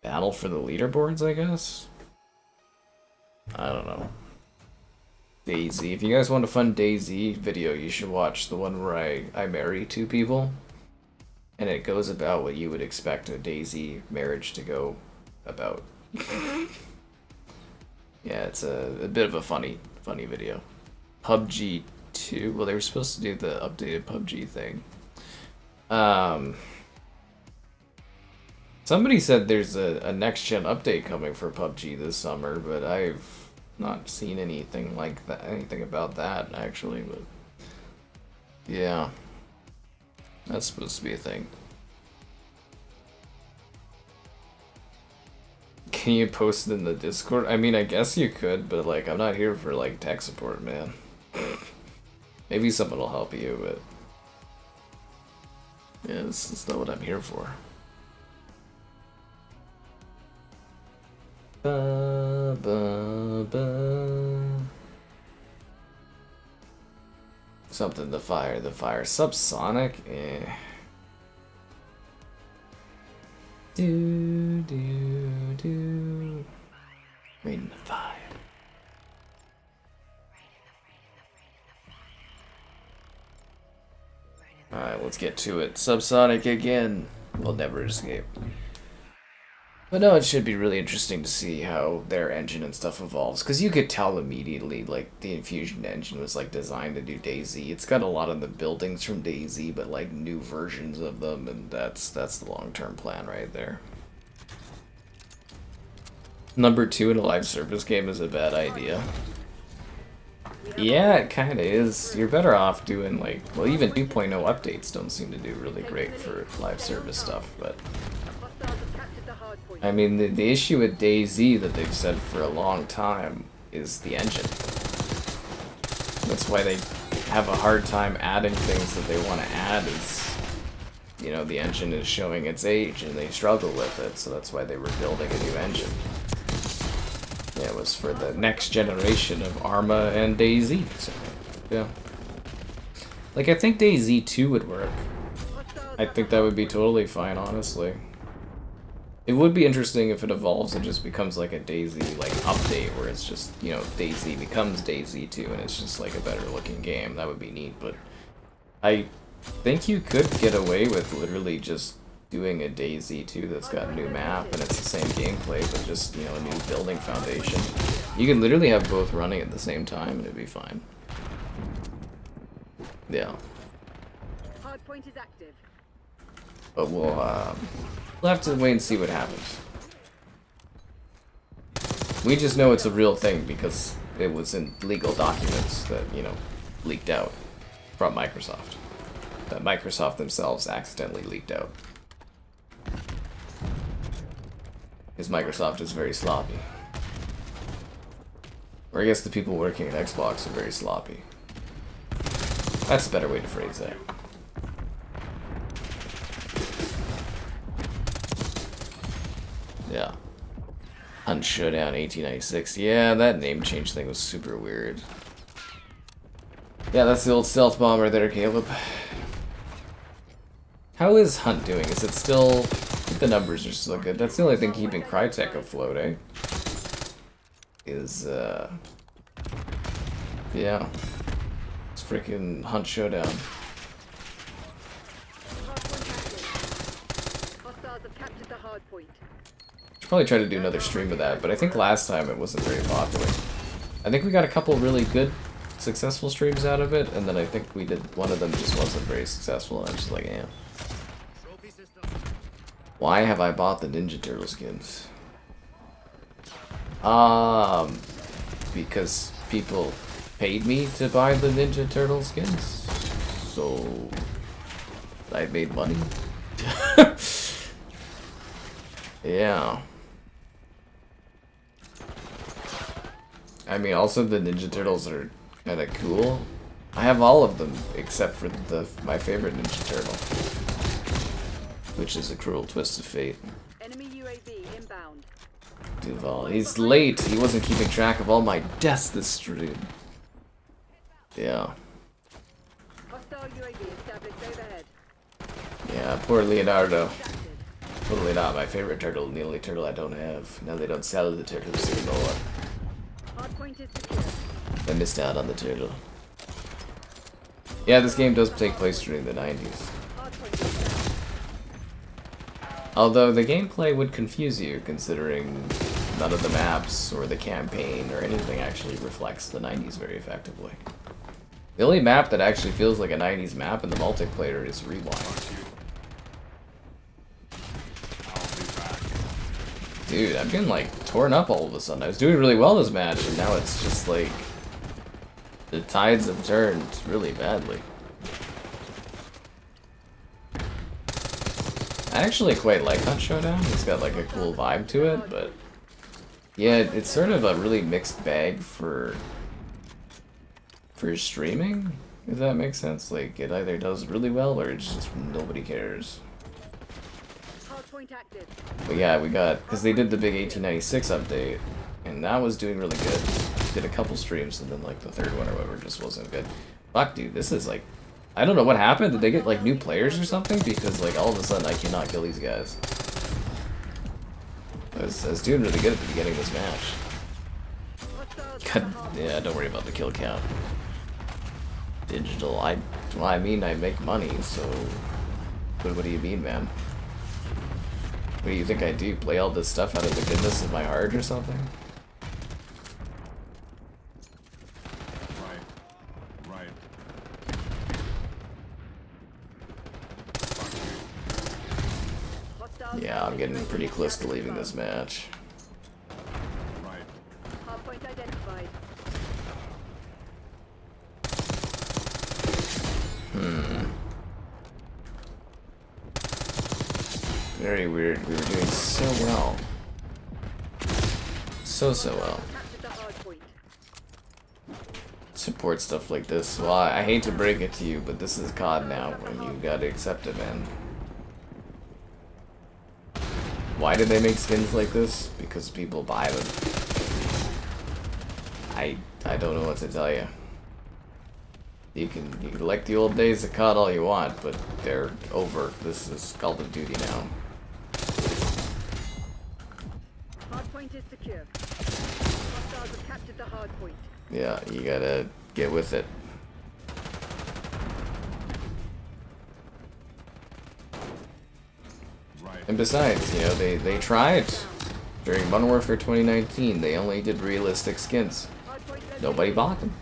battle for the leaderboards, I guess? I don't know. DayZ. If you guys want a fun DayZ video, you should watch the one where I marry 2 people. And it goes about what you would expect a DayZ marriage to go about. Yeah, it's a bit of a funny video. PUBG 2. Well, they were supposed to do the updated PUBG thing. Somebody said there's a next-gen update coming for PUBG this summer, but I've not seen anything like that, anything about that actually. But yeah, that's supposed to be a thing. Can you post it in the Discord? I mean, I guess you could, but like, I'm not here for like tech support, man. Maybe someone will help you, but yeah, it's not what I'm here for. Ba, ba, ba. Something to fire the fire. Subsonic? Eh. Do, do, do. Rain the fire. Alright, let's get to it. Subsonic again. We'll never escape. But no, it should be really interesting to see how their engine and stuff evolves, because you could tell immediately, like, the Infusion engine was, like, designed to do DayZ. It's got a lot of the buildings from DayZ, but, like, new versions of them, and that's the long-term plan right there. Number 2 in a live service game is a bad idea. Yeah, it kind of is. You're better off doing, like, well, even 2.0 updates don't seem to do really great for live service stuff, but I mean, the issue with DayZ that they've said for a long time is the engine. That's why they have a hard time adding things that they want to add is, you know, the engine is showing its age and they struggle with it, so that's why they were building a new engine. Yeah, it was for the next generation of Arma and DayZ, so, yeah. Like, I think DayZ 2 would work. I think that would be totally fine, honestly. It would be interesting if it evolves and just becomes like a DayZ like update where it's just, you know, DayZ becomes DayZ 2 and it's just like a better looking game. That would be neat, but I think you could get away with literally just doing a DayZ 2 that's got a new map and it's the same gameplay but just, you know, a new building foundation. You could literally have both running at the same time and it'd be fine. Yeah. Hardpoint is active. But we'll have to wait and see what happens. We just know it's a real thing because it was in legal documents that, you know, leaked out from Microsoft. That Microsoft themselves accidentally leaked out. Because Microsoft is very sloppy. Or I guess the people working at Xbox are very sloppy. That's a better way to phrase that. Yeah. Hunt Showdown 1896. Yeah, that name change thing was super weird. Yeah, that's the old stealth bomber there, Caleb. How is Hunt doing? Is it still... I think the numbers are still good. That's the only thing keeping Crytek afloat, eh? Is, yeah. It's freaking Hunt Showdown. Hostiles have captured the hardpoint. Should probably try to do another stream of that, but I think last time it wasn't very popular. I think we got a couple really good, successful streams out of it, and then I think we did one of them just wasn't very successful, and I was just like, eh. Why have I bought the Ninja Turtle skins? Because people paid me to buy the Ninja Turtle skins, so I made money. Yeah. I mean, also the Ninja Turtles are kind of cool. I have all of them except for my favorite Ninja Turtle, which is a cruel twist of fate. Enemy UAV inbound. Duval, he's late. He wasn't keeping track of all my deaths this stream. Yeah. Hostile UAV established overhead. Yeah, poor Leonardo. Totally not my favorite turtle, the only turtle I don't have. Now they don't sell the turtles anymore. Hardpoint is secure. I missed out on the turtle. Yeah, this game does take place during the 90s. Hardpoint is down. Although the gameplay would confuse you, considering none of the maps or the campaign or anything actually reflects the 90s very effectively. The only map that actually feels like a 90s map in the multiplayer is Rewind. Dude, I'm getting like torn up all of a sudden. I was doing really well this match, and now it's just like the tides have turned really badly. I actually quite like that Showdown. It's got like a cool vibe to it, but yeah, it's sort of a really mixed bag for streaming, if that makes sense. Like, it either does really well or it's just nobody cares. Hardpoint active. But yeah, we got, because they did the big 1896 update, and that was doing really good. Did a couple streams, and then like the third one or whatever just wasn't good. Fuck, dude, this is like, I don't know what happened. Did they get like new players or something? Because like all of a sudden I cannot kill these guys. I was doing really good at the beginning of this match. God, yeah, don't worry about the kill count. Digital, well, I mean, I make money, so what do you mean, man? What do you think I do? Play all this stuff out of the goodness of my heart or something? Right. Yeah, I'm getting pretty close to leaving this match. Right. Hardpoint identified. Very weird. We were doing so well. So well. Captured the hardpoint. Support stuff like this. Well, I hate to break it to you, but this is COD now, and you gotta accept it, man. Why did they make skins like this? Because people buy them. I don't know what to tell you. You can like the old days of COD all you want, but they're over. This is Call of Duty now. Hardpoint is secure. Hostiles have captured the hardpoint. Yeah, you gotta get with it. Right. And besides, you know, they tried during Modern Warfare 2019. They only did realistic skins. Nobody bought them.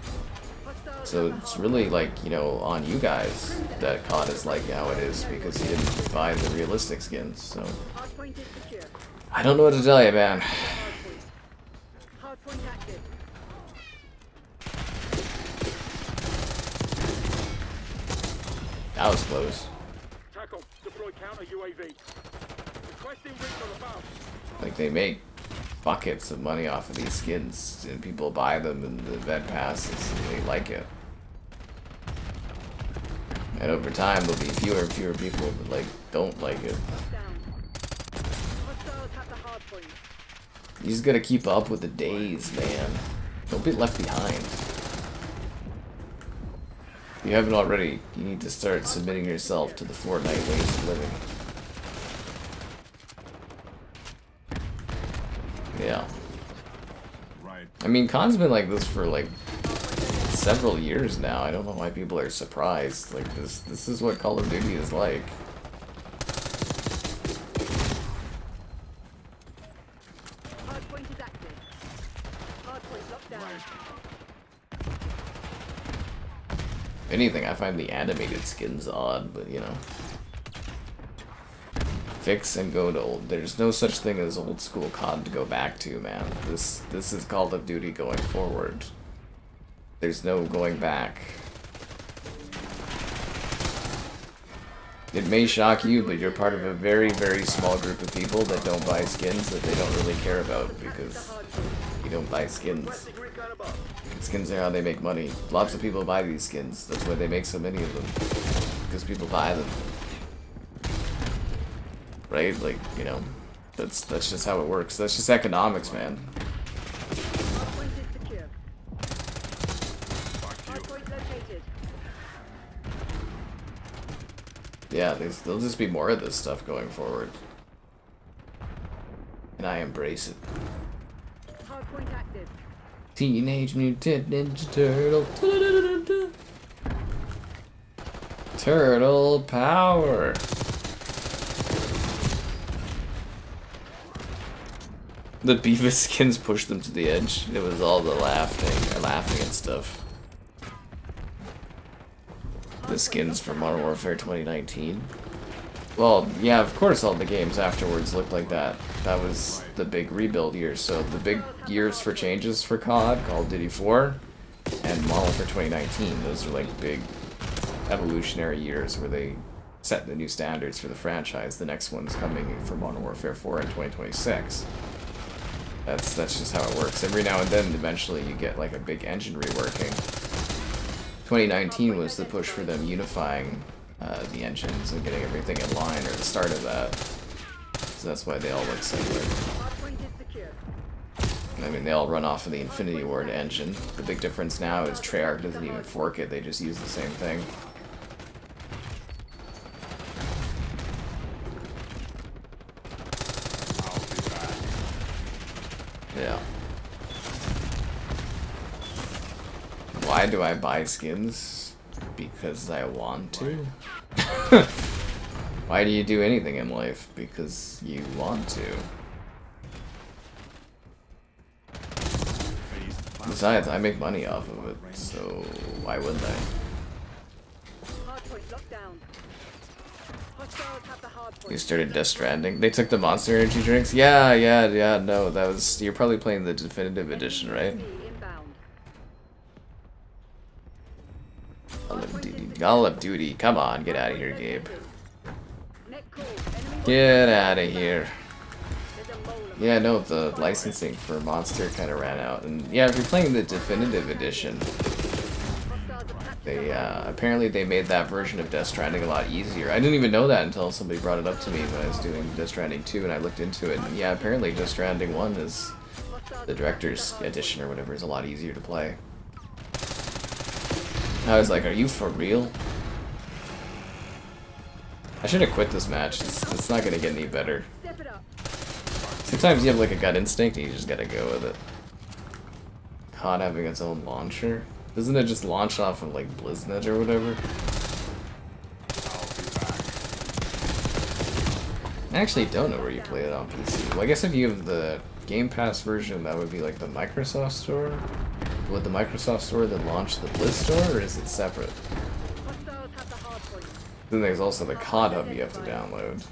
So it's really like, you know, on you guys that COD is like how it is because you didn't buy the realistic skins. So Hardpoint is secure. I don't know what to tell you, man. Hardpoint active. That was close. Tackle. Deploy counter UAV. Requesting recon above. Like, they make buckets of money off of these skins, and people buy them in the event passes, and they like it. And over time, there'll be fewer and fewer people that, like, don't like it. Down. Hostiles have the hardpoint. You just gotta keep up with the days, man. Don't be left behind. If you haven't already, you need to start submitting yourself to the Fortnite ways of living. Yeah. Right. I mean, COD's been like this for like several years now. I don't know why people are surprised. Like this is what Call of Duty is like. Hardpoint is active. Hardpoint locked down. If anything, I find the animated skins odd, but you know. Fix and go to old. There's no such thing as old school COD to go back to, man. This is Call of Duty going forward. There's no going back. It may shock you, but you're part of a very, very small group of people that don't buy skins that they don't really care about because you don't buy skins. Skins are how they make money. Lots of people buy these skins. That's why they make so many of them. Because people buy them. Right? Like, you know, that's just how it works. That's just economics, man. Hardpoint is secure. Hardpoint located. Yeah, there'll just be more of this stuff going forward. And I embrace it. Hardpoint active. Teenage Mutant Ninja Turtle. Turtle power. The Beavis skins pushed them to the edge. It was all the laughing and stuff. The skins for Modern Warfare 2019. Well, yeah, of course all the games afterwards looked like that. That was the big rebuild years. So the big years for changes for COD, Call of Duty 4, and Modern Warfare 2019. Those are like big evolutionary years where they set the new standards for the franchise. The next one's coming for Modern Warfare 4 in 2026. That's just how it works. Every now and then, eventually, you get like a big engine reworking. 2019 was the push for them unifying the engines and getting everything in line, or the start of that. So that's why they all look similar. Hardpoint is secure. I mean, they all run off of the Infinity Ward engine. The big difference now is Treyarch doesn't even fork it; they just use the same thing. Yeah. Why do I buy skins? Because I want to. Why do you do anything in life? Because you want to. Besides, I make money off of it, so why wouldn't I? Hardpoint locked down. Hostiles have the hardpoint. You started Death Stranding. They took the Monster Energy drinks? Yeah, no, that was... You're probably playing the Definitive Edition, right? Call of Duty. Come on, get out of here, Gabe. Get out of here. Yeah, no, the licensing for Monster kind of ran out. And yeah, if you're playing the Definitive Edition, they apparently they made that version of Death Stranding a lot easier. I didn't even know that until somebody brought it up to me when I was doing Death Stranding 2 and I looked into it. And yeah, apparently Death Stranding 1 is the Director's Edition or whatever is a lot easier to play. I was like, are you for real? I should have quit this match. It's not gonna get any better. Sometimes you have like a gut instinct and you just gotta go with it. COD having its own launcher? Doesn't it just launch off of like BlizzNet or whatever? I actually don't know where you play it on PC. Well, I guess if you have the Game Pass version, that would be like the Microsoft Store. Would the Microsoft Store then launch the Blizz Store, or is it separate? Then there's also the COD Hub you have to download.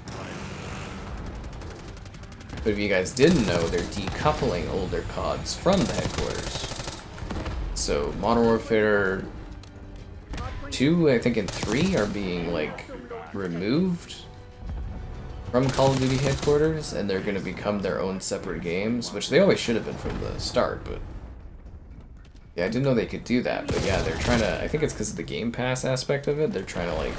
But if you guys didn't know, they're decoupling older CODs from the headquarters. So Modern Warfare 2, I think, and 3 are being like removed from Call of Duty headquarters, and they're going to become their own separate games, which they always should have been from the start, but yeah, I didn't know they could do that. But yeah, they're trying to, I think it's because of the Game Pass aspect of it, they're trying to like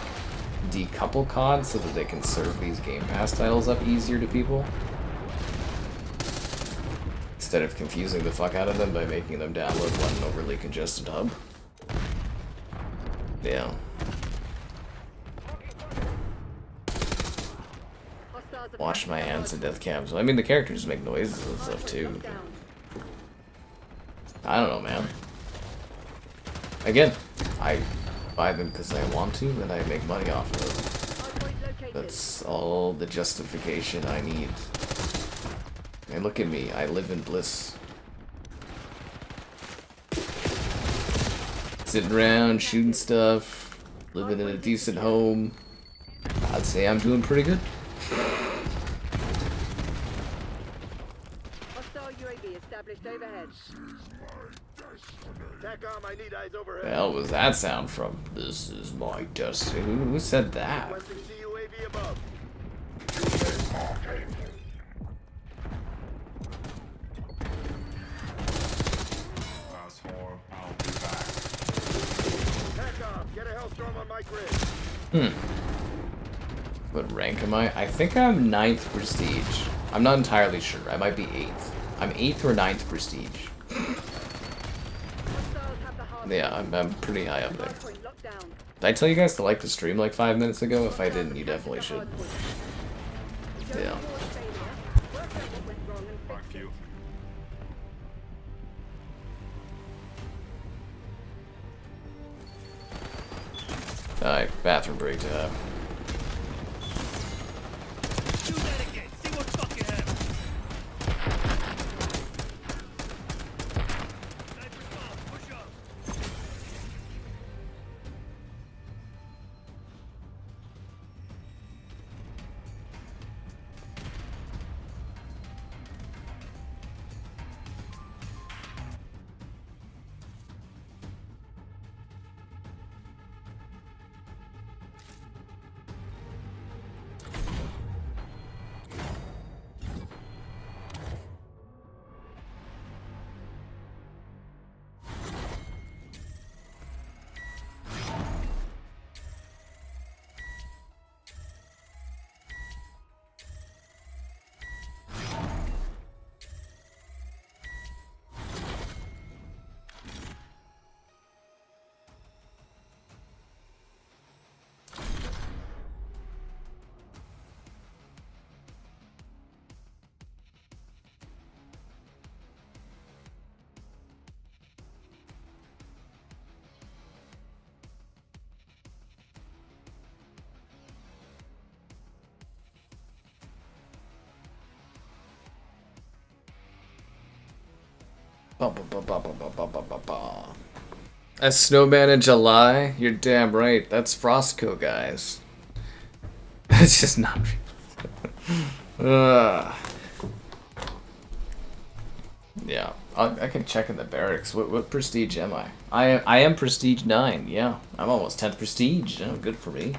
decouple COD so that they can serve these Game Pass titles up easier to people, instead of confusing the fuck out of them by making them download one overly congested hub. Yeah. Wash my hands in death cams. Well, I mean, the characters make noises and stuff too. I don't know, man. Again, I buy them because I want to, and I make money off of them. That's all the justification I need. And look at me, I live in bliss. Sitting around, shooting stuff, living in a decent home. I'd say I'm doing pretty good. Hostile UAV established. established overhead. TACOM, I need eyes The overhead. hell was that sound from? This is my destiny. Who said that? Requesting CUAV above. Asshole, I'll be back. TACOM, get a Hellstorm on my grid. What rank am I? I think I'm 9th prestige. I'm not entirely sure. I might be 8th. I'm 8th or 9th prestige. Hostiles have the hard Yeah, I'm pretty high up there. hardpoint locked down. Did I tell you guys to like the stream like 5 minutes ago? If I didn't, you definitely should. Yeah. Fuck you. Alright, bathroom break time. Do that again. See what fucking happens. Sniper's bomb. Push up. A snowman in July? You're damn right. That's Frostco, guys. It's just not real. Yeah, I can check in the barracks. What prestige am I? I am prestige 9. Yeah, I'm almost 10th prestige. Oh, good for me.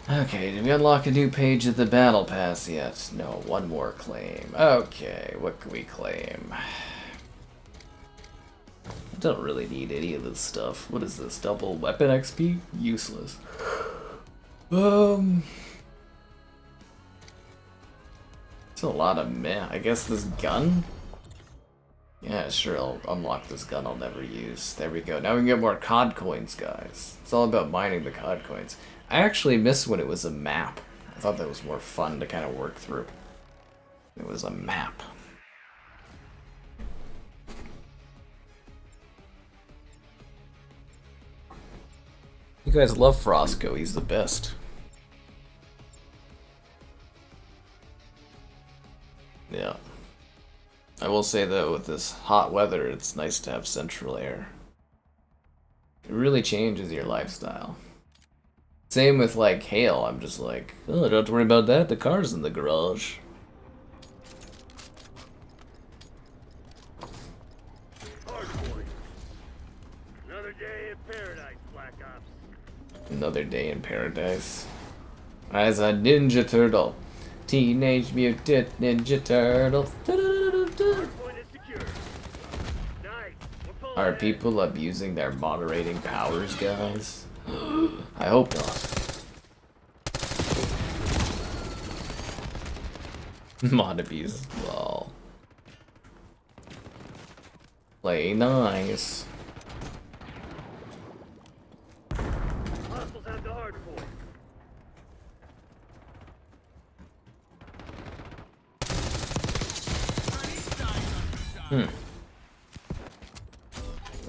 Okay, did we unlock a new page of the battle pass yet? No, one more claim. Okay, what can we claim? I don't really need any of this stuff. What is this? Double weapon XP? Useless. It's a lot of meh. I guess this gun? Yeah, sure, I'll unlock this gun I'll never use. There we go. Now we can get more COD coins, guys. It's all about mining the COD coins. I actually miss when it was a map. I thought that was more fun to kind of work through. It was a map. You guys love Frostco, he's the best. Yeah. I will say though, with this hot weather, it's nice to have central air. It really changes your lifestyle. Same with like hail, I'm just like, oh, don't have to worry about that, the car's in the garage. Hardpoint. Another day in paradise, Black Ops. Another day in paradise. As a Ninja Turtle. Teenage Mutant Ninja Turtle. Hardpoint is secure. Nice. We're pulling Are ahead. people abusing their moderating powers, guys? I hope not. Mod abuse. Lol. Play nice. Hostiles have the hardpoint.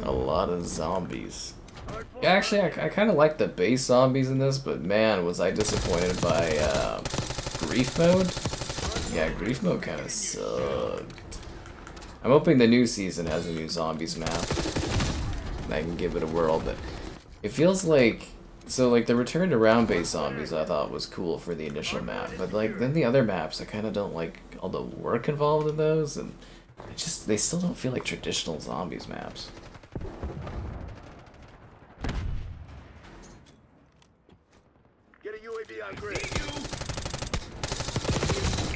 A lot of zombies. Hardpoint. Actually, I kind of like the base zombies in this, but man, was I disappointed by grief mode. Yeah, grief mode kind of sucked. I'm hoping the new season has a new zombies map, and I can give it a whirl. But it feels like So like the return to round-based zombies I thought was cool for the initial map, but like then the other maps I kind of don't like all the work involved in those, and they still don't feel like traditional zombies maps. Get a UAV on grid.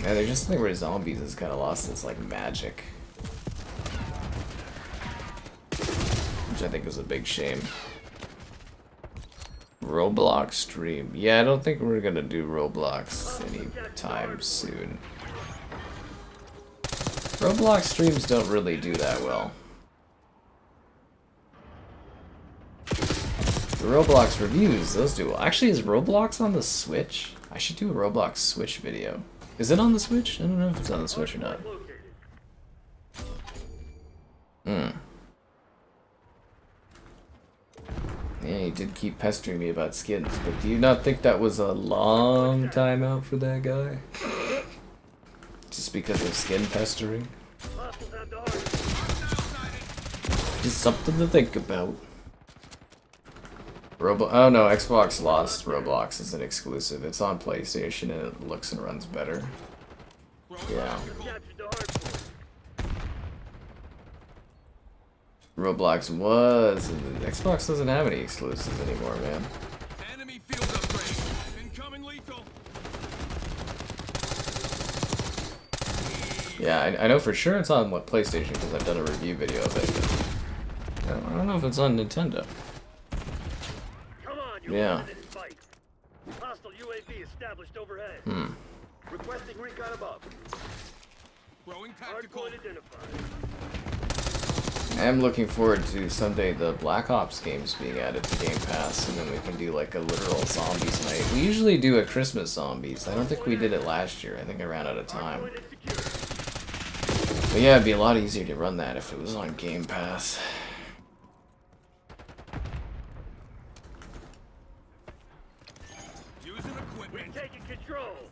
Yeah, there's just something where zombies has kind of lost its like magic, which I think is a big shame. Roblox stream. Yeah, I don't think we're gonna do Roblox anytime soon. Roblox streams don't really do that well. The Roblox reviews, those do well. Actually, is Roblox on the Switch? I should do a Roblox Switch video. Is it on the Switch? I don't know if it's on the Switch or not. Yeah, you did keep pestering me about skins, but do you not think that was a long time out for that guy? Just because of skin pestering? Just something to think about. Oh no, Xbox lost Roblox as an exclusive. It's on PlayStation and it looks and runs better. Yeah. Roblox was, and Xbox doesn't have any exclusives anymore, man. Enemy field upgrade. Incoming lethal. Yeah, I know for sure it's on PlayStation because I've done a review video of it. But I don't know if it's on Nintendo. Come on, you Yeah. fight. Hostile UAV established overhead. Requesting recon above. Throwing tactical. Hardpoint identified. I am looking forward to someday the Black Ops games being added to Game Pass, and then we can do like a literal zombies night. We usually do a Christmas zombies. I don't think we did it last year. I think I ran out of time. But yeah, it'd be a lot easier to run that if it was on Game Pass. Using equipment. Taking control.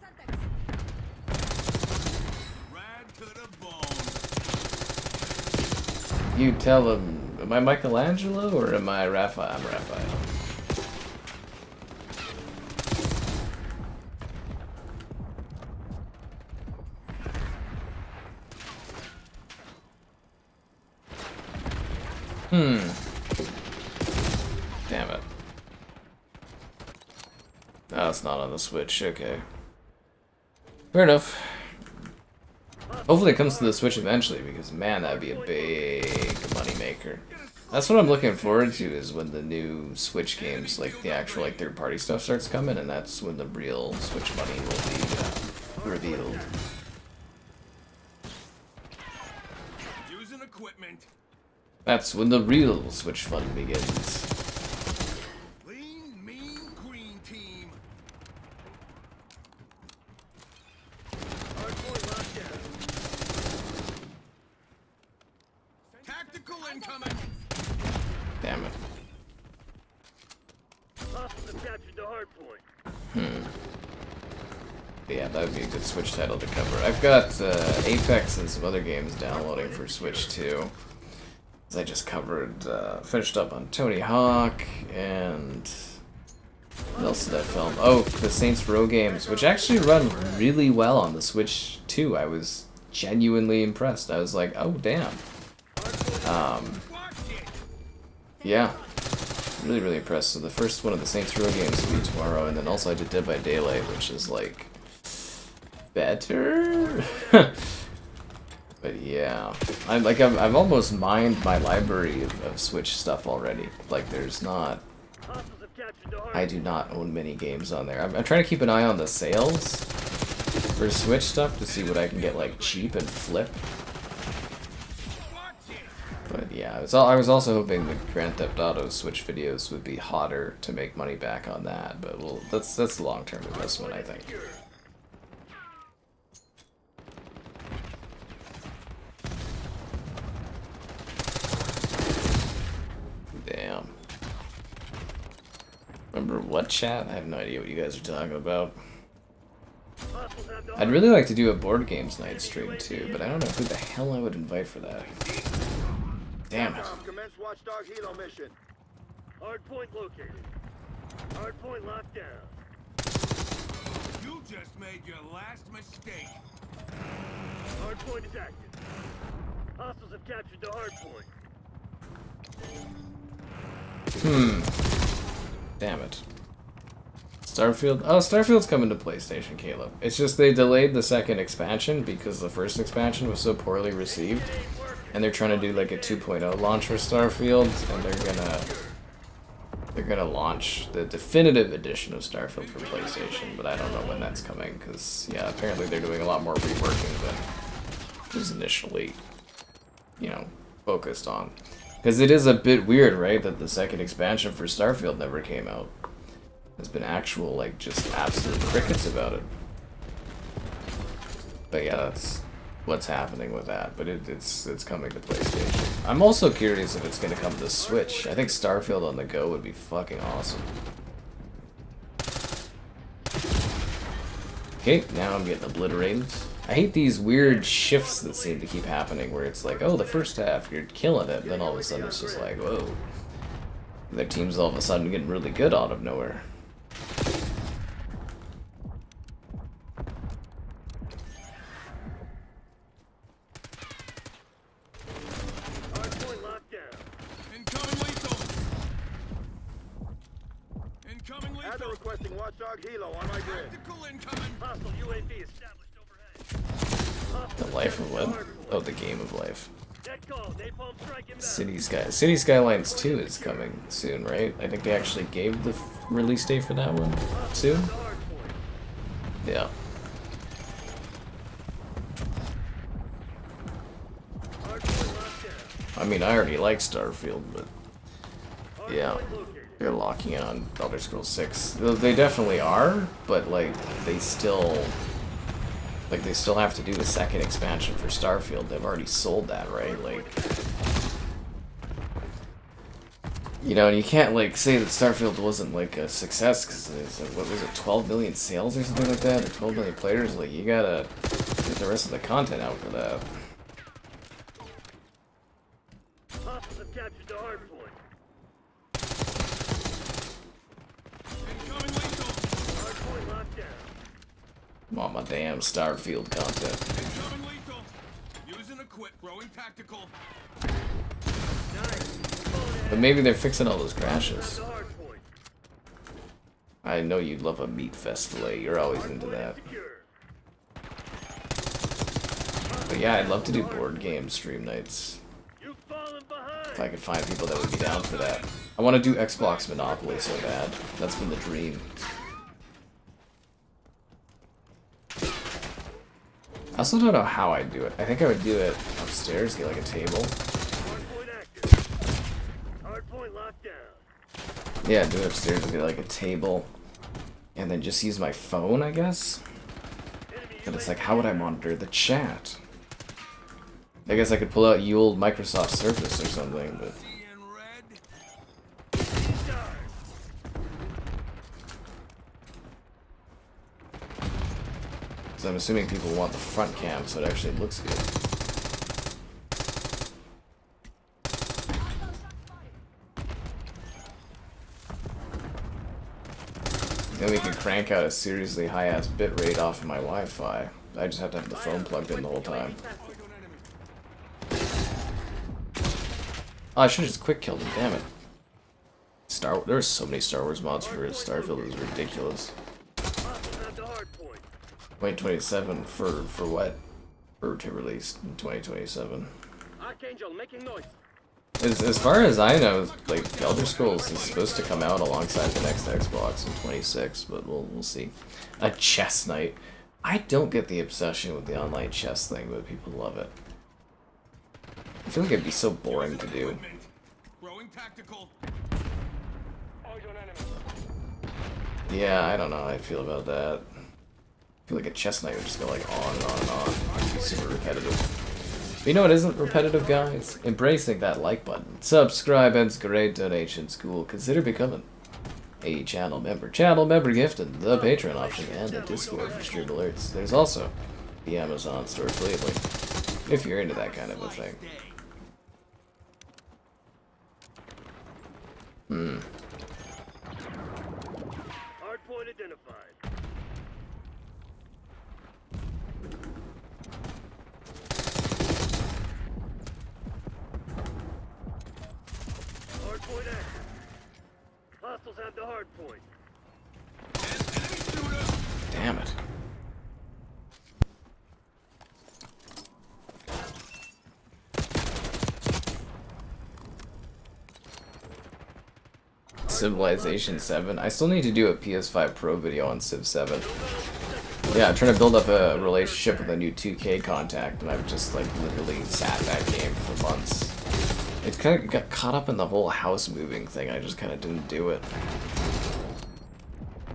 Rad to the bone. You tell him, am I Michelangelo or am I Raphael? I'm Raphael. Damn it. No, it's not on the Switch, okay. Fair enough. Hopefully it comes to the Switch eventually, because man, that'd be a big money maker. That's what I'm looking forward to, is when the new Switch games, like the actual like third-party stuff starts coming, and that's when the real Switch money will be revealed. Using equipment. That's when the real Switch fun begins. Lean, mean, green team. Hardpoint locked down. Tactical incoming. Damn it. Hostiles have captured the hardpoint. Yeah, that would be a good Switch title to cover. I've got Apex and some other games downloading for Switch too. As I just covered, finished up on Tony Hawk, and what else did I film? Oh, the Saints Row games, which actually run really well on the Switch too. I was genuinely impressed. I was like, oh damn. Yeah, really, really impressed. So the first one of the Saints Row games will be tomorrow, and then also I did Dead by Daylight, which is like better. But yeah, I've almost mined my library of Switch stuff already. Like there's not, Hostiles have captured the hardpoint. I do not own many games on there. I'm trying to keep an eye on the sales for Switch stuff to see what I can get like cheap and flip. But yeah, I was also hoping the Grand Theft Auto Switch videos would be hotter to make money back on that. But well, that's a long-term investment, I think. Damn. Remember what, chat? I have no idea what you guys are talking about. Hostiles have the I'd really like to do a board games night stream too, but I don't know who the hell I would invite for that. Damn it. Commence watchdog helo mission. Hardpoint located. Hardpoint locked down. You just made your last mistake. Hardpoint is active. Hostiles have captured the hardpoint. Damn it. Starfield? Oh, Starfield's coming to PlayStation, Caleb. It's just they delayed the second expansion because the first expansion was so poorly received. And they're trying to do like a 2.0 launch for Starfield, and they're gonna launch the definitive edition of Starfield for PlayStation, but I don't know when that's coming, because, yeah, apparently they're doing a lot more reworking than was initially, you know, focused on. Because it is a bit weird, right, that the second expansion for Starfield never came out. There's been actual, like, just absolute crickets about it. But yeah, that's what's happening with that, but it's coming to PlayStation. I'm also curious if it's going to come to Switch. I think Starfield on the go would be fucking awesome. Okay, now I'm getting obliterated. I hate these weird shifts that seem to keep happening where it's like, oh, the first half, you're killing it, and then all of a sudden it's just like, whoa. Their team's all of a sudden getting really good out of nowhere. Hardpoint locked down. Incoming lethal. Incoming Adler lethal. requesting Watchdog Helo on my grid. Tactical incoming. Hostile UAV established overhead. The life of what? Oh, the game of life. Dead call. Napalm strike inbound. City Skylines 2 is coming soon, right? I think they actually gave the release date for that one soon. The hardpoint. Yeah. Hardpoint locked down. I mean, I already like Starfield, but yeah, Hardpoint located. they're locking in on Elder Scrolls 6. They definitely are, but like they still have to do the second expansion for Starfield. They've already sold that, right? Like, you know, and you can't like say that Starfield wasn't like a success because there's like, what was it, 12 million sales or something like that, or 12 million players. Like, you gotta get the rest of the content out for that. Hostiles have captured the hardpoint. Incoming lethal. Hardpoint locked down. Want my damn Starfield content. Incoming lethal. Use and equip. Throwing tactical. Nice. But maybe they're fixing all those crashes. The hardpoint. I know you'd love a meat fest fillet. You're always into that. Secure. But yeah, I'd love to do board game stream nights. You've fallen behind. If I could find people that would be down for that. I want to do Xbox Monopoly so bad. That's been the dream. I also don't know how I'd do it. I think I would do it upstairs, get like a table. Hardpoint active. Hardpoint locked down. Yeah, do it upstairs and get like a table. And then just use my phone, I guess? Enemy But it's like, how would I monitor the chat? I guess I could pull out old Microsoft Surface or something, but... See in red. So I'm assuming people want the front cam so it actually looks good. Then we can crank out a seriously high-ass bitrate off of my Wi-Fi. I just have to have the phone plugged in the whole time. Oh, I should have just quick killed him, damn it. There's so many Star Wars mods for Starfield, it was ridiculous. Hostiles have the hardpoint. 2027 for what? For to release in 2027. Archangel making noise. As far as I know, like Elder Scrolls is supposed to come out alongside the next Xbox in 26, but we'll see. A chess night. I don't get the obsession with the online chess thing, but people love it. I feel like it'd be so boring to do. Throwing tactical. Eyes on enemy. Yeah, I don't know how I feel about that. I feel like a chess night would just go like on and on and on. It'd be super repetitive. But you know what isn't repetitive, guys? Embracing that like button. Subscribe and great donations, cool. Consider becoming a channel member. Channel member gift and the Patreon option and the Discord for stream alerts. There's also the Amazon store affiliate link if you're into that kind of a thing. Hardpoint identified. Hardpoint active. Hostiles have the hardpoint. Enemy shooter. Damn it. Civilization 7. I still need to do a PS5 Pro video on Civ 7. Yeah, I'm trying to build up a relationship with a new 2K contact, and I've just like literally sat that game for months. It kind of got caught up in the whole house moving thing. I just kind of didn't do it.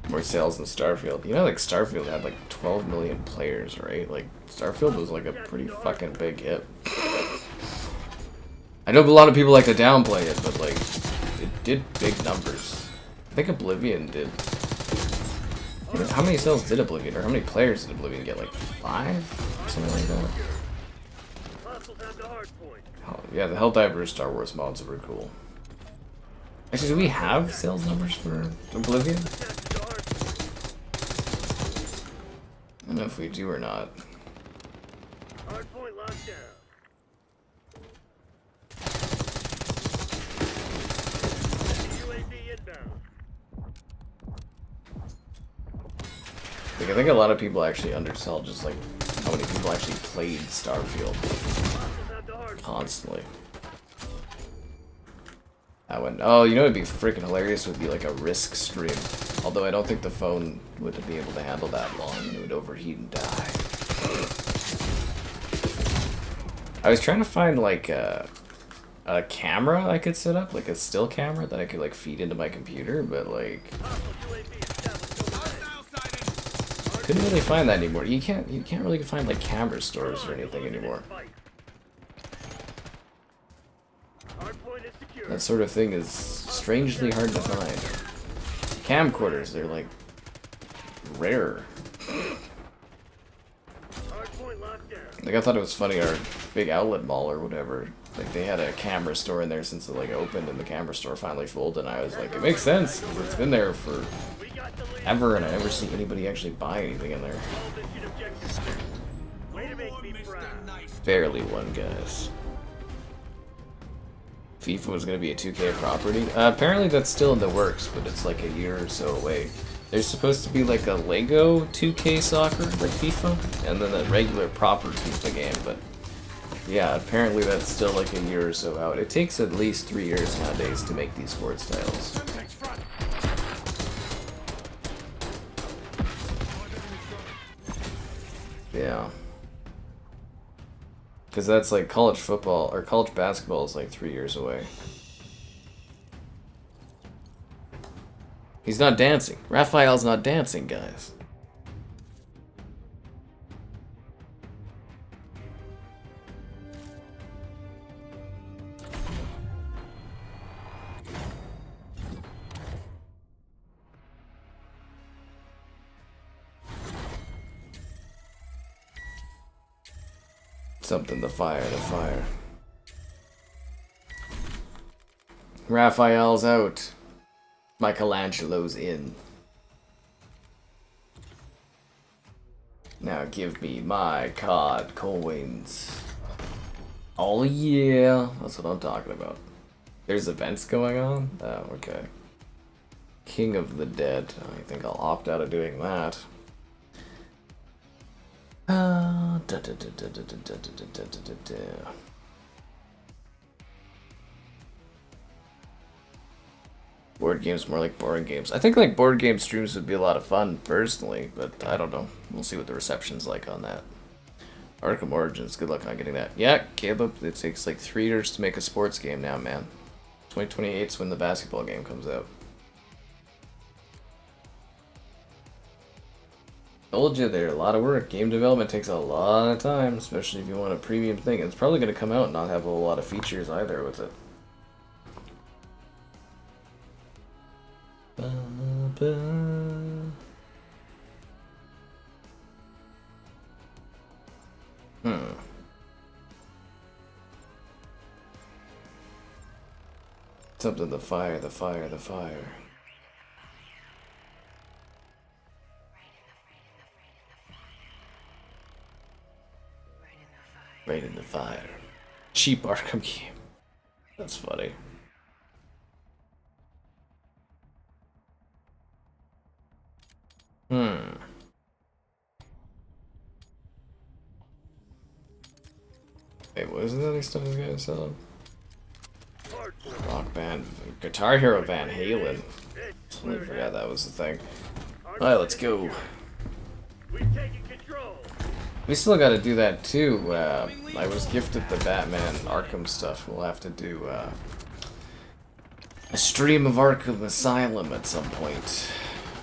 More sales than Starfield. You know, like Starfield had like 12 million players, right? Like Starfield was like a pretty fucking big hit. I know a lot of people like to downplay it, but like it did big numbers. I think Oblivion did. How many sales did Oblivion, or how many players did Oblivion get? Like 5? Something like that. Hostiles have the hardpoint. Oh, yeah, the Helldivers Star Wars mods were cool. Actually, do we have sales numbers for Oblivion? I don't know if we do or not. Hardpoint locked down. UAV inbound. Like, I think a lot of people actually undersell just like how many people actually played Starfield Hostiles have the hardpoint. constantly. I went, oh, you know, it'd be freaking hilarious. Would be like a Risk stream. Although I don't think the phone would be able to handle that long. It would overheat and die. I was trying to find like a camera I could set up, like a still camera that I could like feed into my computer, but like Hostile UAV established overhead. Hostile sighted. couldn't really find that anymore. You can't really find like camera stores or anything anymore. Hardpoint is secure. That sort of thing is strangely hard to find. Camcorders, they're like rare. Hardpoint locked down. Like I thought it was funny, our big outlet mall or whatever, like they had a camera store in there since it like opened and the camera store finally folded, and I was like, it makes sense because it's been there for We got the lead. ever and I never see anybody actually buy anything in there. All mission objectives. Way to make More me Mr. proud. Nice. Barely won, guys. FIFA was going to be a 2K property. Apparently that's still in the works, but it's like a year or so away. There's supposed to be like a Lego 2K soccer, like FIFA, and then a regular proper FIFA game, but yeah, apparently that's still like a year or so out. It takes at least 3 years nowadays to make these sports titles. Yeah. Because that's like college football, or college basketball is like 3 years away. He's not dancing. Raphael's not dancing, guys. Something to fire, to fire. Raphael's out. Michelangelo's in. Now give me my COD coins. Oh yeah, that's what I'm talking about. There's events going on? Oh, okay. King of the Dead. I think I'll opt out of doing that. Board games more like board games. I think like board game streams would be a lot of fun personally, but I don't know. We'll see what the reception's like on that. Arkham Origins, good luck on getting that. Yeah, Caleb, it takes like 3 years to make a sports game now, man. 2028's when the basketball game comes out. Told you there, a lot of work. Game development takes a lot of time, especially if you want a premium thing. It's probably going to come out and not have a lot of features either with it. Something to fire, the fire, the fire. Right in the fire. Cheap Arkham game. That's funny. Wait, what is the other stuff this guy's selling? Rock band, Guitar Hero Van Halen. Totally forgot that was the thing. Alright, let's go. We've taken control. We still gotta do that too. I was gifted the Batman Arkham stuff. We'll have to do a stream of Arkham Asylum at some point.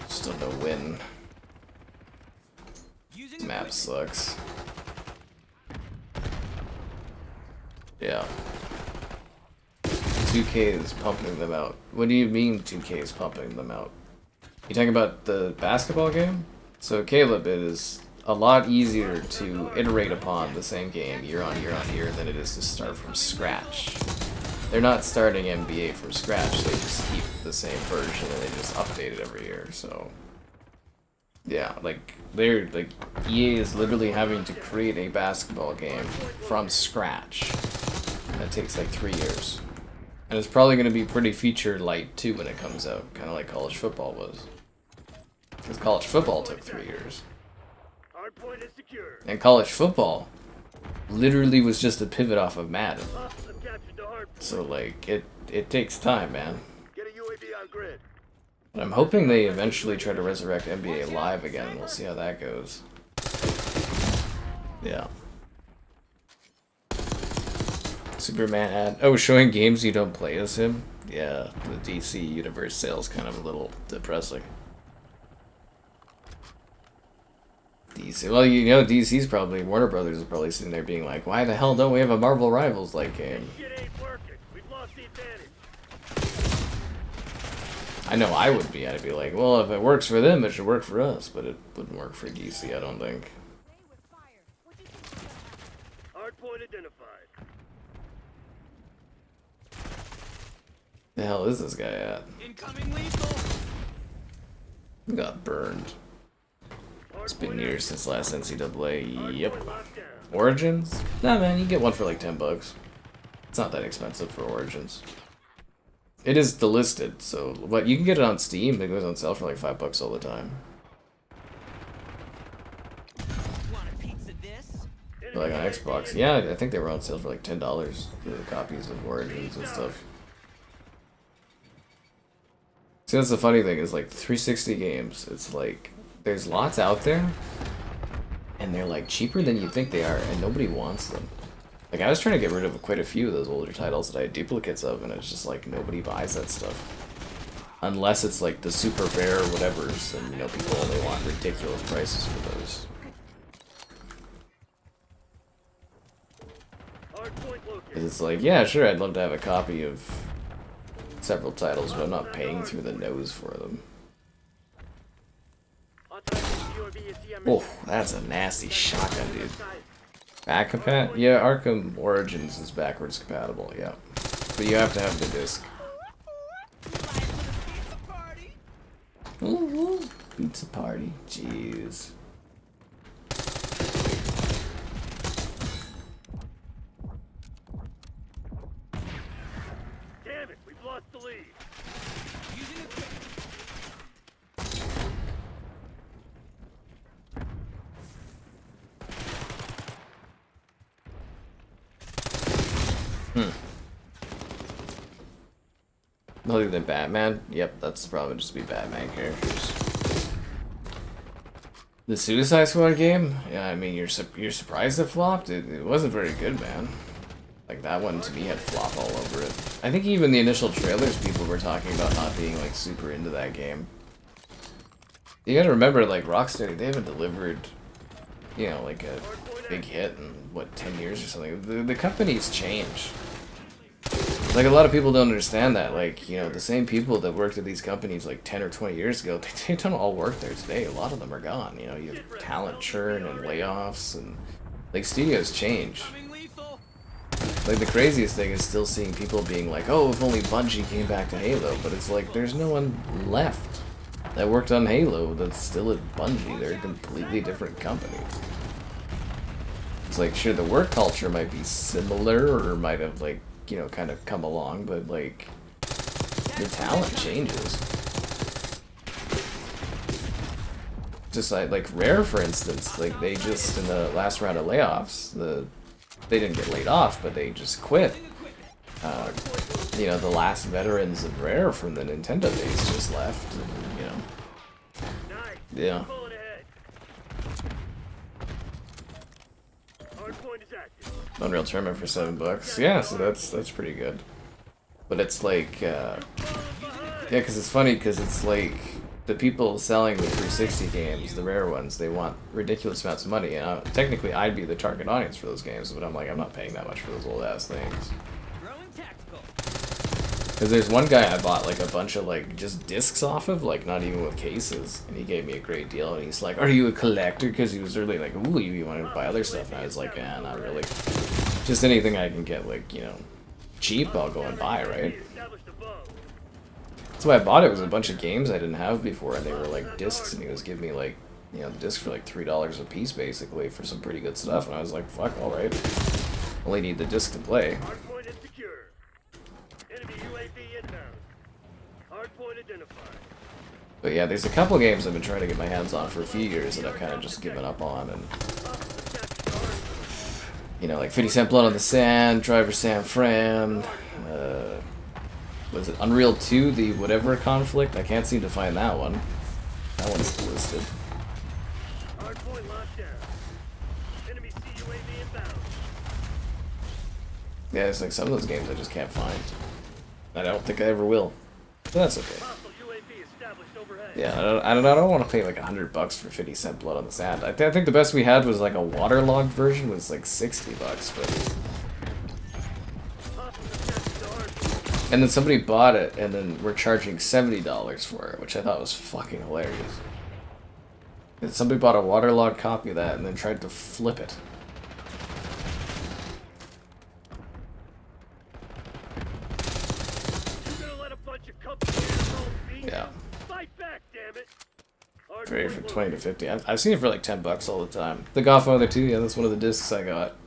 Still no win. Map sucks. Yeah. 2K is pumping them out. What do you mean 2K is pumping them out? You talking about the basketball game? So Caleb, it is a lot easier to iterate upon the same game year on year on year than it is to start from scratch. They're not starting NBA from scratch, they just keep the same version and they just update it every year, so... Yeah, like, EA is literally having to create a basketball game from scratch. That takes like 3 years. And it's probably going to be pretty feature light too when it comes out, kind of like college football was. Because college football took 3 years. Hardpoint is secure. And college football literally was just a pivot off of Madden. I've captured the hardpoint. So like, it takes time, man. Get a UAV on grid. But I'm hoping they eventually try to resurrect NBA Live again. We'll see how that goes. Yeah. Superman ad. Oh, showing games you don't play as him? Yeah, the DC Universe sale's kind of a little depressing. DC. Well, you know, DC's probably, Warner Brothers is probably sitting there being like, why the hell don't we have a Marvel Rivals like game? Shit ain't working. We've lost the advantage. I know I would be. I'd be like, well, if it works for them, it should work for us. But it wouldn't work for DC, I don't think. Hardpoint identified. The hell is this guy at? Incoming lethal. He got burned. It's been years since last NCAA. Yep. Origins? Nah, man, you get one for like $10. It's not that expensive for Origins. It is delisted, so but you can get it on Steam. It goes on sale for like $5 all the time. Want a piece of this? Like on Xbox, yeah, I think they were on sale for like $10. The copies of Origins and stuff. See, that's the funny thing is like 360 games. It's like there's lots out there, and they're like cheaper than you think they are, and nobody wants them. Like I was trying to get rid of quite a few of those older titles that I had duplicates of, and it's just like nobody buys that stuff, unless it's like the super rare whatevers, and you know people only want ridiculous prices for those. Cause it's like, yeah, sure, I'd love to have a copy of several titles, but I'm not paying through the nose for them. Oh, that's a nasty shotgun, dude. Back compat? Yeah, Arkham Origins is backwards compatible, yeah. But you have to have the disc. Ooh, pizza party. Jeez. Damn it, we've lost the lead. Other than Batman? Yep, that's probably just be Batman characters. The Suicide Squad game? Yeah, I mean, you're surprised it flopped? It wasn't very good, man. Like, that one to me had flop all over it. I think even the initial trailers, people were talking about not being, like, super into that game. You gotta remember, like, Rocksteady, they haven't delivered, you know, like a big hit in, what, 10 years or something. The company's changed. Like, a lot of people don't understand that. Like, you know, the same people that worked at these companies like 10 or 20 years ago, they don't all work there today. A lot of them are gone. You know, you have talent churn and layoffs, and like, studios change. Like, the craziest thing is still seeing people being like, oh, if only Bungie came back to Halo, but it's like, there's no one left that worked on Halo that's still at Bungie. They're a completely different company. It's like, sure, the work culture might be similar or might have, like, you know, kind of come along, but, like, the talent changes. Just like Rare, for instance, like, they just, in the last round of layoffs, they didn't get laid off, but they just quit. You know, the last veterans of Rare from the Nintendo days just left, and, you know. Yeah. Pulling ahead. Hardpoint is active. Unreal Tournament for $7. Yeah, so that's pretty good. But it's like, yeah, because it's funny, because it's like, the people selling the 360 games, the rare ones, they want ridiculous amounts of money. And technically, I'd be the target audience for those games, but I'm like, I'm not paying that much for those old-ass things. Because there's one guy I bought, like, a bunch of, like, just discs off of, like, not even with cases, and he gave me a great deal, and he's like, are you a collector? Because he was really like, ooh, you wanted to buy other stuff, and I was like, yeah, not really. Just anything I can get, like, you know, cheap, I'll go and buy, right? That's why I bought it. It was a bunch of games I didn't have before, and they were like discs, and he was giving me like, you know, the disc for like $3 a piece basically for some pretty good stuff, and I was like, fuck, alright. Only need the disc to play. Hardpoint is secure. Enemy UAV inbound. Hardpoint identified. But yeah, there's a couple games I've been trying to get my hands on for a few years that I've kind of just given up on, and you know, like 50 Cent Blood on the Sand, Driver San Fran, was it Unreal 2, the whatever conflict? I can't seem to find that one. That one's still listed. Hardpoint locked down. Enemy CUAV inbound. Yeah, it's like some of those games I just can't find. I don't think I ever will. But that's okay. Hostile UAV established overhead. Yeah, I don't want to pay like $100 for 50 Cent Blood on the Sand. I think the best we had was like a waterlogged version, was like $60, but. And then somebody bought it, and then we're charging $70 for it, which I thought was fucking hilarious. And somebody bought a waterlogged copy of that and then tried to flip it. You're gonna let a bunch of companies Yeah. fight back, damn it. Great for 20 to 50. I've seen it for like $10 all the time. The Godfather 2, yeah, that's one of the discs I got.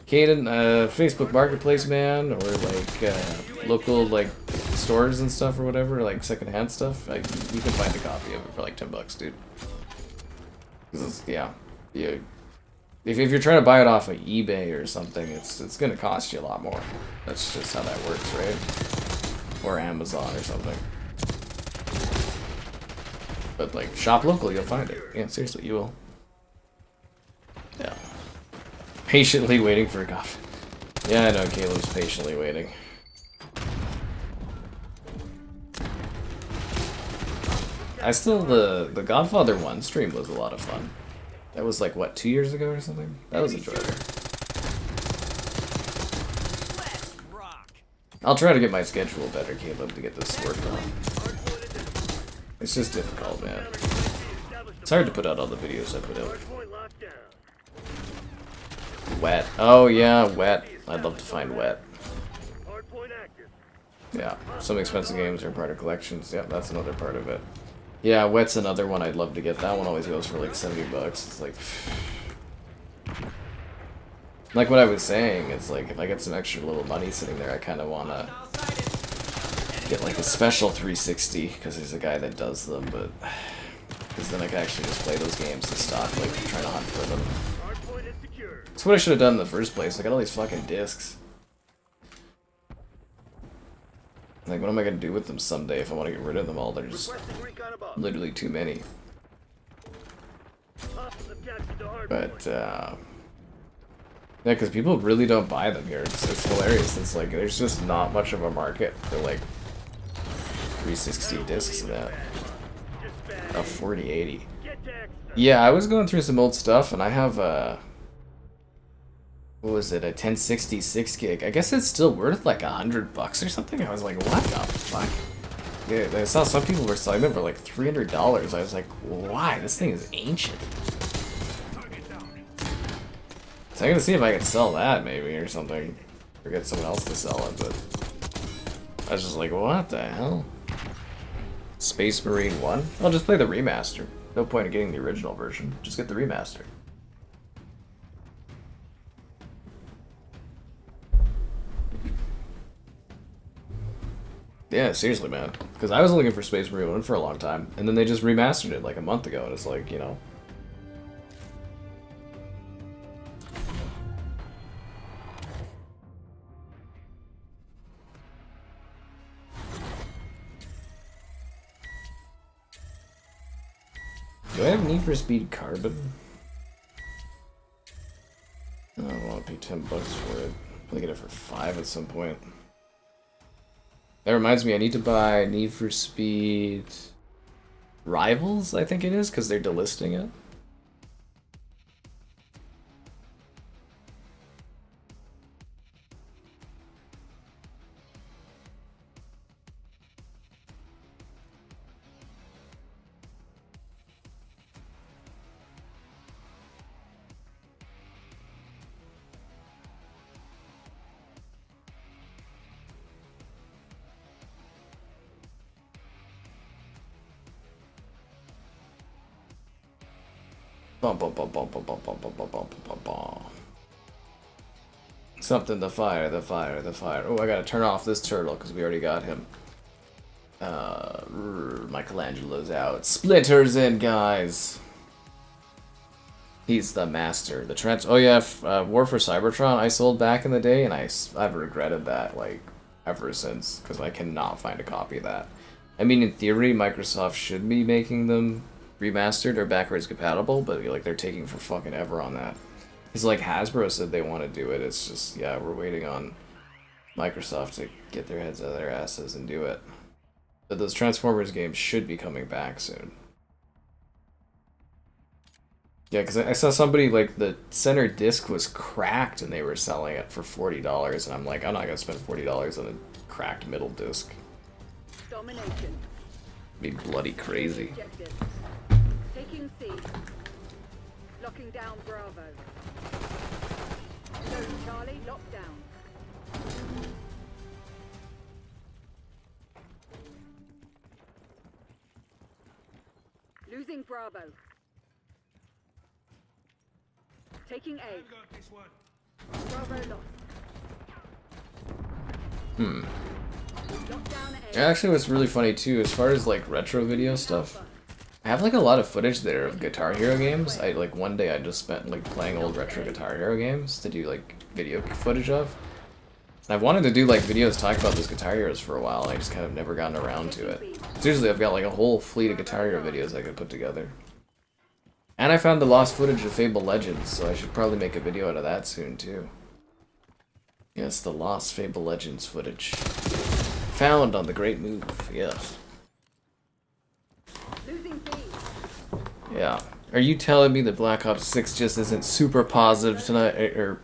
Caden, Facebook Marketplace, man, or like local like stores and stuff or whatever, like secondhand stuff. You can find a copy of it for like $10, dude. Yeah. If you're trying to buy it off of eBay or something, it's gonna cost you a lot more. That's just how that works, right? Or Amazon or something. But like shop local, you'll find it. Yeah, seriously, you will. Yeah. Patiently waiting for a coffee. Yeah, I know, Caleb's patiently waiting. The Godfather 1 stream was a lot of fun. That was like, what, 2 years ago or something? That was enjoyable. I'll try to get my schedule better, Caleb, to get this work on. It's just difficult, man. It's hard to put out all the videos I put out. Wet. Oh yeah, wet. I'd love to find wet. Yeah, some expensive games are part of collections. Yeah, that's another part of it. Yeah, wet's another one I'd love to get. That one always goes for like $70. It's like what I was saying. It's like if I get some extra little money sitting there, I kind of want to get like a special 360 because there's a guy that does them, but because then I can actually just play those games and stop like trying to hunt for them. That's what I should have done in the first place. I got all these fucking discs. Like, what am I gonna do with them someday if I want to get rid of them all? They're just literally too many. But, yeah, because people really don't buy them here. It's hilarious. It's like, there's just not much of a market for, like, 360 discs of that. A 4080. Yeah, I was going through some old stuff, and I have what was it, a 1060 6 gig. I guess it's still worth like $100 or something. I was like, what the fuck? Yeah, I saw some people were selling them for like $300. I was like, why? This thing is ancient. So I'm gonna see if I can sell that maybe or something, or get someone else to sell it. But I was just like, what the hell? Space Marine 1? I'll just play the remaster. No point in getting the original version. Just get the remaster. Yeah, seriously, man. Because I was looking for Space Marine 1 for a long time, and then they just remastered it like a month ago, and it's like, you know. Do I have Need for Speed Carbon? I don't want to pay $10 for it. I'll get it for 5 at some point. That reminds me, I need to buy Need for Speed Rivals, I think it is, because they're delisting it. Something, the fire, the fire, the fire. Oh, I gotta turn off this turtle because we already got him. Michelangelo's out. Splinter's in, guys. He's the master. The Oh yeah, War for Cybertron I sold back in the day, and I've regretted that like ever since because I cannot find a copy of that. I mean, in theory, Microsoft should be making them remastered or backwards compatible, but like they're taking for fucking ever on that. It's like Hasbro said they want to do it. It's just, yeah, we're waiting on Microsoft to get their heads out of their asses and do it. But those Transformers games should be coming back soon. Yeah, because I saw somebody, like, the center disc was cracked and they were selling it for $40, and I'm like, I'm not going to spend $40 on a cracked middle disc. Domination. Be bloody crazy. Objective. Taking C. Locking down Bravo. No, Charlie, locked down. Losing Bravo. Taking A. I've got this one. Bravo lost. Lockdown A. Actually, what's really funny too, as far as like retro video stuff, I have like a lot of footage there of Guitar Hero games. One day I just spent like playing old retro Guitar Hero games to do like video footage of. And I've wanted to do like videos talking about those Guitar Heroes for a while, and I just kind of never gotten around to it. Seriously, I've got like a whole fleet of Guitar Hero videos I could put together. And I found the lost footage of Fable Legends, so I should probably make a video out of that soon too. Yes, the lost Fable Legends footage. Found on the Great Move, yes. Losing B. Yeah. Are you telling me that Black Ops 6 just isn't super positive tonight, or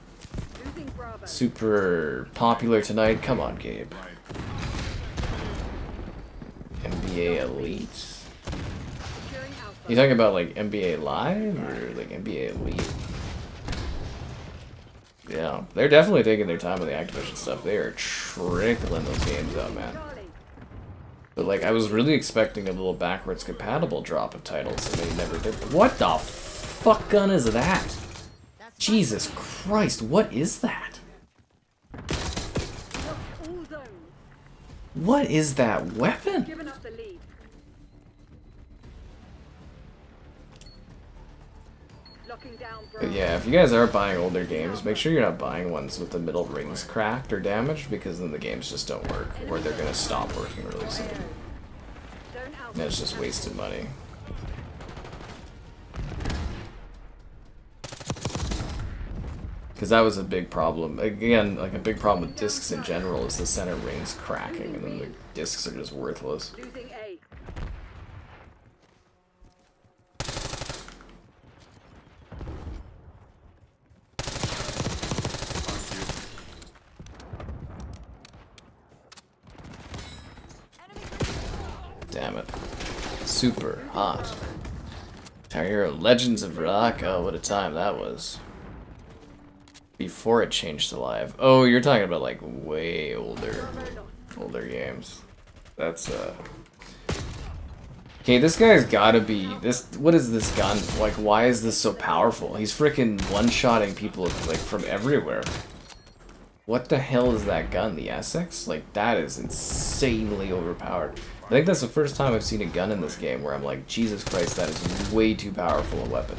Losing Bravo. super popular tonight? Come on, Gabe. NBA Elite? Securing Alpha. You talking about like NBA Live or like NBA Elite? Yeah, they're definitely taking their time on the Activision stuff. They are trickling those games out, man. Charlie. But like, I was really expecting a little backwards compatible drop of titles, and they never did. What the fuck gun is that? Jesus Christ, what is that? Lost all zones. What is that weapon? Giving up the lead. Locking down Bravo. But yeah, if you guys are buying older games, make sure you're not buying ones with the middle rings cracked or damaged, because then the games just don't work, or they're gonna stop working really soon. Zone Alpha. And it's just wasted money. Because that was a big problem. Again, like a big problem with discs in general is the center rings cracking, and then the discs are just worthless. Losing A. Damn it. Super hot. Guitar Hero Legends of Rock. Oh, what a time that was. Before it changed to live. Oh, you're talking about like way older games. That's okay, this guy's gotta be what is this gun? Like, why is this so powerful? He's freaking one-shotting people like from everywhere. What the hell is that gun? The Essex? Like, that is insanely overpowered. I think that's the first time I've seen a gun in this game where I'm like, Jesus Christ, that is way too powerful a weapon.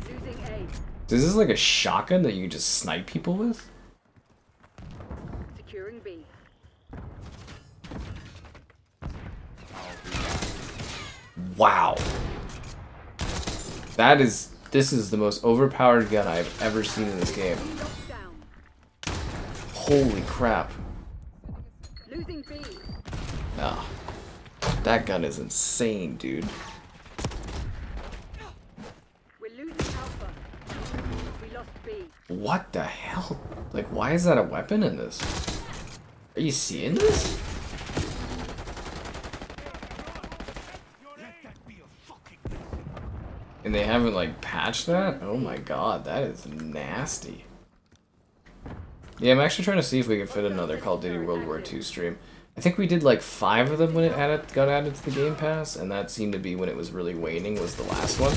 Losing A. Is this like a shotgun that you can just snipe people with? Securing B. Wow. This is the most overpowered gun I've ever seen in this game. Lockdown. Holy crap. Losing B. Ah. That gun is insane, dude. We're losing Alpha. We lost B. What the hell? Like, why is that a weapon in this? Are you seeing this? And they haven't, like, patched that? Oh my god, that is nasty. Yeah, I'm actually trying to see if we can fit another Call of Duty World War II stream. I think we did like 5 of them when it got added to the Game Pass, and that seemed to be when it was really waning, was the last one.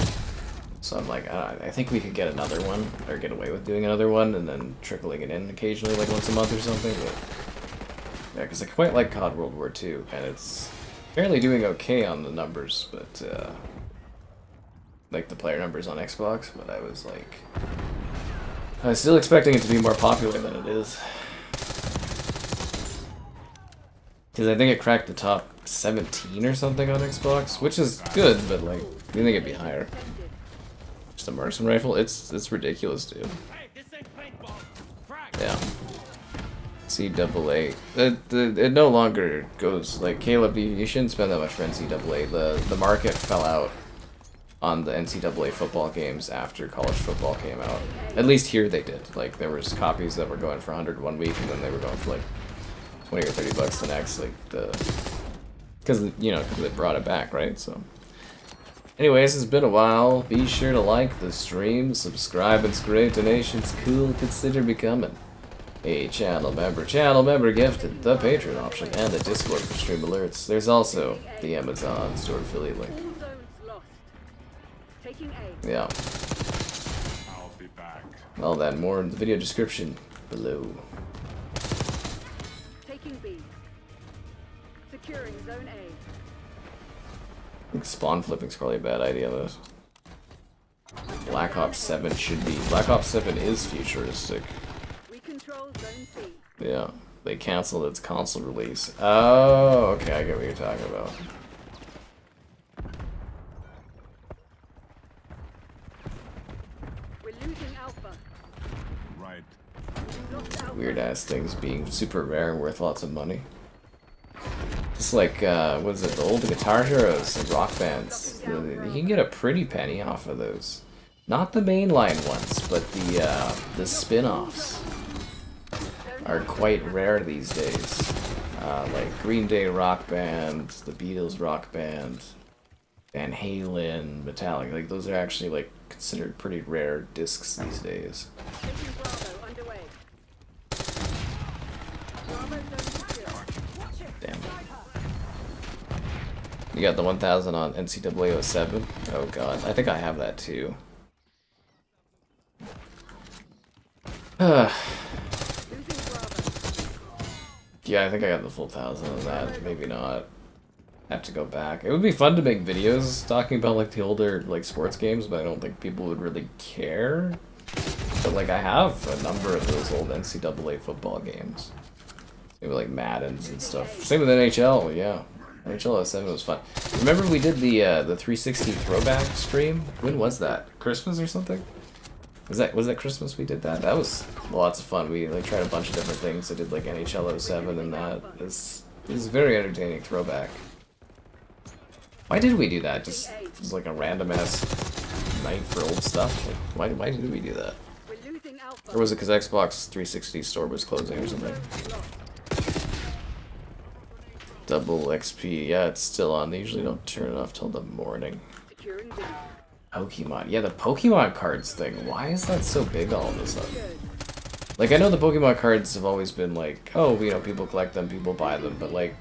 So I'm like, I think we could get another one, or get away with doing another one, and then trickling it in occasionally, like once a month or something. But yeah, because I quite like COD World War II, and it's apparently doing okay on the numbers, but like the player numbers on Xbox. But I was still expecting it to be more popular than it is. Because I think it cracked the top 17 or something on Xbox, which is good, but like, I think it'd be higher. Just a marksman rifle? It's ridiculous, dude. Yeah. NCAA. It no longer goes, like, Caleb, you shouldn't spend that much for NCAA. The market fell out on the NCAA football games after college football came out. At least here they did. Like, there was copies that were going for 100 one week, and then they were going for like 20 or 30 bucks the next, like, because they brought it back, right? So anyways, it's been a while. Be sure to like the stream, subscribe, it's great, donations cool, consider becoming a channel member. Channel member gifted, the Patreon option, and the Discord for stream alerts. There's also the Amazon store affiliate link. All zones lost. Taking A. Yeah. I'll be back. All that and more in the video description below. Taking B. Securing zone A. I think spawn flipping's probably a bad idea, though. Black Ops 7 should be. Black Ops 7 is futuristic. We control zone C. Yeah. They canceled its console release. Oh, okay, I get what you're talking about. We're losing Alpha. Right. Lost Alpha. Weird ass things being super rare and worth lots of money. Just like, what is it, the old Guitar Heroes, the rock bands. You can get a pretty penny off of those. Not the mainline ones, but the spin-offs are quite rare these days. Like Green Day Rock Band, the Beatles Rock Band, Van Halen, Metallica. Like, those are actually, like, considered pretty rare discs these days. Taking Bravo underway. Bravo zone secure. Damn. You got the 1000 on NCAA 07? Oh god, I think I have that too. Losing Bravo. Yeah, I think I got the full 1000 on that. Maybe not. I have to go back. It would be fun to make videos talking about like the older like sports games, but I don't think people would really care. But like I have a number of those old NCAA football games. Maybe like Maddens and stuff. Same with NHL, yeah. NHL 07 was fun. Remember we did the 360 throwback stream? When was that? Christmas or something? Was that Christmas we did that? That was lots of fun. We like tried a bunch of different things. I did like NHL 07 and that. It was very entertaining throwback. Why did we do that? Just it was like a random ass night for old stuff. Like, why did we do that? We're losing Alpha. Or was it because Xbox 360 store was closing or something? Double XP, yeah, it's still on. They usually don't turn it off till the morning. Securing B. Pokemon, yeah, the Pokemon cards thing. Why is that so big all of a sudden? Like, I know the Pokemon cards have always been like, oh, you know, people collect them, people buy them, but like,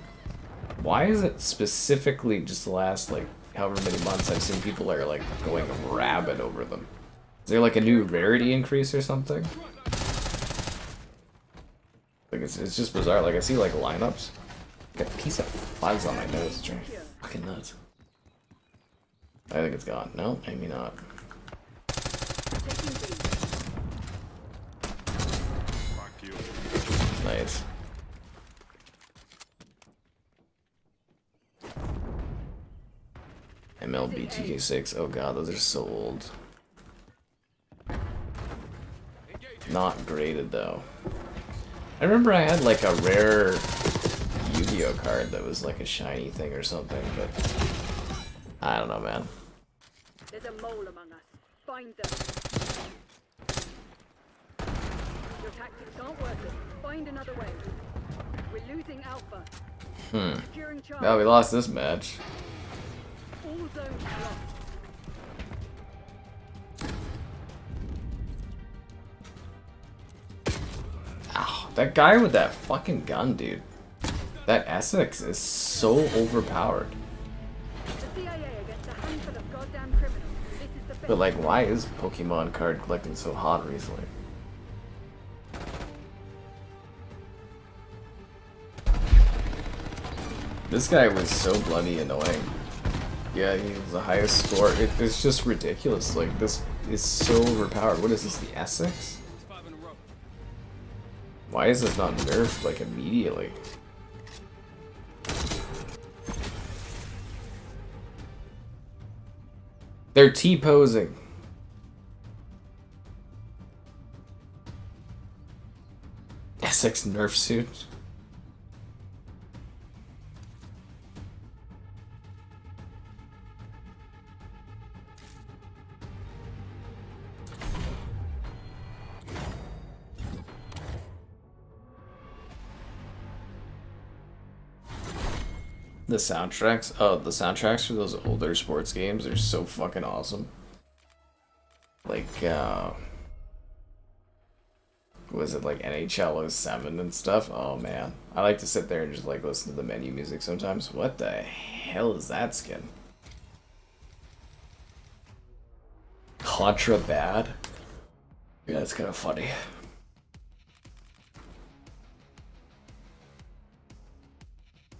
why is it specifically just the last like however many months, I've seen people are like going rabid over them. Is there like a new rarity increase or something? Like it's just bizarre. Like I see like lineups. Got a piece of fuzz on my nose. It's driving me fucking nuts. I think it's gone. No, maybe not. Fuck you. Nice. MLB 2K6. Oh god, those are so old. Not graded though. I remember I had like a rare Yu-Gi-Oh card that was like a shiny thing or something, but I don't know, man. There's a mole among us. Find them. Your tactics aren't working. Find another way. We're losing Alpha. Securing Charlie. Oh, we lost this match. All zones lost. Ow, that guy with that fucking gun, dude. That Essex is so overpowered. The CIA against a handful of goddamn criminals. This is the But like, why is Pokemon card collecting so hot recently? This guy was so bloody annoying. Yeah, he was the highest score. It's just ridiculous. Like, this is so overpowered. What is this, the Essex? Why is this not nerfed, like, immediately? They're T-posing. Essex nerf suit. The soundtracks, the soundtracks for those older sports games are so fucking awesome. Like, was it like NHL 07 and stuff? Oh man, I like to sit there and just like listen to the menu music sometimes. What the hell is that skin? Contra bad? Yeah, that's kind of funny.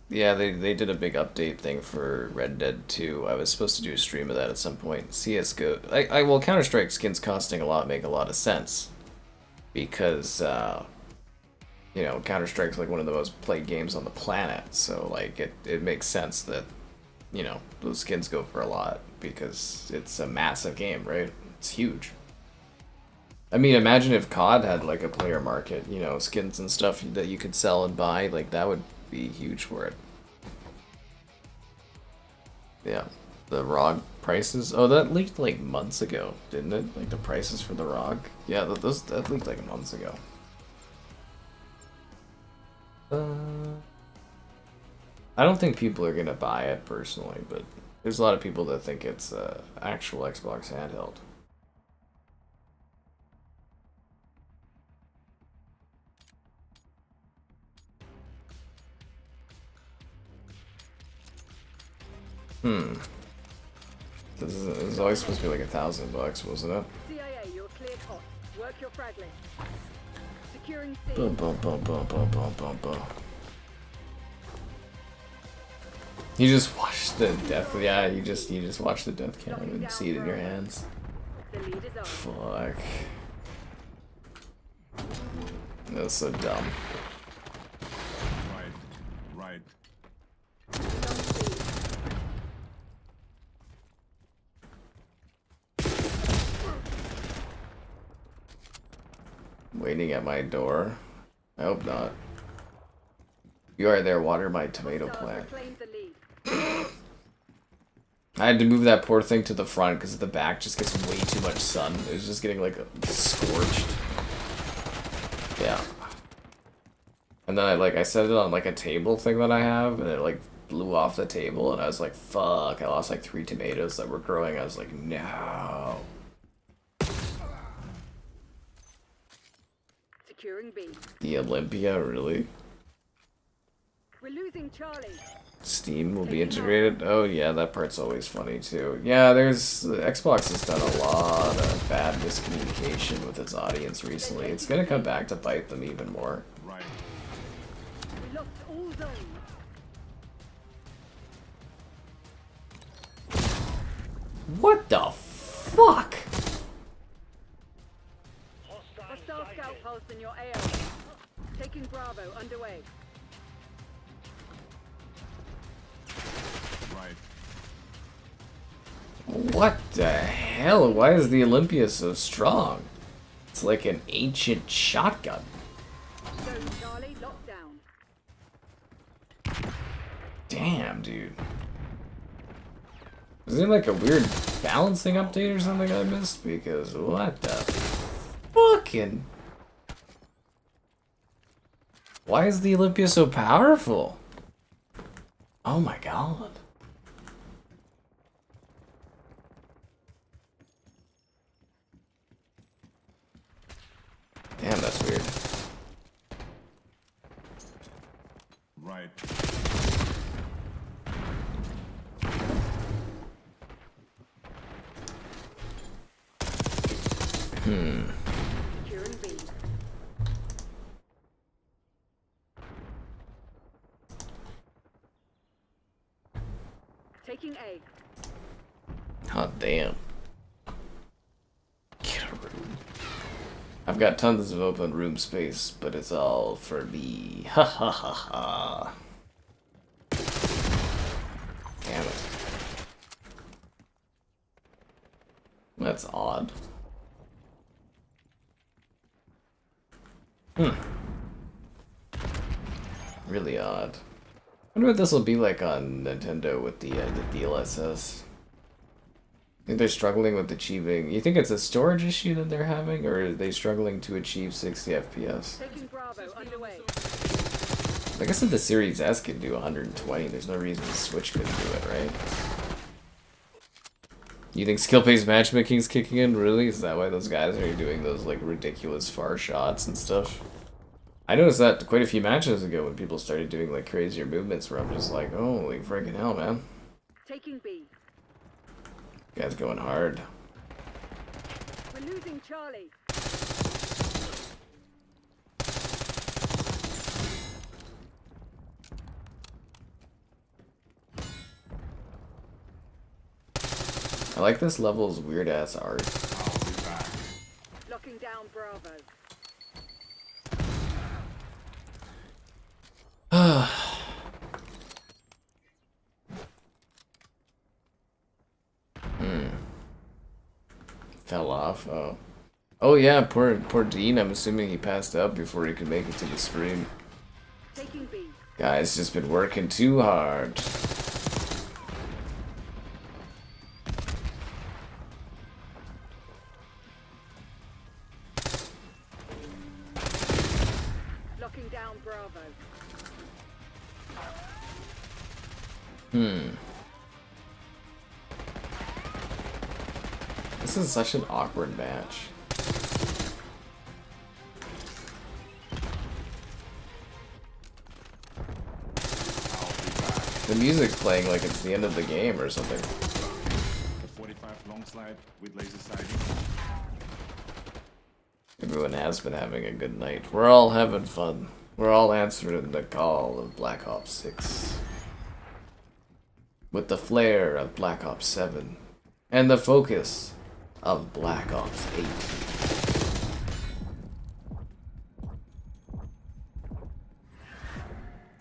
Yeah, they did a big update thing for Red Dead 2. I was supposed to do a stream of that at some point. CSGO. Well, Counter-Strike skins costing a lot make a lot of sense. Because, you know, Counter-Strike's like one of the most played games on the planet. So, like, it makes sense that, you know, those skins go for a lot. Because it's a massive game, right? It's huge. I mean, imagine if COD had, like, a player market. You know, skins and stuff that you could sell and buy. Like, that would be huge for it. Yeah, the ROG prices. Oh, that leaked like months ago, didn't it? Like the prices for the ROG. Yeah, that leaked like months ago. I don't think people are gonna buy it personally, but there's a lot of people that think it's actual Xbox handheld. This is always supposed to be like $1,000, wasn't it? CIA, you're cleared hot. Work your frag list. Securing C. Boom, boom, boom, boom, boom, boom, boom, boom. You just watch the death. Yeah, you just watch the death count and see it in your hands. The lead is on. Fuck. That's so dumb. Right. Waiting at my door. I hope not. You are there, water my tomato plant. Reclaim the lead. I had to move that poor thing to the front because the back just gets way too much sun. It was just getting like scorched. Yeah. And then I set it on like a table thing that I have, and it like blew off the table, and I was like, fuck, I lost like 3 tomatoes that were growing. I was like, no. Securing B. The Olympia, really? We're losing Charlie. Steam will be integrated. Oh yeah, that part's always funny too. Yeah, there's Xbox has done a lot of bad miscommunication with its audience recently. It's gonna come back to bite them even more. Right. We lost all zones. What the fuck? Hostile scout pulse in your AO. Taking Bravo underway. Right. What the hell? Why is the Olympia so strong? It's like an ancient shotgun. Zone Charlie locked down. Damn, dude. Is there like a weird balancing update or something I missed? Because what the fucking... Why is the Olympia so powerful? Oh my god. Damn, that's weird. Right. Securing B. Taking A. Oh damn. Get a room. I've got tons of open room space, but it's all for me. Ha ha ha ha. Damn it. That's odd. Really odd. I wonder what this will be like on Nintendo with the DLSS. I think they're struggling with achieving... You think it's a storage issue that they're having, or are they struggling to achieve 60 FPS? Taking Bravo underway. I guess if the Series S can do 120, there's no reason the Switch couldn't do it, right? You think skill-based matchmaking's kicking in? Really? Is that why those guys are doing those like ridiculous far shots and stuff? I noticed that quite a few matches ago when people started doing like crazier movements where I'm just like, holy freaking hell, man. Taking B. Guys going hard. We're losing Charlie. I like this level's weird ass art. I'll be back. Locking down Bravo. Fell off. Oh. Oh yeah, poor Dean. I'm assuming he passed out before he could make it to the stream. Taking B. Guy's just been working too hard. Locking down Bravo. This is such an awkward match. The music's playing like it's the end of the game or something. The 45 long slide with laser sighting. Everyone has been having a good night. We're all having fun. We're all answering the call of Black Ops 6. With the flair of Black Ops 7. And the focus of Black Ops 8.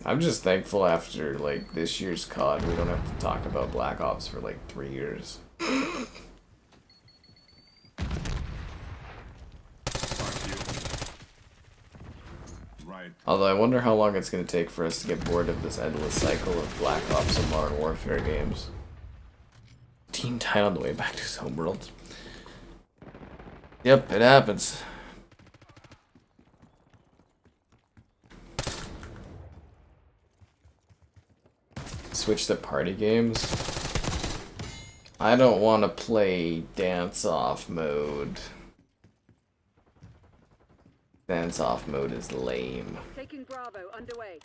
I'm just thankful after like this year's COD we don't have to talk about Black Ops for like 3 years. Fuck you. Right. Although I wonder how long it's going to take for us to get bored of this endless cycle of Black Ops and Modern Warfare games. Team died on the way back to his homeworld. Yep, it happens. Switch to party games. I don't want to play dance-off mode. Dance-off mode is lame. Taking Bravo underway.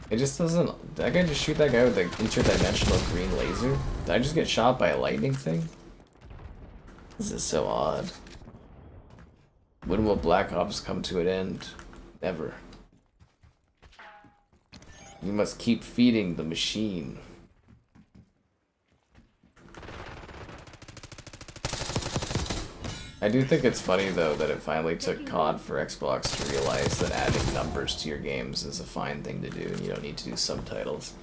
It just doesn't. Did I guy just shoot that guy with the interdimensional green laser? Did I just get shot by a lightning thing? This is so odd. When will Black Ops come to an end? Never. You must keep feeding the machine. I do think it's funny though that it finally took COD for Xbox to realize that adding numbers to your games is a fine thing to do and you don't need to do subtitles.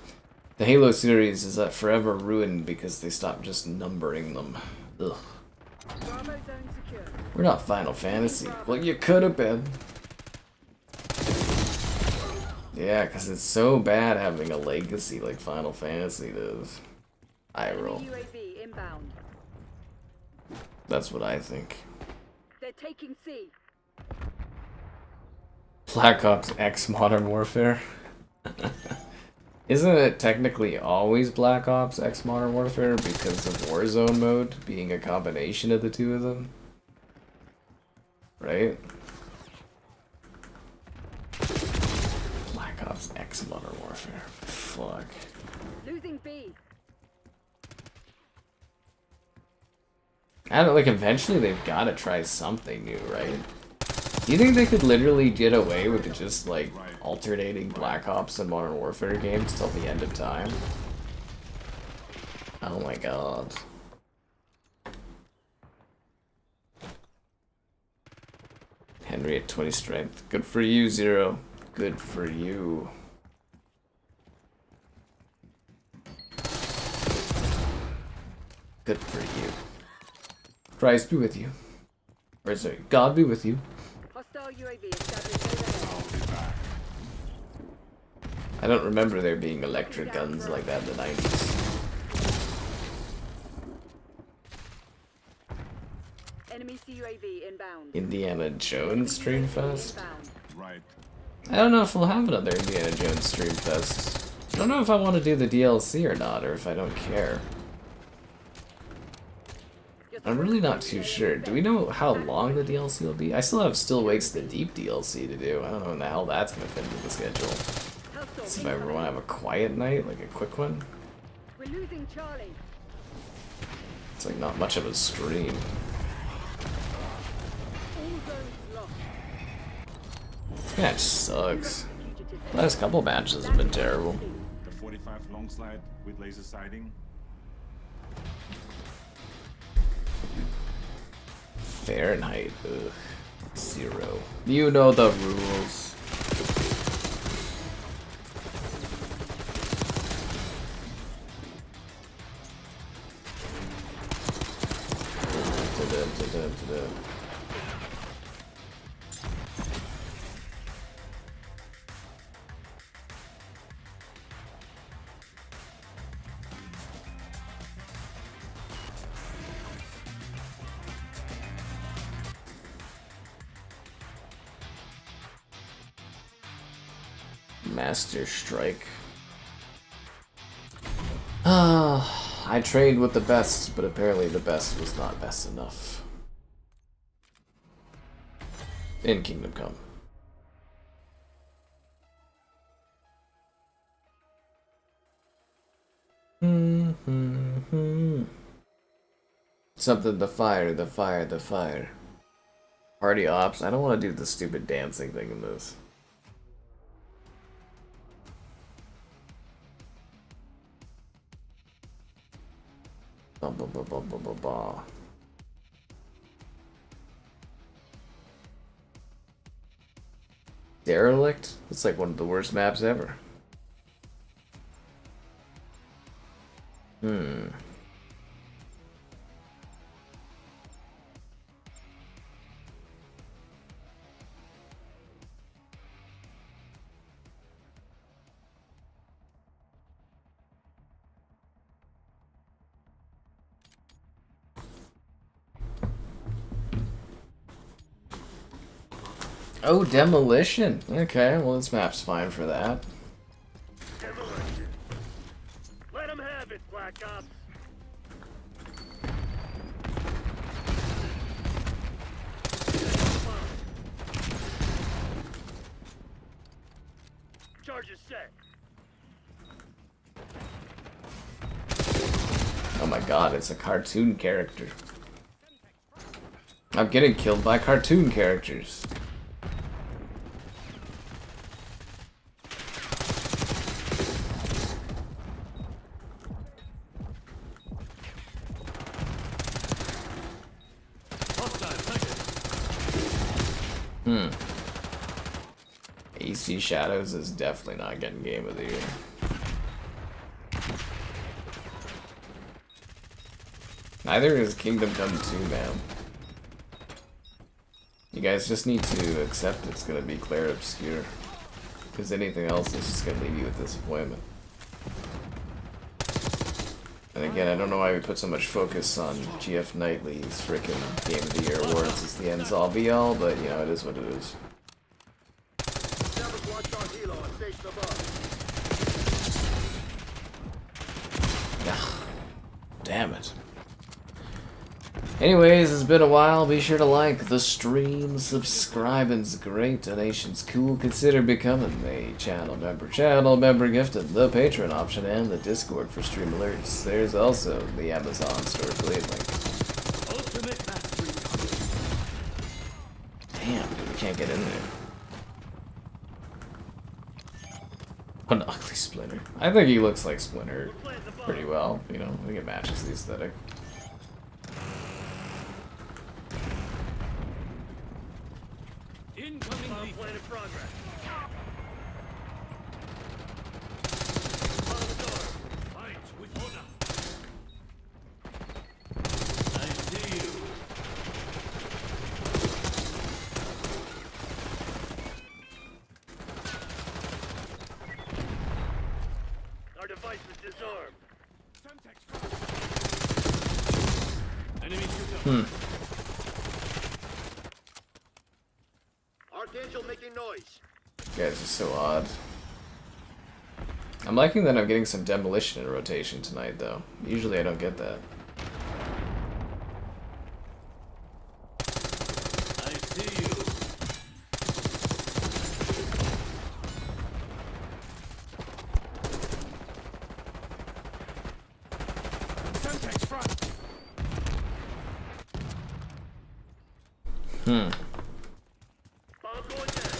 The Halo series is forever ruined because they stopped just numbering them. Ugh. Bravo zone secure. We're not Final Fantasy. Well, you could have been. Yeah, because it's so bad having a legacy like Final Fantasy does. I roll. UAV inbound. That's what I think. They're taking C. Black Ops X Modern Warfare. Isn't it technically always Black Ops X Modern Warfare because of Warzone mode being a combination of the two of them? Right? Black Ops X Modern Warfare. Fuck. Losing B. I don't like. Eventually, they've got to try something new, right? Do you think they could literally get away with just like alternating Black Ops and Modern Warfare games till the end of time? Oh my god. Henry at 20 strength. Good for you, Zero. Good for you. Good for you. Christ be with you. Or sorry, God be with you. Hostile UAV established overhead. I don't remember there being electric guns like that in the 90s. Enemy CUAV inbound. Indiana Jones Stream Fest? Inbound. Right. I don't know if we'll have another Indiana Jones Stream Fest. I don't know if I want to do the DLC or not, or if I don't care. I'm really not too sure. Do we know how long the DLC will be? I still have Still Wakes the Deep DLC to do. I don't know when the hell that's going to fit into the schedule. So if I ever want to have a quiet night, like a quick one, We're losing Charlie. it's like not much of a stream. All zones lost. This match sucks. The last couple matches have been terrible. The 45 long slide with laser sighting. Fahrenheit, ugh. 0. You know the rules. Master Strike. I trained with the best, but apparently the best was not best enough. In Kingdom Come. Something the fire, the fire, the fire. Party ops. I don't want to do the stupid dancing thing in this. Ba, ba, ba, ba, ba, ba, ba. Derelict? It's like one of the worst maps ever. Oh, Demolition. Okay, well this map's fine for that. Demolition. Let them have it, Black Ops. Charge is set. Oh my god, it's a cartoon character. I'm getting killed by cartoon characters. AC Shadows is definitely not getting Game of the Year. Neither is Kingdom Come 2, man. You guys just need to accept it's gonna be Claire Obscure. Because anything else is just gonna leave you with disappointment. And again, I don't know why we put so much focus on GF Knightley's frickin' Game of the Year awards as the ends all be all, but you know, it is what it is. Damn it. Anyways, it's been a while. Be sure to like the stream, subscribe, and great donations cool. Consider becoming a channel member. Channel member gifted the Patreon option and the Discord for stream alerts. There's also the Amazon store affiliate link. Damn, dude, we can't get in there. An ugly Splinter. I think he looks like Splinter pretty well. You know, I think it matches the aesthetic. Incoming plan in progress. Fight with honor. I see you. Our device is disarmed. Enemy shooter. Archangel making noise. You guys are so odd. I'm liking that I'm getting some demolition in rotation tonight, though. Usually I don't get that. I see you. Semtex front. Bomb going down.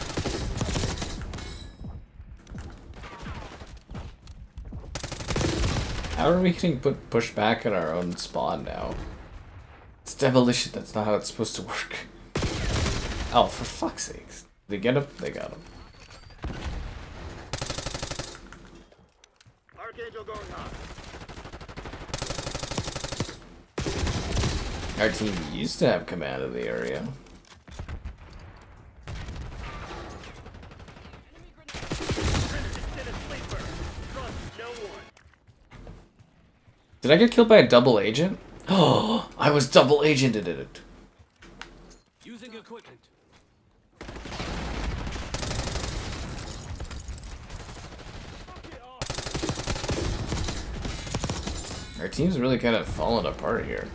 How are we getting pushed back in our own spawn now? It's demolition, that's not how it's supposed to work. Oh, for fuck's sakes. They get him? They got him. Archangel going hot. Our team used to have command of the area. Did I get killed by a double agent? Oh, I was double agented in it. Using equipment. Our team's really kind of falling apart here.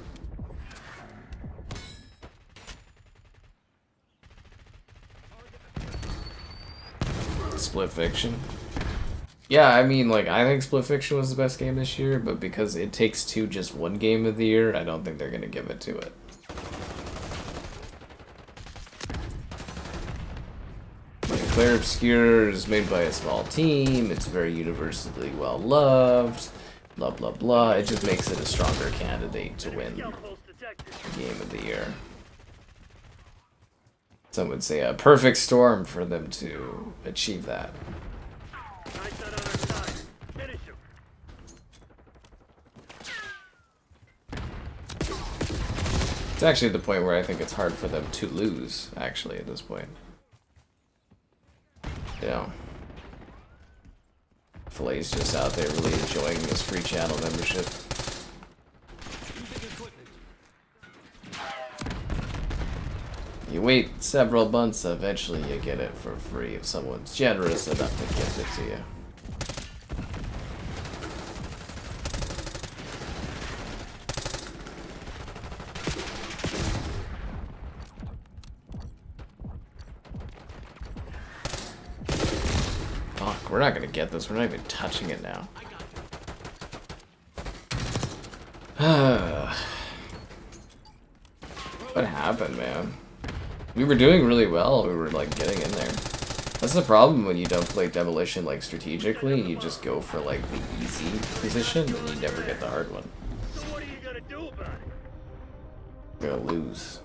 Split Fiction. Yeah, I mean, like, I think Split Fiction was the best game this year, but because It Takes Two just won Game of the Year, I don't think they're gonna give it to it. Like, Claire Obscure is made by a small team, it's very universally well loved, blah blah blah. It just makes it a stronger candidate to win Game of the Year. Some would say a perfect storm for them to achieve that. Nice on our side. Finish him. It's actually the point where I think it's hard for them to lose, actually, at this point. Yeah. Flay's just out there really enjoying this free channel membership. You wait several months, eventually you get it for free if someone's generous enough to gift it to you. Fuck, we're not gonna get this. We're not even touching it now. What happened, man? We were doing really well. We were like getting in there. That's the problem when you don't play Demolition like strategically. You just go for like the easy position, and you never get the hard one. So what are you gonna do about it? You're gonna lose.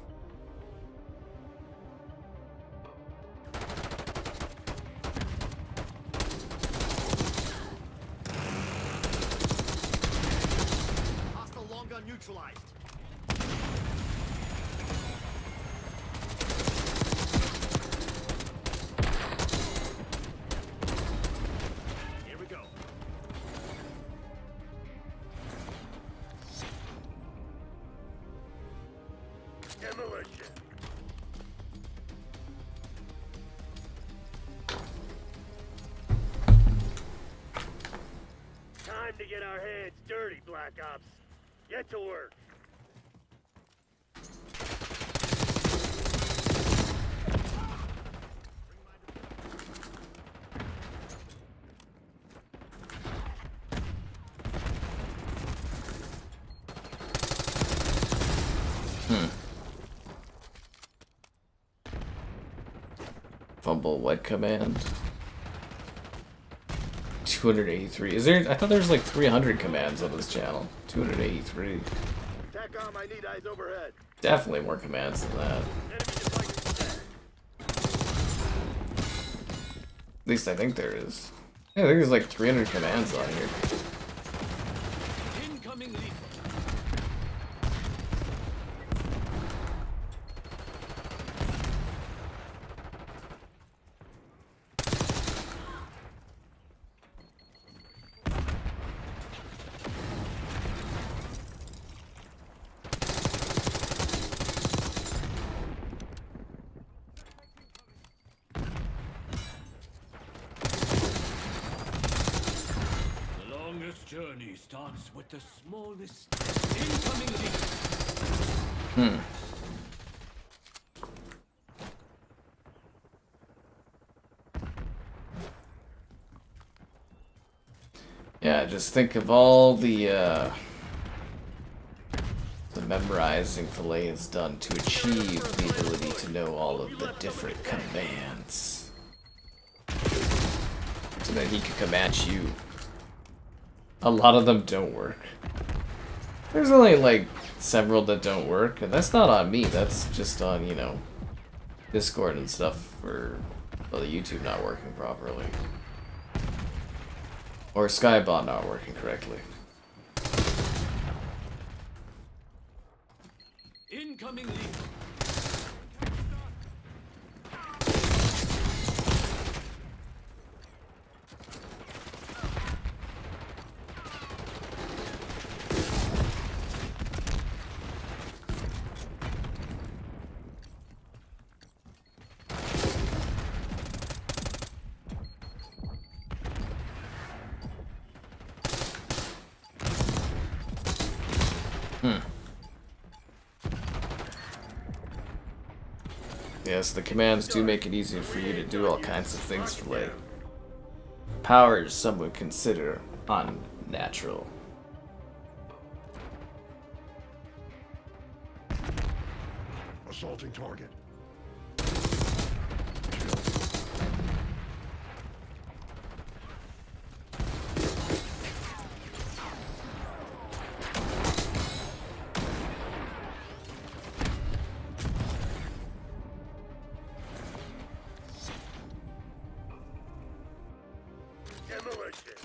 Hostile long gun neutralized. Here we go. Demolition. Time to get our hands dirty, Black Ops. Get to work. Fumble what command? 283. Is there? I thought there was like 300 commands on this channel. 283. TACOM, I need eyes overhead. Definitely more commands than that. Enemy devices set. At least I think there is. Yeah, I think there's like 300 commands on here. Incoming lethal. The longest journey starts with the smallest step. Incoming lethal. Yeah, just think of all the memorizing Filet has done to achieve the ability to know all of the different commands. So that he can come at you. A lot of them don't work. There's only like several that don't work, and that's not on me, that's just on, you know, Discord and stuff for the YouTube not working properly. Or Skybot not working correctly. Incoming lethal. Yes, the commands do make it easier for you to do all kinds of things, Filet. Powers some would consider unnatural. Assaulting target. Demolition.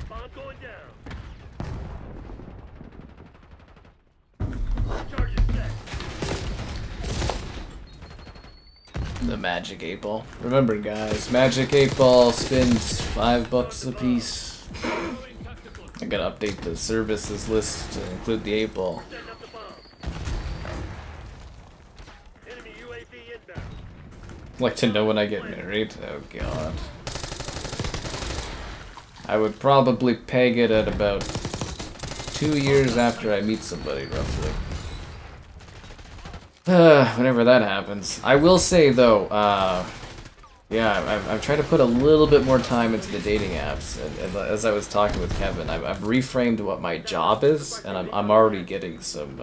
Bomb going down. Charges set. The Magic 8 Ball. Remember guys, Magic 8 Ball spins $5 a piece. I gotta update the services list to include the 8 Ball. Setting up the bomb. Enemy UAV inbound. Like to know when I get married? Oh god. I would probably peg it at about 2 years after I meet somebody, roughly. Whenever that happens. I will say, though, yeah, I've tried to put a little bit more time into the dating apps, and as I was talking with Kevin, I've reframed what my job is, and I'm already getting some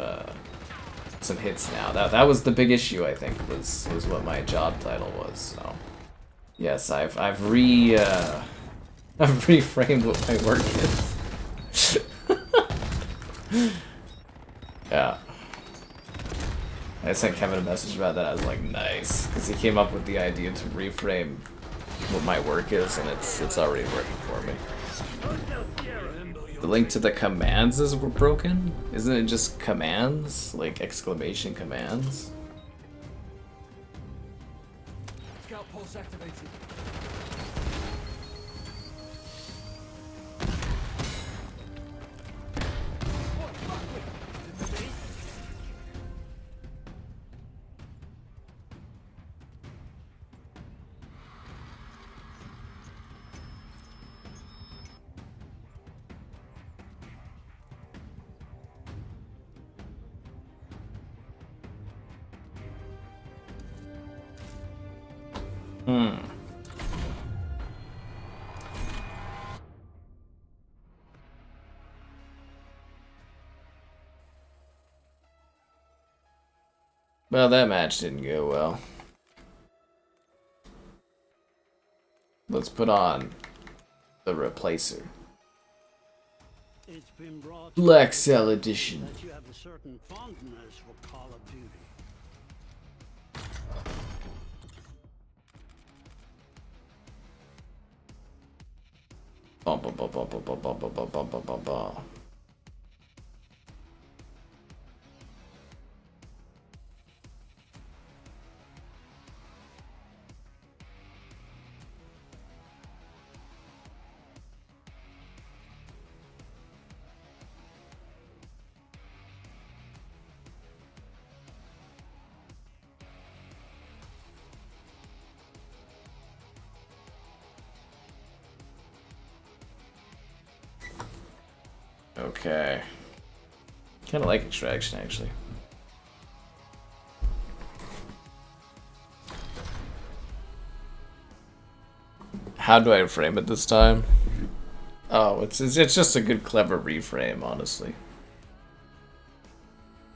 hits now. That was the big issue, I think, was what my job title was. So yes, I've reframed what my work is. Yeah. I sent Kevin a message about that. I was like, nice, because he came up with the idea to reframe what my work is, and it's already working for me. The link to the commands is broken? Isn't it just commands? Like exclamation commands? Scout pulse activated. Well, that match didn't go well. Let's put on the replacer. It's been brought Black Cell Edition. that you have a certain fondness for Call of Duty. Bum, bum, bum, bum, bum, bum, bum, bum, bum, bum, bum, bum. Okay. Kind of like extraction, actually. How do I frame it this time? Oh, it's just a good, clever reframe, honestly.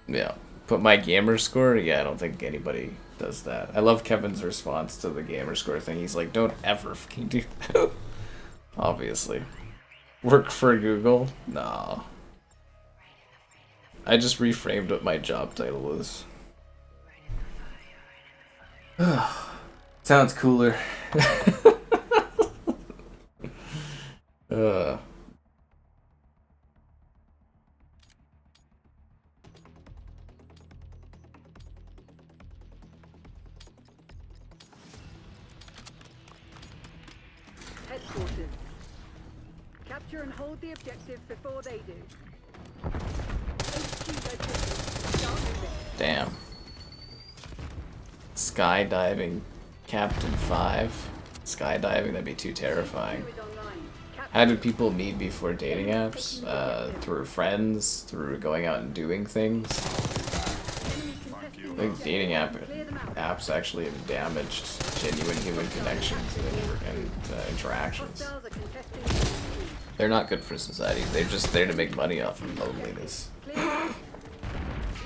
Yeah. Put my gamer score? Yeah, I don't think anybody does that. I love Kevin's response to the gamer score thing. He's like, don't ever fucking do that. Obviously. Work for Google? No. I just reframed what my job title was. Sounds cooler. Headquarters. Capture and hold the objective before they do. HQ located. Start moving. Damn. Skydiving Captain 5. Skydiving, that'd be too terrifying. HQ is online. How did people meet before dating apps? Through friends, through going out and doing things. I think dating apps actually have damaged genuine human connections and interactions. Hostiles are contesting HQ. They're not good for society. They're just there to make money off of loneliness. Clear. The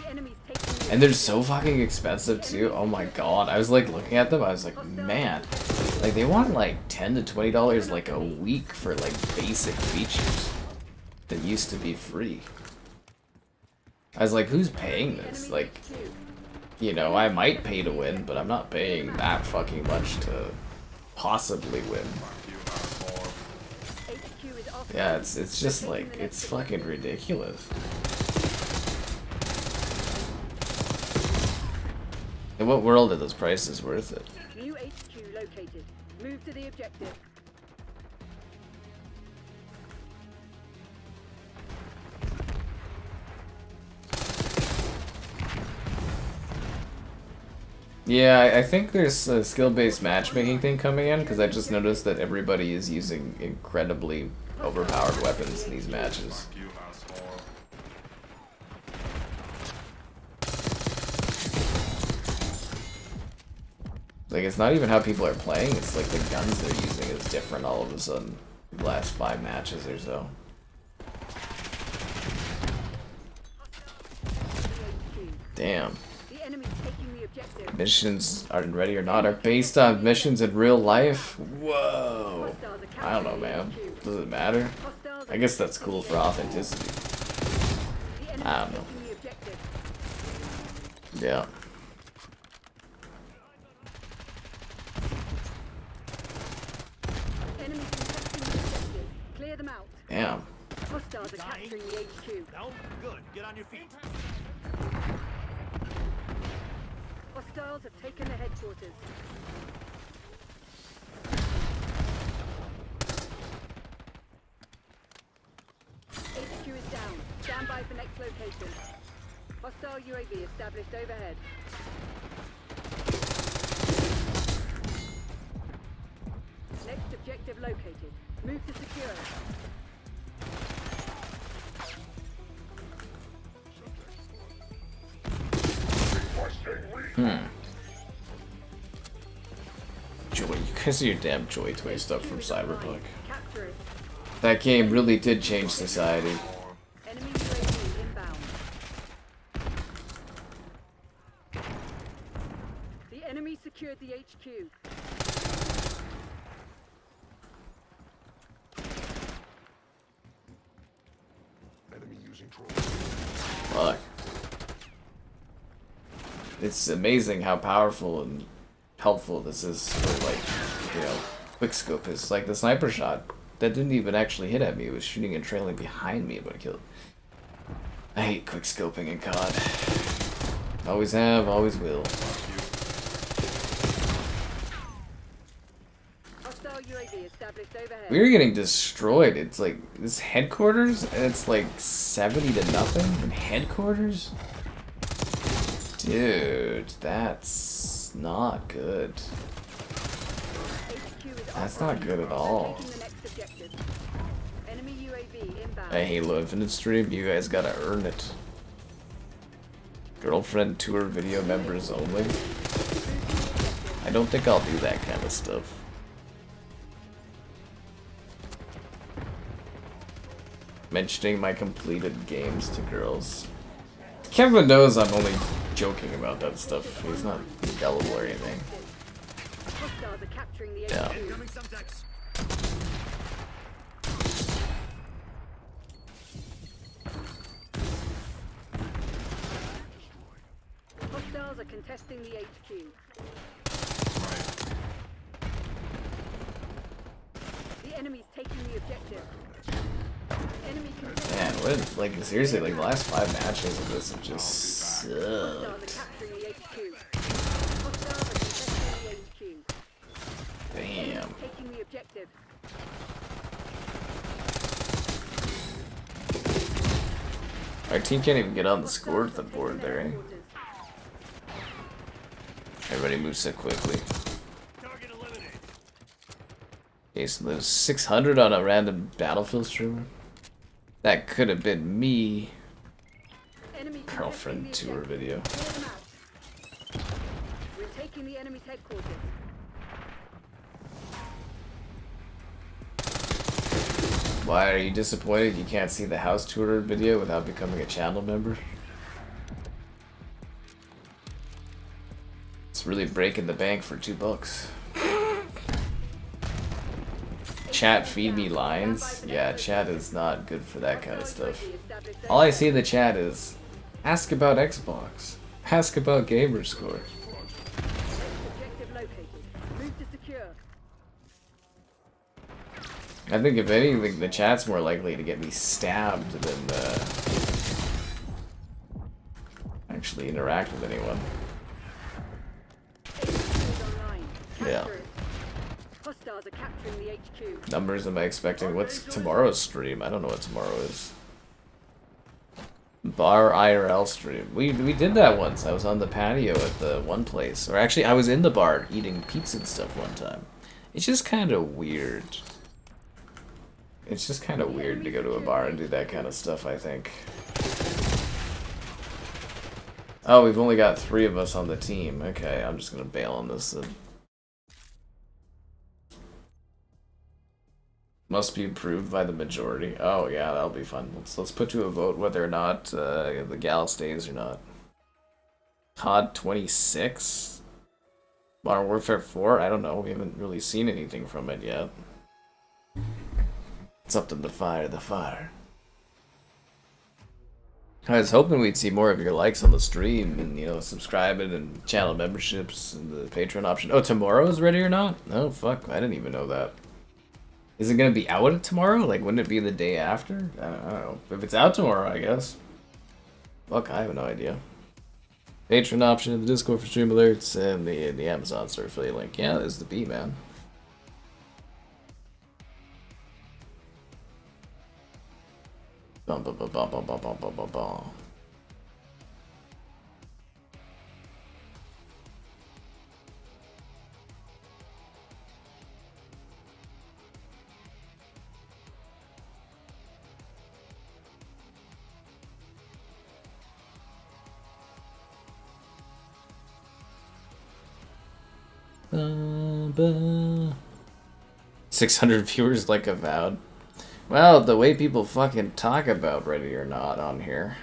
enemy's taking And they're so fucking expensive too. Oh my god. I was like looking at them, I was like, man. Like they want like $10 to $20 like a week for like basic features that used to be free. I was like, who's paying this? Like, you know, I might pay to win, but I'm not paying that fucking much to possibly win. HQ is off. Yeah, it's just like, it's fucking ridiculous. In what world are those prices worth it? New HQ located. Move to the objective. Yeah, I think there's a skill-based matchmaking thing coming in, because I just noticed that everybody is using incredibly overpowered weapons in these matches. Like, it's not even how people are playing, it's like the guns they're using is different all of a sudden. The last 5 matches or so. Damn. The enemy's taking the objective. Missions, aren't ready or not, are based on missions in real life? Whoa. I don't know, man. Does it matter? I guess that's cool for authenticity. I don't know. Yeah. Enemies contesting the objective. Clear them out. Damn. Hostiles are capturing the HQ. No? Good. Get on your feet. Hostiles have taken the headquarters. HQ is down. Stand by for next location. Hostile UAV established overhead. Next objective located. Move to secure. Joy, you guys are your damn Joy Toy stuff from Cyberpunk. Capture it. That game really did change society. Enemy UAV inbound. The enemy secured the HQ. Fuck. It's amazing how powerful and helpful this is for, like, you know, quickscope is. Like the sniper shot that didn't even actually hit at me, it was shooting and trailing behind me, but I killed. I hate quickscoping in COD. Always have, always will. Hostile UAV established overhead. We're getting destroyed. It's like this headquarters, and it's like 70 to nothing in headquarters. Dude, that's not good. That's not good at all. Enemy UAV inbound. A Halo Infinite stream, you guys gotta earn it. Girlfriend tour video members only. I don't think I'll do that kind of stuff. Mentioning my completed games to girls. Kevin knows I'm only joking about that stuff. He's not gullible or anything. Hostiles are capturing the Yeah. HQ. Incoming subjects. Hostiles are contesting the HQ. The enemy's taking the objective. Enemy contesting. Man, what? Like seriously, like the last 5 matches of this have just Hostiles are sucked. capturing the HQ. Hostiles are contesting the HQ. Damn. Taking the objective. Our team can't even get on the score the board there. Eh? Everybody moves so quickly. Target eliminated. Okay, so there's 600 on a random Battlefield streamer. That could have been me. Enemy Girlfriend contesting tour the objective. video. Clear them out. We're taking the enemy's headquarters. Why are you disappointed you can't see the house tour video without becoming a channel member? It's really breaking the bank for $2. Chat feed me lines? Yeah, chat is not good for that kind of stuff. All I see in the chat is, ask about Xbox. Ask about gamer score. Objective located. Move to secure. I think if anything, the chat's more likely to get me stabbed than actually interact with anyone. Online. Yeah. Capture it. Hostiles are capturing the HQ. Numbers am I expecting? What's tomorrow's stream? I don't know what tomorrow is. Bar IRL stream. We did that once. I was on the patio at the one place. Or actually, I was in the bar eating pizza and stuff one time. It's just kind of weird. It's just kind of weird to go to a bar and do that kind of stuff, I think. Oh, we've only got 3 of us on the team. Okay, I'm just gonna bail on this then. Must be approved by the majority. Oh yeah, that'll be fun. Let's put to a vote whether or not the gal stays or not. COD 26? Modern Warfare 4? I don't know. We haven't really seen anything from it yet. It's up to the fire. I was hoping we'd see more of your likes on the stream and, you know, subscribing and channel memberships and the Patreon option. Oh, tomorrow's ready or not? Oh, fuck. I didn't even know that. Is it going to be out tomorrow? Like, wouldn't it be the day after? I don't know. If it's out tomorrow, I guess. Fuck, I have no idea. Patreon option in the Discord for stream alerts and the Amazon store affiliate link. Yeah, there's the B, man. Bum, bum, bum, bum, bum, bum, bum, bum, bum, bum. Ba, ba. 600 viewers like Avowed. Well, the way people fucking talk about Ready or Not on here.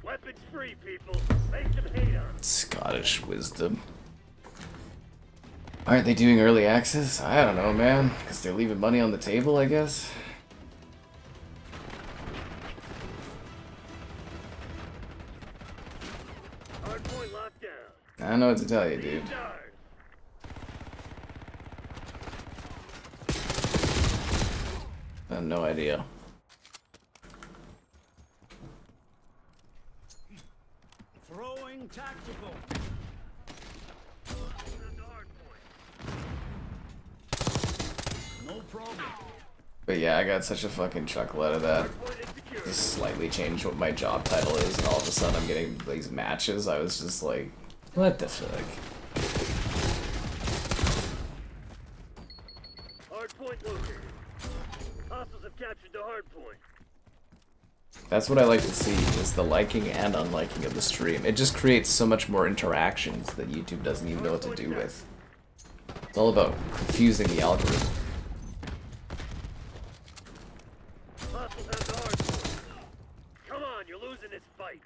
Weapons free, people. Make them hate on. Scottish wisdom. Aren't they doing early access? I don't know, man. Because they're leaving money on the table, I guess. Hardpoint locked down. I don't know what to tell you, dude. I have no idea. Throwing tactical. No problem. But yeah, I got such a fucking chuckle out of that. Just slightly changed what my job title is, and all of a sudden I'm getting these matches. I was just like, what the fuck? Hardpoint located. Hostiles have captured the hardpoint. That's what I like to see, is the liking and unliking of the stream. It just creates so much more interactions that YouTube doesn't even know what to do with. It's all about confusing the algorithm. Hostiles have the hardpoint. Come on, you're losing this fight.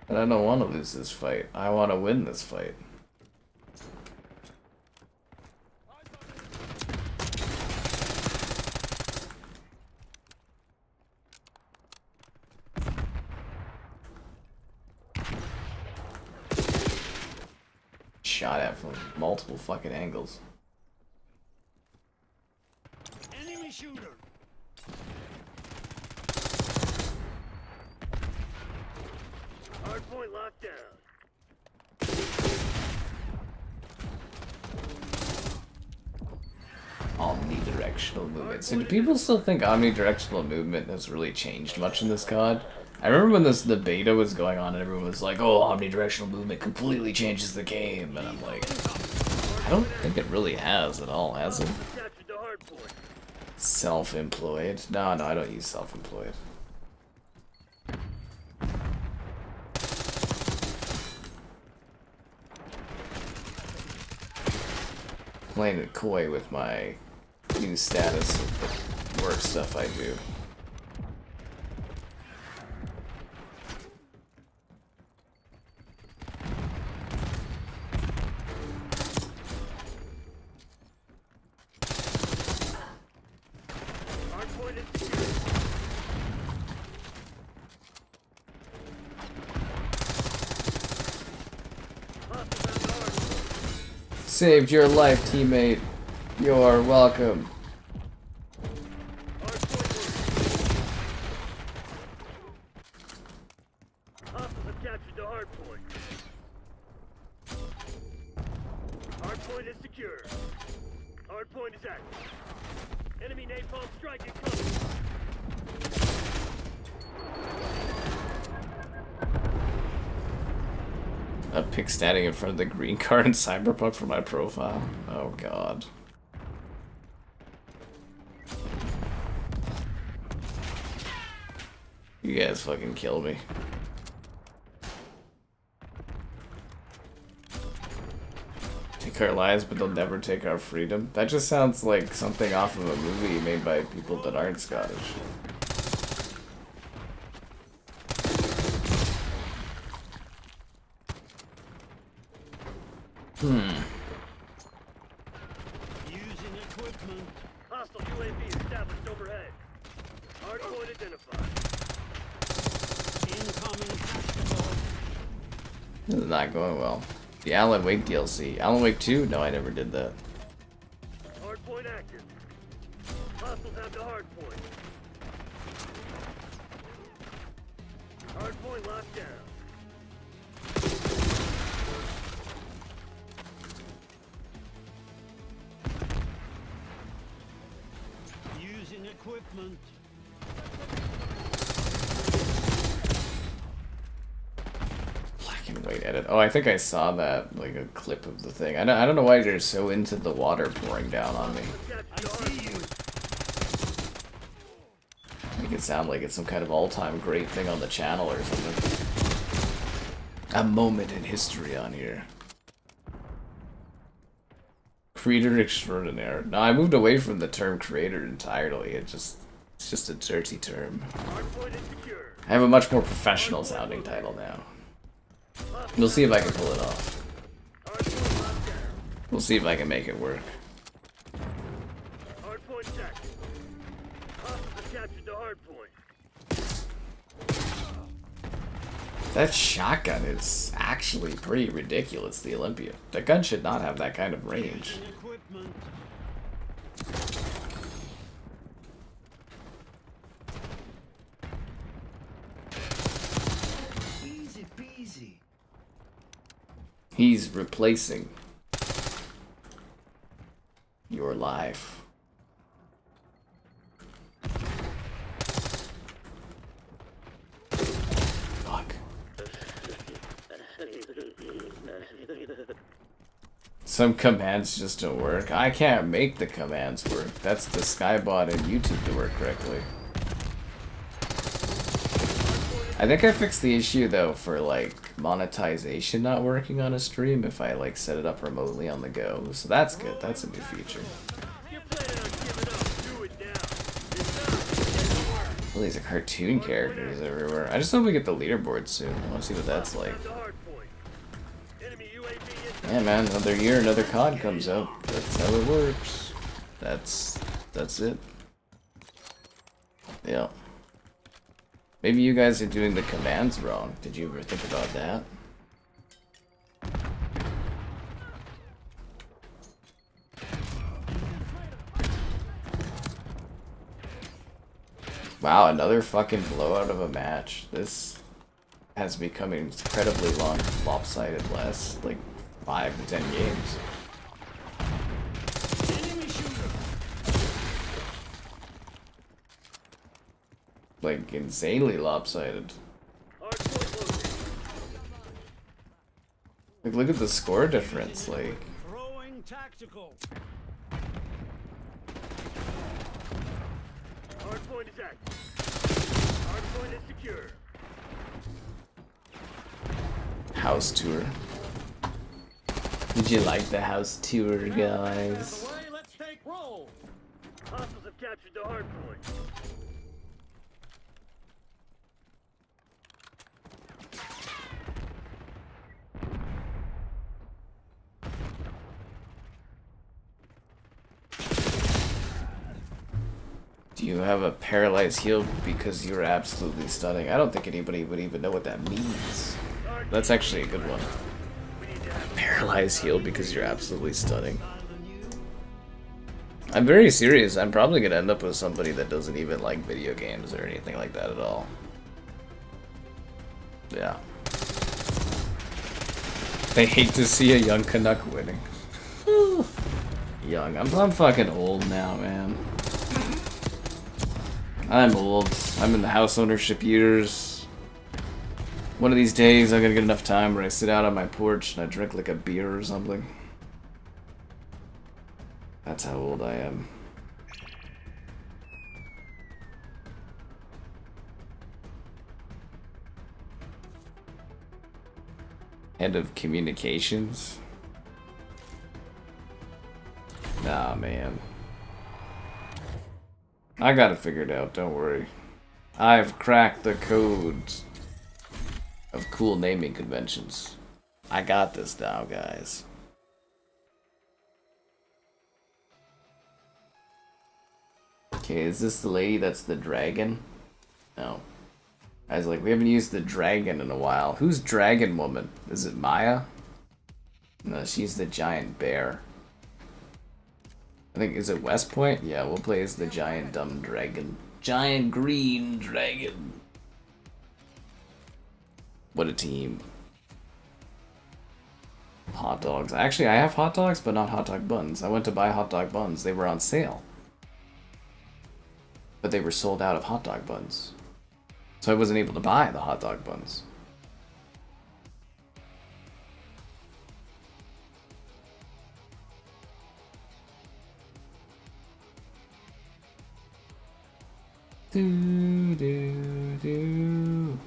But I don't want to lose this fight. I want to win this fight. Shot at from multiple fucking angles. Enemy shooter. Hardpoint locked down. Omnidirectional movement. So do people still think omnidirectional movement has really changed much in this COD? I remember when the beta was going on and everyone was like, oh, omnidirectional movement completely changes the game. And I'm like, I don't think it really has at all, has it? Captured the hardpoint. Self-employed? No, I don't use self-employed. Playing it coy with my new status of the work stuff I do. Hardpoint is secure. Hostiles have the hardpoint. Saved your life, teammate. You're welcome. Hostiles have captured the hardpoint. Hardpoint is secure. Hardpoint is active. Enemy napalm strike incoming. A pic standing in front of the green car in Cyberpunk for my profile. Oh god. You guys fucking kill me. Take our lives, but they'll never take our freedom. That just sounds like something off of a movie made by people that aren't Scottish. Using equipment. Hostile UAV established overhead. Hardpoint identified. Incoming tactical. This is not going well. The Alan Wake DLC. Alan Wake 2? No, I never did that. Hardpoint active. Hostiles have the hardpoint. Hardpoint locked down. Using equipment. Black and white edit. Oh, I think I saw that, like a clip of the thing. I don't know why they're so into the water pouring down on me. I see you. Make it sound like it's some kind of all-time great thing on the channel or something. A moment in history on here. Creator extraordinaire. No, I moved away from the term creator entirely. It's just a dirty term. Hardpoint is secure. I have a much more professional sounding title now. We'll see if I can pull it off. Hardpoint locked down. We'll see if I can make it work. Hardpoint active. Hostiles have captured the hardpoint. That shotgun is actually pretty ridiculous, the Olympia. That gun should not have that kind of range. Using equipment. Easy peasy. He's replacing your life. Fuck. Some commands just don't work. I can't make the commands work. That's the Skybot and YouTube to work correctly. I think I fixed the issue though for like monetization not working on a stream if I like set it up remotely on the go. So that's good. That's a new feature. You're planning on giving up. Do it now. It's Well, these are cartoon characters everywhere. I just hope we get the leaderboard soon. I want to see what that's like. the hardpoint. Enemy UAV in Yeah, man. Another year, another COD comes out. That's how it works. That's it. Yeah. Maybe you guys are doing the commands wrong. Did you ever think about that? Wow, another fucking blowout of a match. This has become incredibly long, lopsided last, like, 5 to 10 games. Enemy shooter. Like, insanely lopsided. hardpoint located. Like, look at the score difference, like... Throwing tactical. Hardpoint is active. Hardpoint is secure. House tour. Did you like the house tour, guys? Away, let's take roll. Hostiles have captured the hardpoint. Do you have a paralyzed heel because you're absolutely stunning? I don't think anybody would even know what that means. That's actually a good one. Paralyzed heel because you're absolutely stunning. I'm very serious. I'm probably gonna end up with somebody that doesn't even like video games or anything like that at all. Yeah. They hate to see a young Canuck winning. Young. I'm fucking old now, man. I'm old. I'm in the house ownership years. One of these days, I'm gonna get enough time where I sit out on my porch and I drink like a beer or something. That's how old I am. Head of communications? Nah, man. I got it figured out, don't worry. I've cracked the codes of cool naming conventions. I got this now, guys. Okay, is this the lady that's the dragon? No. I was like, we haven't used the dragon in a while. Who's Dragon Woman? Is it Maya? No, she's the giant bear. I think, is it West Point? Yeah, we'll play as the giant dumb dragon. Giant green dragon. What a team. Hot dogs. Actually, I have hot dogs, but not hot dog buns. I went to buy hot dog buns. They were on sale. But they were sold out of hot dog buns. So I wasn't able to buy the hot dog buns. Do, do, do.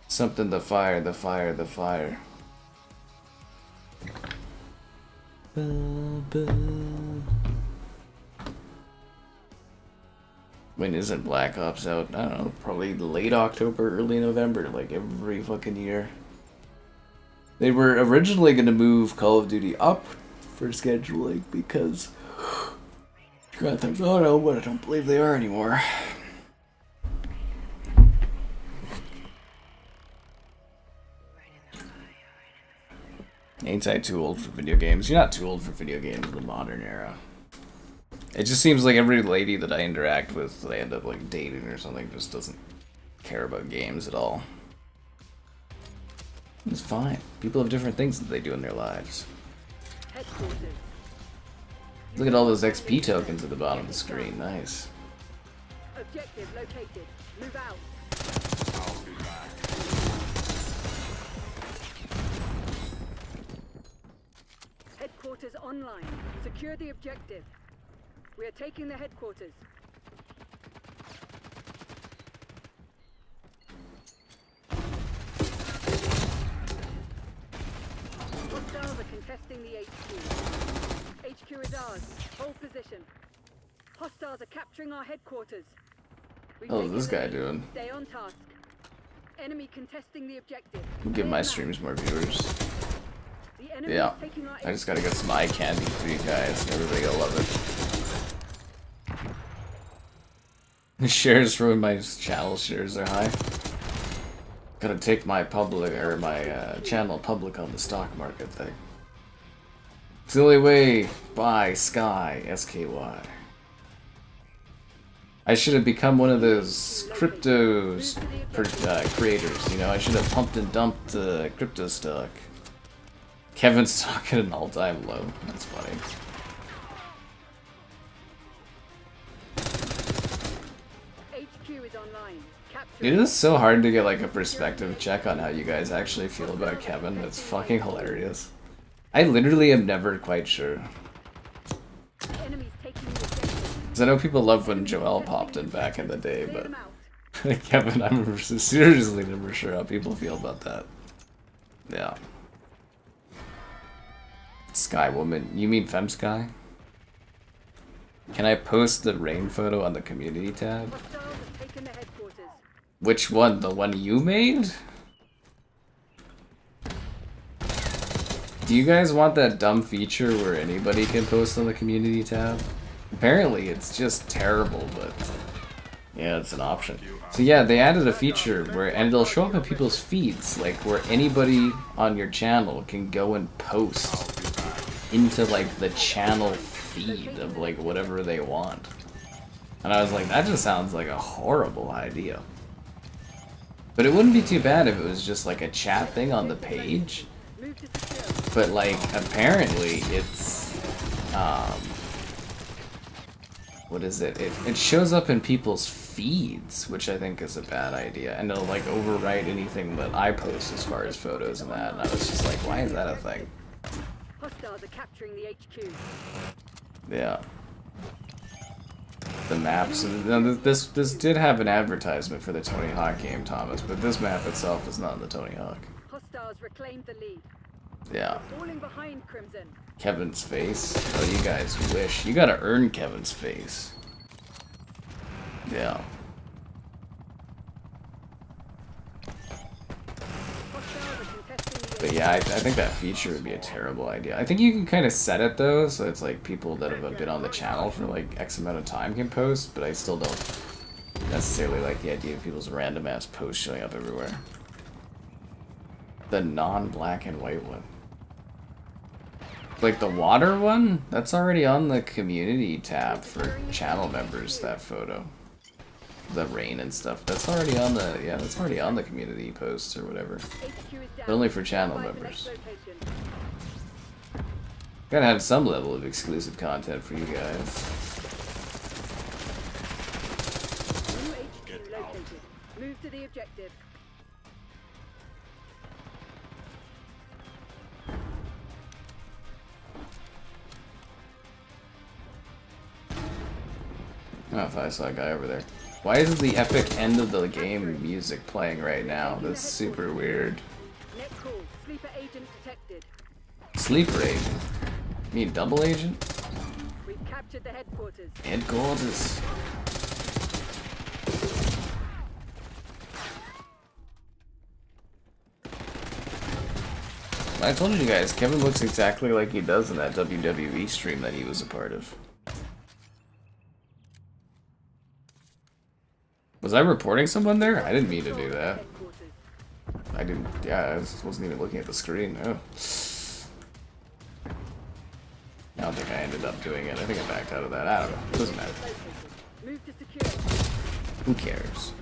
Something the fire, the fire, the fire. Ba, ba. When isn't Black Ops out? I don't know, probably late October, early November, like every fucking year. They were originally going to move Call of Duty up for scheduling because Grand Theft Auto, but I don't believe they are anymore. Ain't I too old for video games? You're not too old for video games in the modern era. It just seems like every lady that I interact with that I end up like dating or something just doesn't care about games at all. It's fine. People have different things that they do in their lives. Look at all those XP tokens at the bottom of the screen. Nice. Objective located. Move out. Headquarters online. Secure the objective. We are taking the headquarters. Hostiles are contesting the HQ. HQ is ours. Hold position. Hostiles are capturing our headquarters. How's this guy doing? Stay on task. Enemy contesting the objective. We'll give my streams more viewers. The enemy Yeah. is taking our I just gotta get some eye candy for you guys. Everybody gonna love it. The shares for my channel shares are high. Gotta take my public or my channel public on the stock market thing. It's the only way. Buy Sky SKY. I should have become one of those crypto creators. You know, I should have pumped and dumped crypto stock. Kevin's stock at an all-time low. That's funny. It is so hard to get like a perspective check on how you guys actually feel about Kevin. It's fucking hilarious. I literally am never quite sure. Because I know people love when Joel popped in back in the day, but Kevin, I'm seriously never sure how people feel about that. Yeah. Sky Woman. You mean FemSky? Can I post the rain photo on the community tab? Which one? The one you made? Do you guys want that dumb feature where anybody can post on the community tab? Apparently it's just terrible, but yeah, it's an option. So yeah, they added a feature where, and it'll show up in people's feeds, like where anybody on your channel can go and post into like the channel feed of like whatever they want. And I was like, that just sounds like a horrible idea. But it wouldn't be too bad if it was just like a chat thing on the page. But like, apparently it's, what is it? It shows up in people's feeds, which I think is a bad idea, and it'll like overwrite anything that I post as far as photos and that. And I was just like, why is that a thing? Hostiles are capturing the HQ. Yeah. The maps. Now, this did have an advertisement for the Tony Hawk game, Thomas, but this map itself is not in the Tony Hawk. Hostiles reclaimed the lead. Yeah. Falling behind Crimson. Kevin's face. Oh, you guys wish. You gotta earn Kevin's face. Yeah. But yeah, I think that feature would be a terrible idea. I think you can kind of set it though, so it's like people that have been on the channel for like X amount of time can post, but I still don't necessarily like the idea of people's random ass posts showing up everywhere. The non-black and white one. Like the water one? That's already on the community tab for channel members, that photo. The rain and stuff. That's already on the, yeah, that's already on the community posts or whatever. But only for channel members. Gotta have some level of exclusive content for you guys. New HQ located. Move to the objective. Oh, I thought I saw a guy over there. Why is the epic end of the game music playing right now? That's super weird. Net call. Sleeper agent detected. Sleeper agent? You mean double agent? We've captured the headquarters. Headquarters. I told you guys, Kevin looks exactly like he does in that WWE stream that he was a part of. Was I reporting someone there? I didn't mean to do that. I didn't, yeah, I wasn't even looking at the screen. Oh. I don't think I ended up doing it. I think I backed out of that. I don't know. It doesn't matter. Move to secure. Who cares?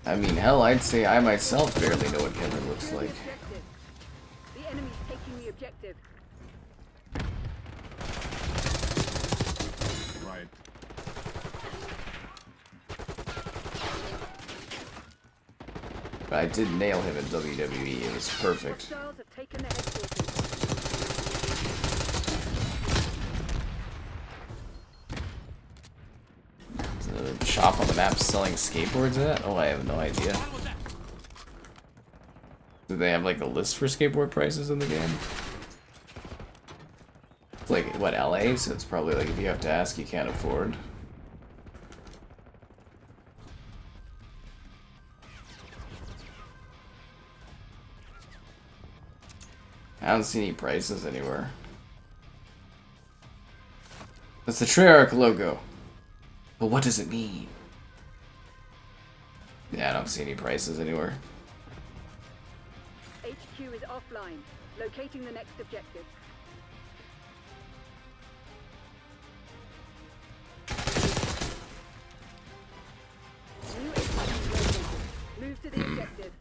I mean, hell, I'd say I myself barely know what Kevin looks like. The enemy's taking the objective. Right. But I did nail him in WWE. It was perfect. Hostiles have taken the headquarters. The shop on the map selling skateboards at? Oh, I have no idea. Do they have like a list for skateboard prices in the game? It's like, what, LA? So it's probably like if you have to ask, you can't afford. I don't see any prices anywhere. That's the Treyarch logo. But what does it mean? Yeah, I don't see any prices anywhere. HQ is offline. Locating the next objective. New HQ located. Move to the objective.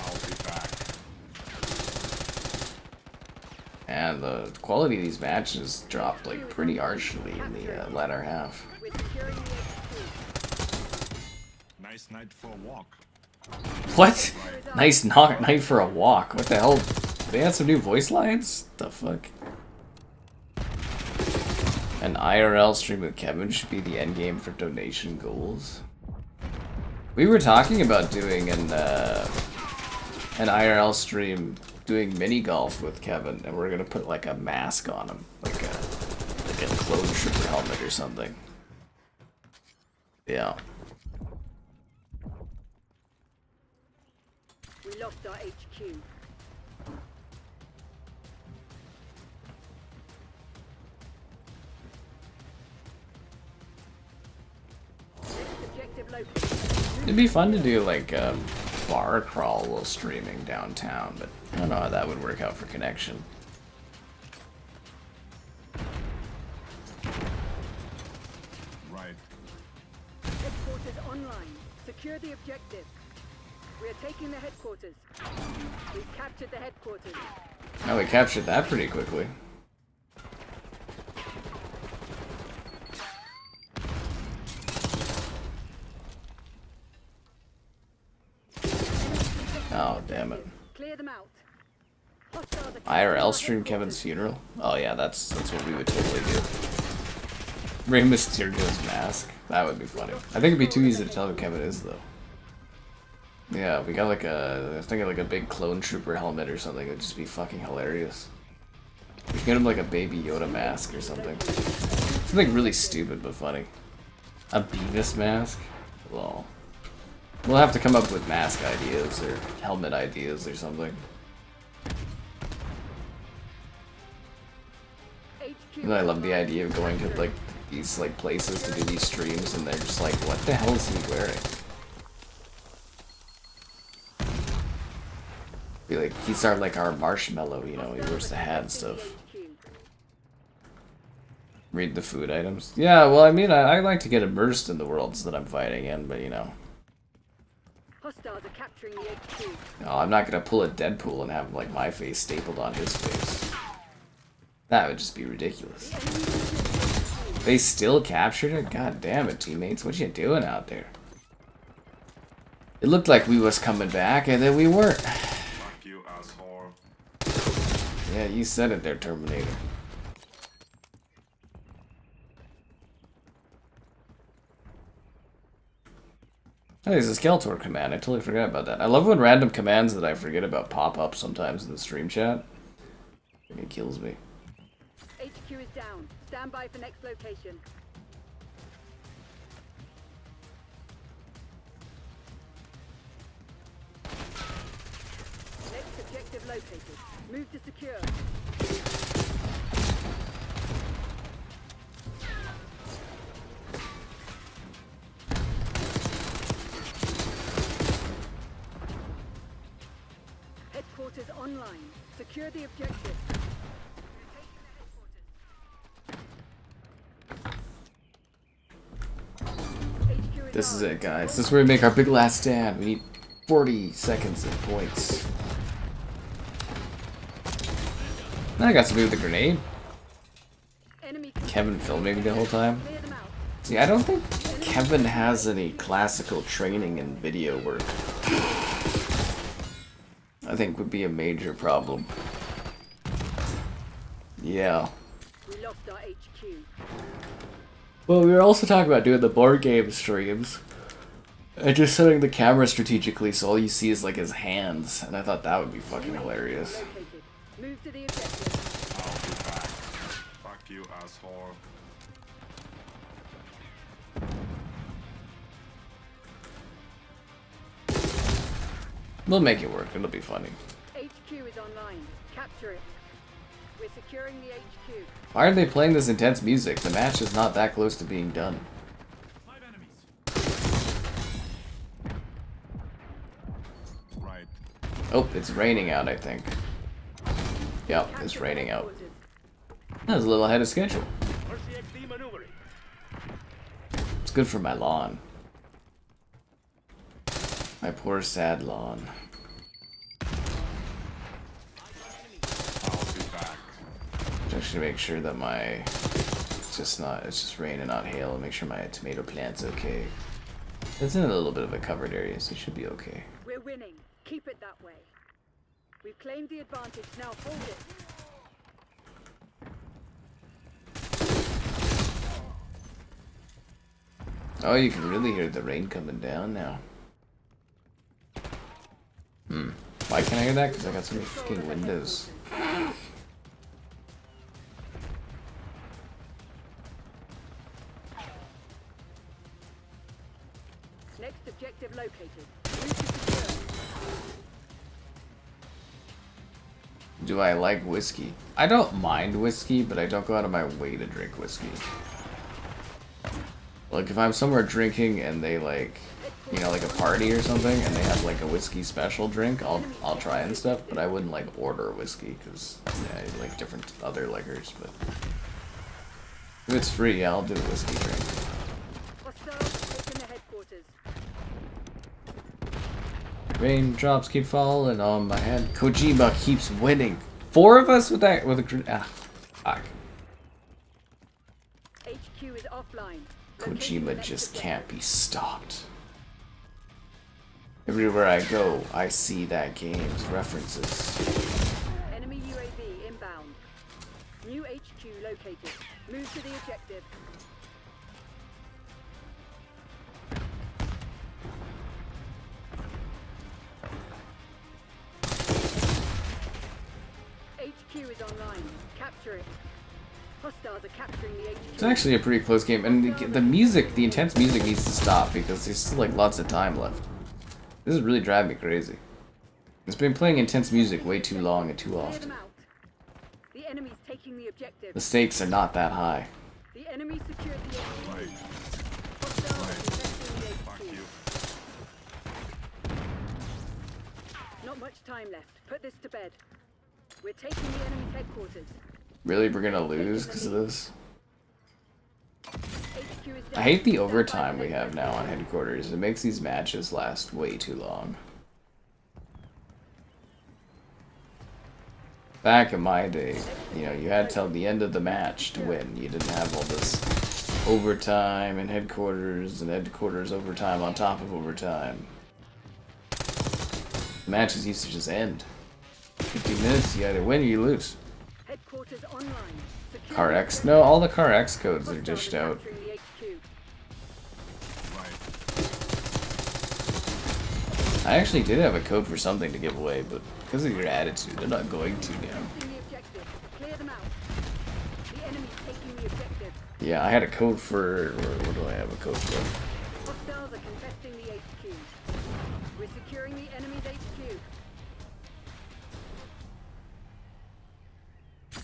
I'll be back. And the quality of these matches dropped like pretty harshly in the latter half. We're securing the HQ. Nice night for a walk. What? Nice night for a walk. What the hell? They had some new voice lines? The fuck? An IRL stream with Kevin should be the endgame for donation goals. We were talking about doing an IRL stream doing mini golf with Kevin, and we're gonna put like a mask on him, like a clone trooper helmet or something. Yeah. We lost our HQ. Next objective located. It'd be fun to do like bar crawl while streaming downtown, but I don't know how that would work out for connection. Right. Headquarters Headquarters online. Secure the objective. We are taking the headquarters. We've captured the headquarters. Oh, we captured that pretty quickly. Oh, damn it. Clear them out. Hostiles are IRL stream Kevin's funeral? Oh yeah, that's what we would totally do. Rey Mysterio's mask. That would be funny. I think it'd be too easy to tell who Kevin is though. Yeah, we got like I was thinking like a big clone trooper helmet or something. It would just be fucking hilarious. We could get him like a baby Yoda mask or something. Something really stupid but funny. A Beavis mask? Well, we'll have to come up with mask ideas or helmet ideas or something. And I love the idea of going to like these like places to do these streams and they're just like, what the hell is he wearing? Be like, he's our marshmallow, you know, he wears the hat and stuff. Read the food items. Yeah, well, I mean, I like to get immersed in the worlds that I'm fighting in, but you know. Hostiles are capturing the HQ. No, I'm not gonna pull a Deadpool and have like my face stapled on his face. That would just be ridiculous. They still captured it? God damn it, teammates. What you doing out there? It looked like we was coming back, and then we weren't. Fuck you, asshole. Yeah, you said it there, Terminator. Oh, there's a Skeletor command. I totally forgot about that. I love when random commands that I forget about pop up sometimes in the stream chat. It kills me. HQ is down. Stand by for next location. Next objective located. Move to secure. Headquarters online. Secure the objective. This is it, guys. This is where we make our big last stand. We need 40 seconds of points. I got somebody with a grenade. Kevin filming the whole time. See, I don't think Kevin has any classical training in video work. I think would be a major problem. Yeah. We lost our HQ. Well, we were also talking about doing the board game streams and just setting the camera strategically so all you see is like his hands, and I thought that would be fucking hilarious. Move to the objective. I'll be back. Fuck you, asshole. We'll make it work, it'll be funny. HQ is online. Capture it. We're securing the HQ. Why are they playing this intense music? The match is not that close to being done. 5 enemies. Right. Oh, it's raining out, I think. Yep, it's raining out. That was a little ahead of schedule. RCXD maneuvering. It's good for my lawn. My poor sad lawn. I'll be back. Just to make sure that it's just rain and not hail, and make sure my tomato plant's okay. It's in a little bit of a covered area, so it should be okay. We're winning. Keep it that way. We've claimed the advantage. Now hold it. Oh, you can really hear the rain coming down now. Why can't I hear that? Because I got so many fucking windows. Next objective located. Move to secure. Do I like whiskey? I don't mind whiskey, but I don't go out of my way to drink whiskey. Like, if I'm somewhere drinking and they like, you know, like a party or something, and they have like a whiskey special drink, I'll try and stuff, but I wouldn't like order whiskey, because yeah, I like different other liquors, but if it's free, yeah, I'll do a whiskey drink. Hostiles taking the headquarters. headquarters. Raindrops keep falling on my head. Kojima keeps winning. 4 of us with that with a fuck. HQ is offline. Kojima just can't be stopped. Everywhere I go, I see that game's references. Enemy UAV inbound. New HQ located. Move to the objective. HQ is online. Capture it. Hostiles are capturing the HQ. It's actually a pretty close game, and the music, the intense music needs to stop because there's still like lots of time left. This is really driving me crazy. It's been playing intense music way too long and too Clear often. them out. The enemy's taking the objective. The stakes are not that high. The enemy secured the HQ. Right. Hostiles are contesting the Fuck HQ. you. Not much time left. Put this to bed. We're taking the enemy's headquarters. Really, we're gonna lose because of this? HQ is I down. hate the Stand by overtime for we have now on headquarters. headquarters. It makes these matches last way too long. Back in my day, you know, you had till the end of the match to win. You didn't have all this overtime and headquarters overtime on top of overtime. Matches used to just end. 15 minutes, you either win or you lose. Headquarters online. Secure Car the X, no, all the Car X codes are Hostiles dished are out. capturing the HQ. Right. I actually did have a code for something to give away, but because of your attitude, I'm not going to now. Contesting the objective. Clear them out. The enemy's taking the objective. Yeah, I had a code for. What do I have a code for? Hostiles are contesting the HQ. We're securing the enemy's HQ.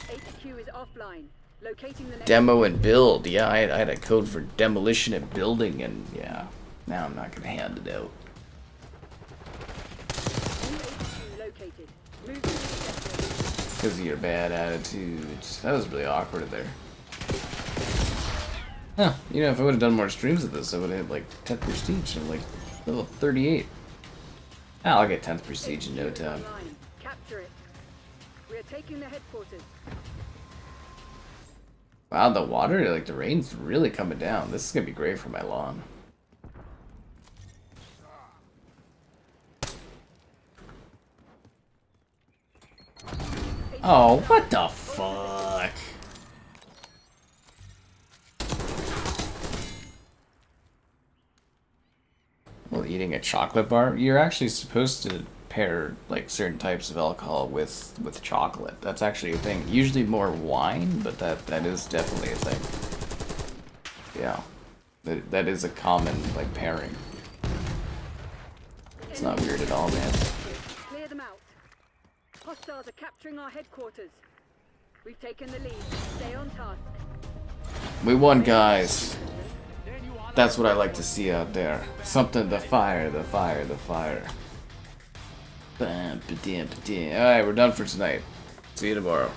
HQ is offline. Locating the next Demo and build. Yeah, I had a code for demolition and building, and yeah, now I'm not gonna hand it out. new HQ located. Move to the objective. Because of your bad attitude. That was really awkward there. Huh, you know, if I would have done more streams of this, I would have had like 10th prestige and like level 38. Ah, I'll get 10th prestige in no HQ is time. online. Capture it. We are taking the headquarters. Wow, the water, like the rain's really coming down. This is gonna be great for my lawn. Oh, what the fuck? Well, eating a chocolate bar? You're actually supposed to pair like certain types of alcohol with chocolate. That's actually a thing. Usually more wine, but that is definitely a thing. Yeah. That is a common like pairing. It's not weird at all, man. Clear them out. Hostiles are capturing our headquarters. We've taken the lead. Stay on task. We won, guys. That's what I like to see out there. Something to fire, the fire, the fire. Alright, we're done for tonight. See you tomorrow.